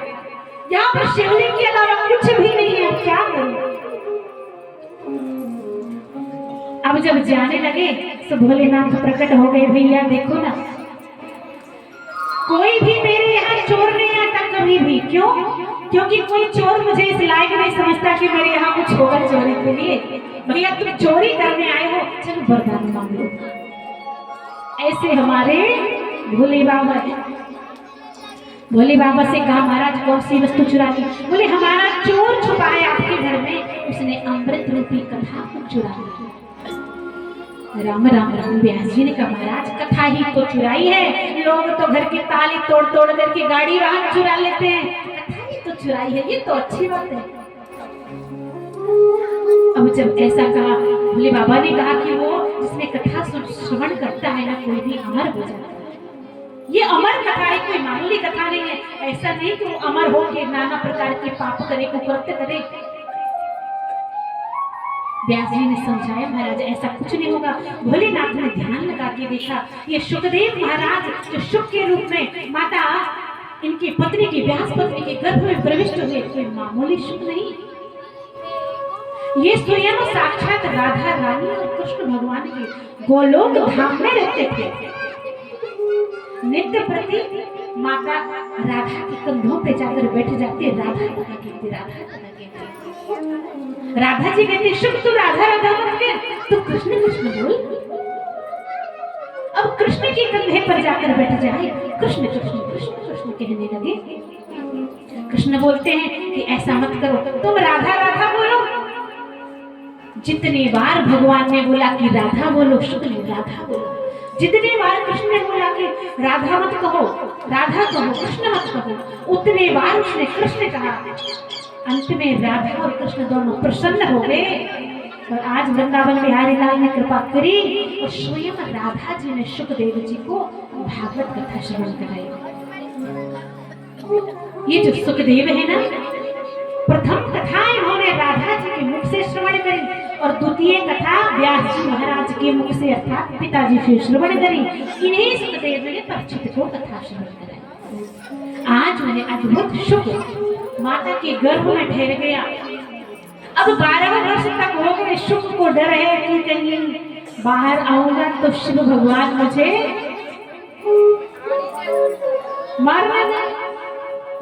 यहाँ पर शिवलिंग के अलावा कुछ भी नहीं है, क्या करूं? अब जब जाने लगे तो भोलेनाथ प्रकट हो गए। भैया देखो ना, कोई भी मेरे यहाँ चोर नहीं आता कभी भी। क्यों? क्योंकि कोई चोर मुझे इस लायक नहीं समझता कि मेरे यहाँ कुछ होगा चोरी के लिए। भैया तुम चोरी करने आए हो, चलो वरदान मांग लो। ऐसे हमारे भोले बाबा है। भोले बाबा से कहा महाराज कौन सी वस्तु चुरा ली? बोले हमारा चोर छुपा है आपके घर में, उसने अमृत रूपी कथा को चुरा लिया। राम राम राम। व्यास जी ने कहा महाराज कथा ही तो चुराई है, लोग तो घर की ताली तोड़ तोड़ करके गाड़ी वाहन चुरा लेते हैं, कथा ही तो चुराई है, ये तो अच्छी बात है। अब जब ऐसा कहा, भोले बाबा ने कहा कि वो जिसने कथा श्रवण करता है ना, कोई भी अमर हो जाता है। ये अमर कथा है, कोई मामूली कथा नहीं है। ऐसा नहीं कि वो अमर हो के नाना प्रकार के पाप करे, कुकृत्य करे। व्यास जी ने समझाया महाराज ऐसा कुछ नहीं होगा। भोलेनाथ ने ध्यान लगा के देखा, ये शुकदेव महाराज जो शुक के रूप में माता इनकी पत्नी की व्यास पत्नी के गर्भ में प्रविष्ट हुए, कोई मामूली शुक नहीं, ये स्वयं साक्षात राधा रानी और कृष्ण भगवान के गोलोक धाम में रहते थे। नित्य प्रति माता राधा के कंधों पे जाकर बैठ जाते, राधा राधा कहते, राधा राधा कहते। राधा जी कहते शुभ तू राधा राधा मत कह, तू कृष्ण कृष्ण बोल। अब कृष्ण के कंधे पर जाकर बैठ जाए, कृष्ण कृष्ण कृष्ण कृष्ण कहने लगे। कृष्ण बोलते हैं कि ऐसा मत करो, तुम राधा राधा बोलो। जितनी बार भगवान ने बोला कि राधा बोलो, शुक्ल राधा बोलो, जितने बार कृष्ण ने बोला कि राधा मत कहो, राधा कहो, कृष्ण मत कहो, उतने बार उसने कृष्ण कहा। अंत में राधा और कृष्ण दोनों प्रसन्न हो गए और आज वृंदावन बिहारी लाल ने कृपा करी और स्वयं राधा जी ने शुकदेव जी को भागवत कथा श्रवण कराई। ये जो सुखदेव है ना, प्रथम कथा इन्होंने राधा जी के मुख से श्रवण करी और द्वितीय कथा व्यास जी महाराज के मुख से अर्थात पिताजी से श्रवण करी। इन्हीं सुखदेव ने परीक्षित को कथा श्रवण कराई। आज उन्हें अद्भुत शुक माता के गर्भ में ठहर गया। अब 12 वर्ष तक हो गए, शुक को डर है कि कहीं बाहर आऊंगा तो शिव भगवान मुझे मारना ना।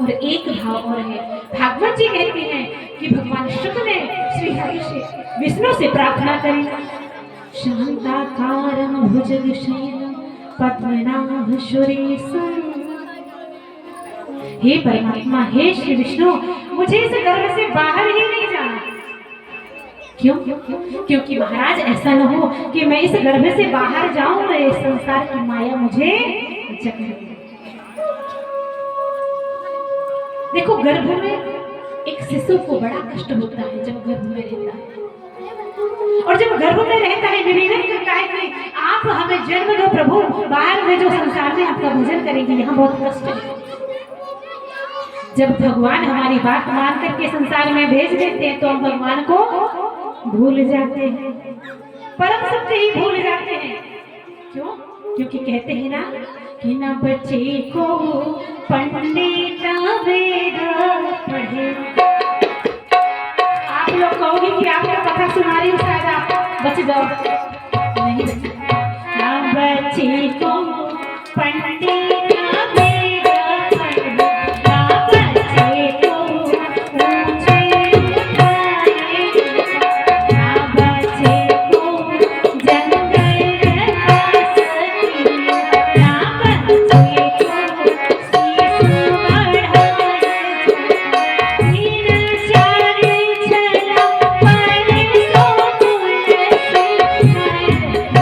और एक भाव और है, भागवत जी कहते हैं कि भगवान शुक ने श्री हरि से विष्णु से प्रार्थना करी, शांताकारं भुजगशयनं पद्मनाभ सुरेशं। हे परमात्मा, हे श्री विष्णु, मुझे इस गर्भ से बाहर ही नहीं जाना। क्यों? क्योंकि महाराज ऐसा न हो कि मैं इस गर्भ से बाहर जाऊं, मैं इस संसार की माया मुझे जकड़ ले। देखो गर्भ में एक शिशु को बड़ा कष्ट होता है जब गर्भ में रहता है, और जब गर्भ में रहता है निवेदन करता है कि आप हमें जन्म दो प्रभु, बाहर में जो संसार में आपका भजन करेंगे, यहाँ बहुत कष्ट है। जब भगवान हमारी बात मान करके संसार में भेज देते हैं तो हम भगवान को भूल जाते हैं, परम सत्य ही भूल जाते हैं। क्यों? क्योंकि कहते हैं ना कि न बच्चे को पंडित वेद पढ़े। आप लोग कहोगे कि आपको कथा सुना रही हूँ, शायद आप बच जाओ। नहीं बचे। न बच्चे को पंडित वेद पढ़े, न बच्चे को ऊंचे उठाए, न बच्चे को जंगल रास की, न बच्चे को शीश बढ़ाए, मीन चारे छला परे सो तुलसी,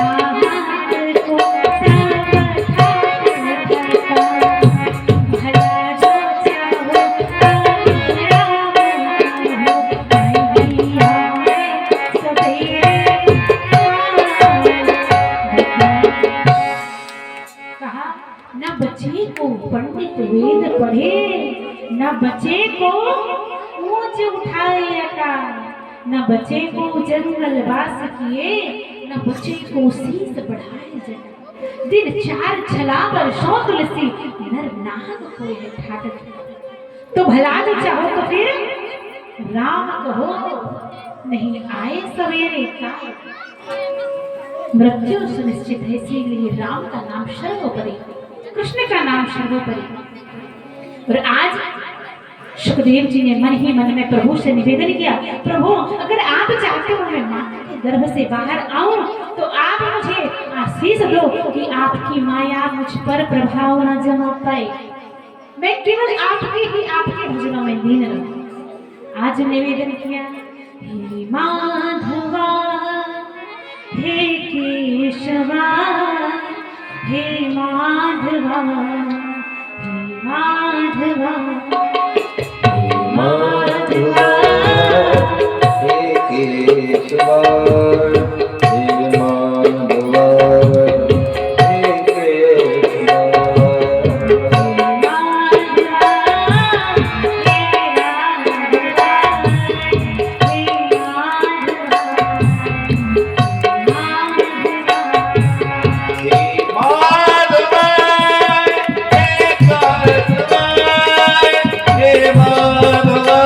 राम को सब ठाक ठका, भला जो चाहो राम हो, मैया सवेरे कहा न बच्चे को पंडित वेद पढ़े, न बच्चे को ऊंच उठाए आकाश, न बच्चे को जंगल वास किए, न बच्चे को शीस बढ़ाए जन। दिन चार छला वर्षों तुलसी, नर नाग कोई ठाट। तो भला जो चाहो तो फिर राम कहो, नहीं आए सवेरे का। मृत्यु सुनिश्चित है, इसीलिए राम का नाम सर्वोपरि, कृष्ण का नाम सर्वोपरि। और आज सुखदेव जी ने मन ही मन में प्रभु से निवेदन किया, प्रभु अगर आप चाहते हो मैं मां के गर्भ से बाहर आऊं तो आप मुझे आशीष दो कि आपकी माया मुझ पर प्रभाव न जमा पाए, मैं केवल आपके भजनों में लीन रहूं। आज निवेदन किया, हे माधवा हे केशवा, हे माधवा हे माधवा, माधवा हे केशवा, हे माधवा हे केशवा, हे माधवा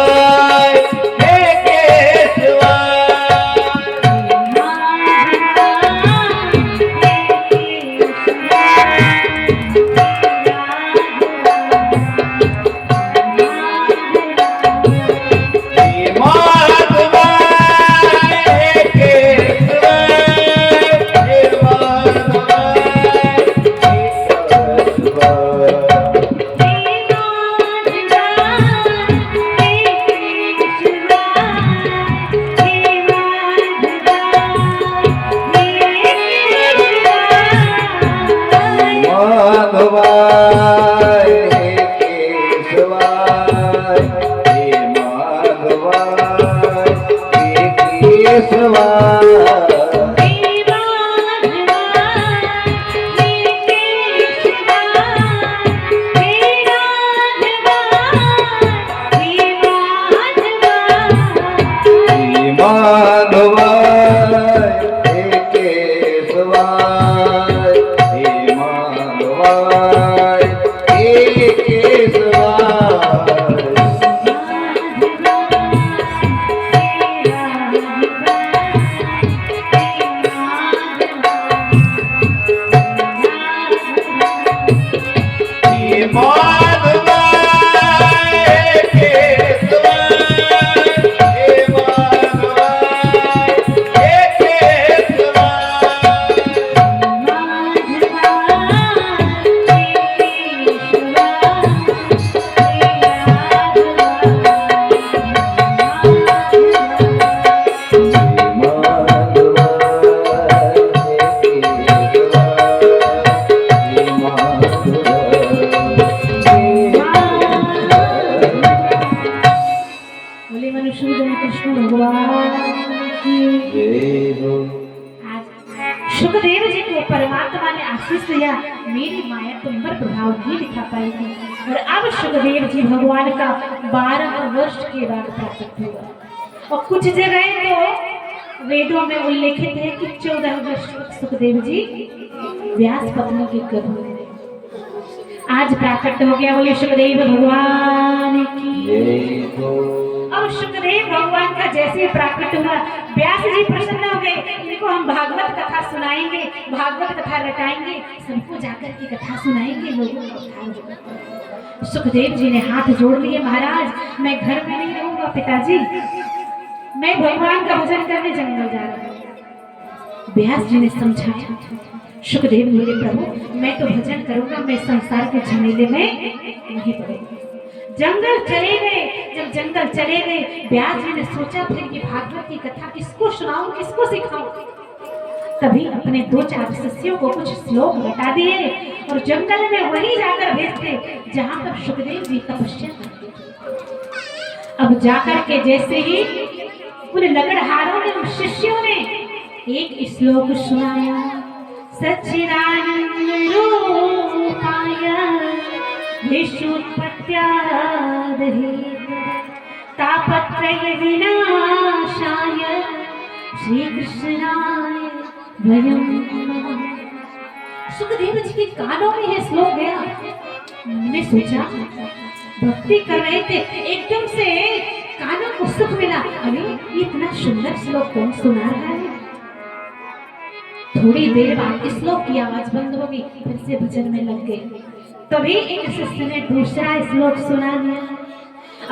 की जय हो। आज सुखदेव जी को परमात्मा ने आशीष दिया, मेरी माया तुम पर प्रभाव नहीं दिखा पाएगी। और अब सुखदेव जी भगवान का 12 वर्ष के बाद प्राप्त हुआ। और कुछ जगह तो वेदों में उल्लेखित है कि 14 वर्ष तक सुखदेव जी व्यास पत्नी के गर्भ में रहे। आज प्राकट हो गया, बोले सुखदेव भगवान की जय हो। अब सुखदेव भगवान का जैसे प्राकट हुआ, व्यास जी प्रसन्न हो गए। इनको हम भागवत कथा सुनाएंगे, भागवत कथा रटाएंगे, सबको जाकर की कथा सुनाएंगे, लोगों को उद्धार होगा। सुखदेव जी ने हाथ जोड़ लिए, महाराज मैं घर में नहीं रहूंगा पिताजी, मैं भगवान का भजन करने जंगल जा रहा हूँ। व्यास जी ने समझाया, सुखदेव बोले प्रभु मैं तो भजन करूंगा, मैं संसार के झमेले में नहीं पड़ूंगा। जंगल चले गए। जब जंगल चले गए, व्यास जी ने सोचा फिर कि भागवत की कथा किसको सुनाऊं, किसको सिखाऊं। तभी अपने 2-4 शिष्यों को कुछ श्लोक बता दिए और जंगल में वहीं जाकर भेजते जहां पर सुखदेव जी तपस्या करते थे। अब जाकर के जैसे ही उन लकड़हारों ने, उन शिष्यों ने एक श्लोक सुनाया, सच्चिदानंद रूपाय विश्वोत्पत्त्यादि तापत्रय विनाशाय श्री कृष्णाय वयं नमः। सुखदेव जी के कानों में यह श्लोक गया। उन्होंने सोचा, भक्ति कर रहे थे, एकदम से कानों को सुख मिला। अरे इतना सुंदर श्लोक कौन सुना रहा है। थोड़ी देर बाद श्लोक की आवाज बंद हो गई, फिर से भजन में लग गए। तभी एक शिष्य ने दूसरा श्लोक सुना दिया,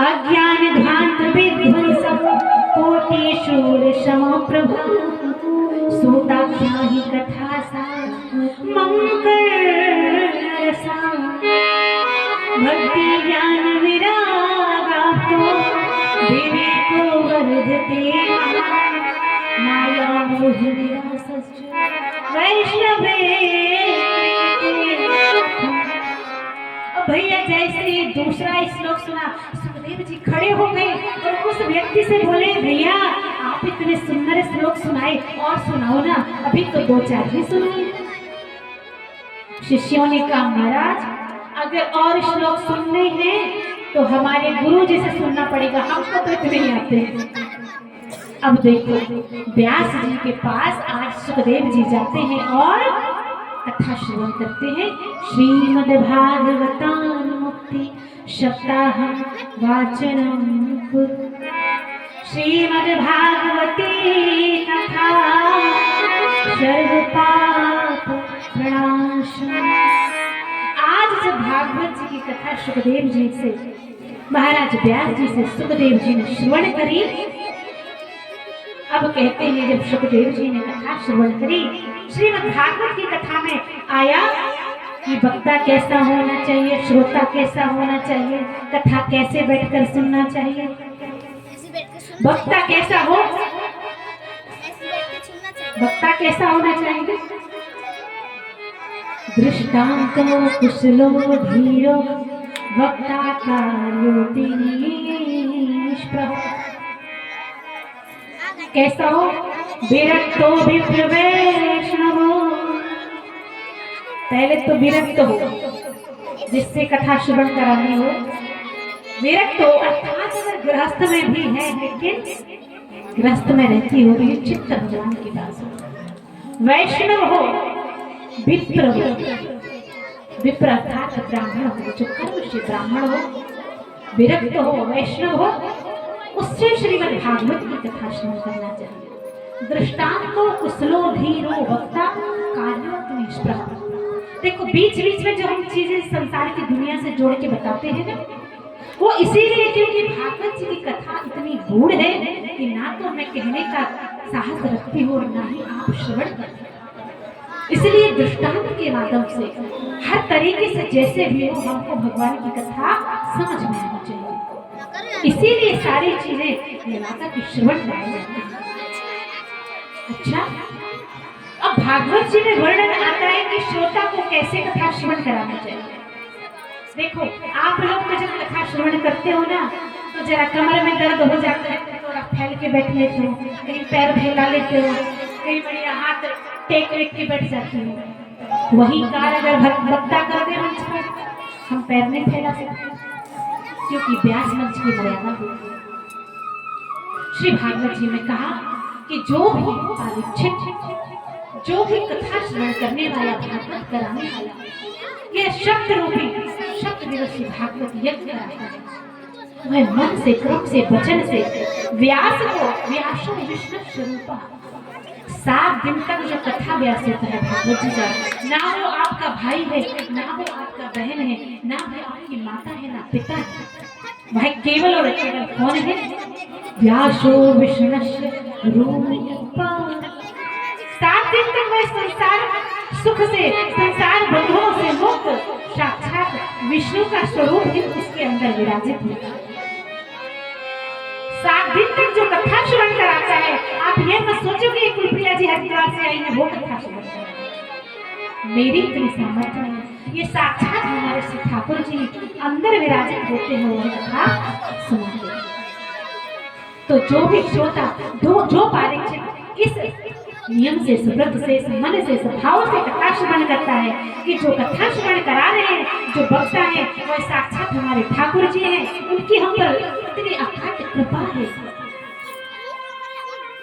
अज्ञान ध्वांत विध्वंसम कोटि शूर समो प्रभा सूताख्याहि कथा सा मम करसा भक्ति ज्ञान विरागातो विवेको वर्धते माया मोह निरासस्य वैष्णवे। भैया जैसे दूसरा श्लोक सुना, सुखदेव जी खड़े हो गए और उस व्यक्ति से बोले, भैया आप इतने सुंदर श्लोक सुनाए और सुनाओ ना, अभी तो 2-4 ही सुनाए। शिष्यों ने कहा, महाराज अगर और श्लोक सुनने हैं तो हमारे गुरु जी से सुनना पड़ेगा, हमको तो इतने ही आते हैं। अब देखो व्यास जी के पास आज सुखदेव जी जाते हैं और कथा श्रवण करते हैं। श्रीमद् भागवतानुमुक्ति सप्ताहं वाचनं कुरु। श्रीमद् भागवती कथा सर्वपाप प्रणाशनम्। आज जब भागवत जी की कथा सुखदेव जी से, महाराज व्यास जी से सुखदेव जी ने श्रवण करी। अब कहते हैं जब सुखदेव जी ने कथा श्रवण करी, श्रीमद् भागवत की कथा में आया कि वक्ता कैसा होना चाहिए, श्रोता कैसा होना चाहिए, कथा कैसे बैठकर सुनना चाहिए, वक्ता कैसा हो, वक्ता कैसा होना चाहिए। दृष्टांतो कुशलो धीरो वक्ता कार्योति निष्प्रभ। कैसा हो, विरक्तो विप्र वैष्णवो। पहले तो विरक्त हो, जिससे कथा श्रवण करानी हो, विरक्त हो अर्थात अगर गृहस्थ में भी है लेकिन गृहस्थ में रहती हो भी चित्त भगवान के पास हो। वैष्णव हो, विप्र हो, विप्र अर्थात ब्राह्मण हो, जो कर्म से ब्राह्मण हो, विरक्त हो, वैष्णव हो, उससे श्रीमद् भागवत की कथा श्रवण करना चाहिए। दृष्टांतो कुशलो धीरो वक्ता कार्योत निष्प्रभ। देखो बीच बीच में जो हम चीजें संसार की दुनिया से जोड़ के बताते हैं ना, वो इसीलिए क्योंकि भागवत जी की कथा इतनी गूढ़ है कि ना तो मैं कहने का साहस रखती हूँ और ना ही आप श्रवण करते। इसलिए दृष्टांत के माध्यम से हर तरीके से जैसे भी हो हमको भगवान की कथा समझ में आनी चाहिए। इसीलिए सारी चीजें लगातार की श्रवण कराई जाती है। अच्छा, अब भागवत जी में वर्णन आता है कि श्रोता को कैसे कथा श्रवण कराना चाहिए। देखो आप लोग तो जब कथा श्रवण करते हो ना तो जरा कमर में दर्द हो जाता है, थोड़ा फैल के बैठ लेते हो, कहीं पैर फैला लेते हो, कहीं बढ़िया हाथ टेक वेक के बैठ जाती हो। वही काल अगर भक्ता कर दे मंच पर, हम पैर नहीं फैला सकते, क्योंकि व्यास मंच की मर्यादा होती है। श्री भागवत जी में कहा कि जो भी परीक्षित, जो भी कथा श्रवण करने वाला, भागवत कराने वाला, यह शब्द रूपी शब्द दिवसीय भागवत यज्ञ कराता है, वह मन से, क्रम से, वचन से व्यास को व्यासो विष्णु स्वरूपा 7 दिन तक जो कथा व्यास होता है भागवत जी का, ना वो आपका भाई है, ना वो आपका बहन है, ना वो आपकी माता है, ना पिता है, भाई केवल और केवल कौन है? व्यासो विष्णु स्वरूपा। 7 दिन तक वह संसार सुख से, संसार बंधुओं से मुक्त साक्षात विष्णु का स्वरूप ही उसके अंदर विराजित होता है। 7 दिन तक जो कथा श्रवण कराता है, आप ये मत सोचो कि कुलप्रिया जी हरिद्वार से आई है वो कथा श्रवण कराएंगे। मेरी इतनी सामर्थ्य है, ये साक्षात हमारे श्री ठाकुर जी अंदर विराजित होते हैं, वो कथा सुनाते हैं। तो जो भी श्रोता, जो परीक्षित इस नियम से, सुव्रत से, मन से, स्वभाव से कथा श्रवण करता है कि जो कथा श्रवण करा रहे हैं, जो वक्ता है, वह साक्षात हमारे ठाकुर जी हैं, उनकी हम पर इतनी अखाट कृपा है,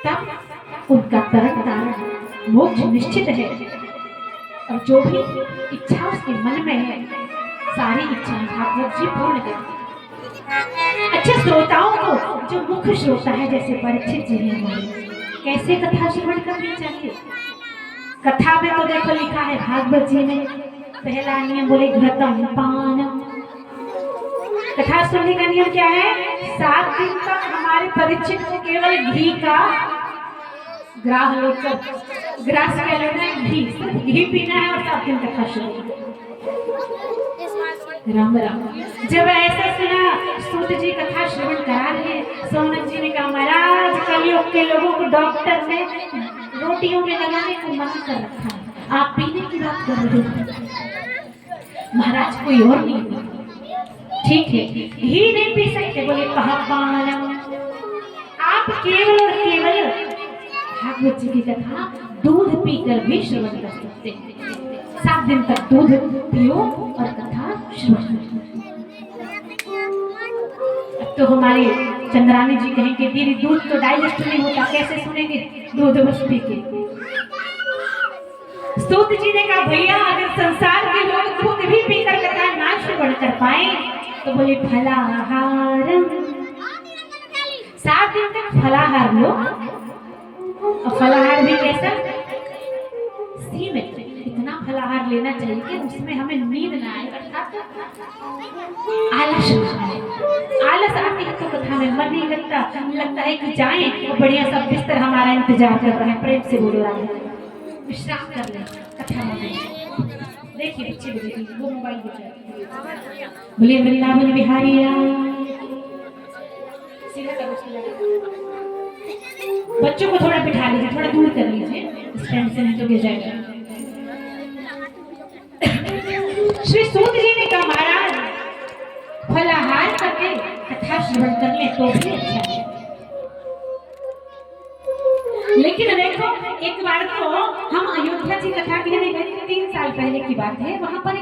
तब उनका तरण तारण मोक्ष निश्चित है। और जो भी इच्छा उसके मन में है, सारी इच्छाएं भागवत जी पूर्ण करते। अच्छा, श्रोताओं को जो मुख्य श्रोता है, जैसे परीक्षित जी हैं हमारे, कैसे कथा श्रवण करनी चाहिए? कथा में तो देखो लिखा है भागवत जी में, पहला नियम बोले घृतम पानम। कथा सुनने का नियम क्या है? 7 दिन तक हमारे परीक्षित को केवल घी का ग्राह लेकर, ग्रास क्या लेना है? घी, सिर्फ घी पीना है और 7 दिन कथा श्रवण। राम राम। जब ऐसा सुना, सूत जी कथा श्रवण करा रहे, सोनक जी ने कहा महाराज कलयुग के लोगों को डॉक्टर ने रोटियों में लगाने को मना कर रखा है, आप पीने की बात कर रहे हो। महाराज कोई और नहीं, ठीक है घी नहीं पी सकते, बोले पानम। आप केवल और केवल भागवत जी की कथा दूध पीकर भी श्रवण कर सकते हैं। 7 दिन तक दूध पियो और कथा श्रवण। अब तो हमारे चंद्रानी जी कहेंगे दीदी दूध तो डाइजेस्ट नहीं होता, कैसे सुनेंगे? दूध बस पी के। स्तुत जी ने कहा भैया अगर संसार के लोग दूध भी पीकर कथा ना श्रवण कर पाए तो बोले फलाहारम। 7 दिन तक फलाहार लो, और फलाहार भी कैसा? सीमित, इतना फलाहार लेना चाहिए कि उसमें हमें नींद ना आए, अर्थात आलस ना आए। आलस आती है तो कथा में मन नहीं लगता है कि जाएं और बढ़िया सा बिस्तर हमारा इंतजार कर रहा है। प्रेम से बोलो राधे, विश्राम कर ले, कथा में देखिए बच्चे बोले वो मोबाइल बोले वृंदावन बिहारी बच्चों को थोड़ा बिठा लीजिए, थोड़ा दूर कर लीजिए, स्टैंड से नहीं तो गिर जाएगा। श्री सूत जी ने कहा महाराज फलाहार करके कथा श्रवण कर ले तो भी अच्छा है। लेकिन देखो एक बार तो हम अयोध्या जी कथा कहने गए, 3 साल पहले की बात है, वहां पर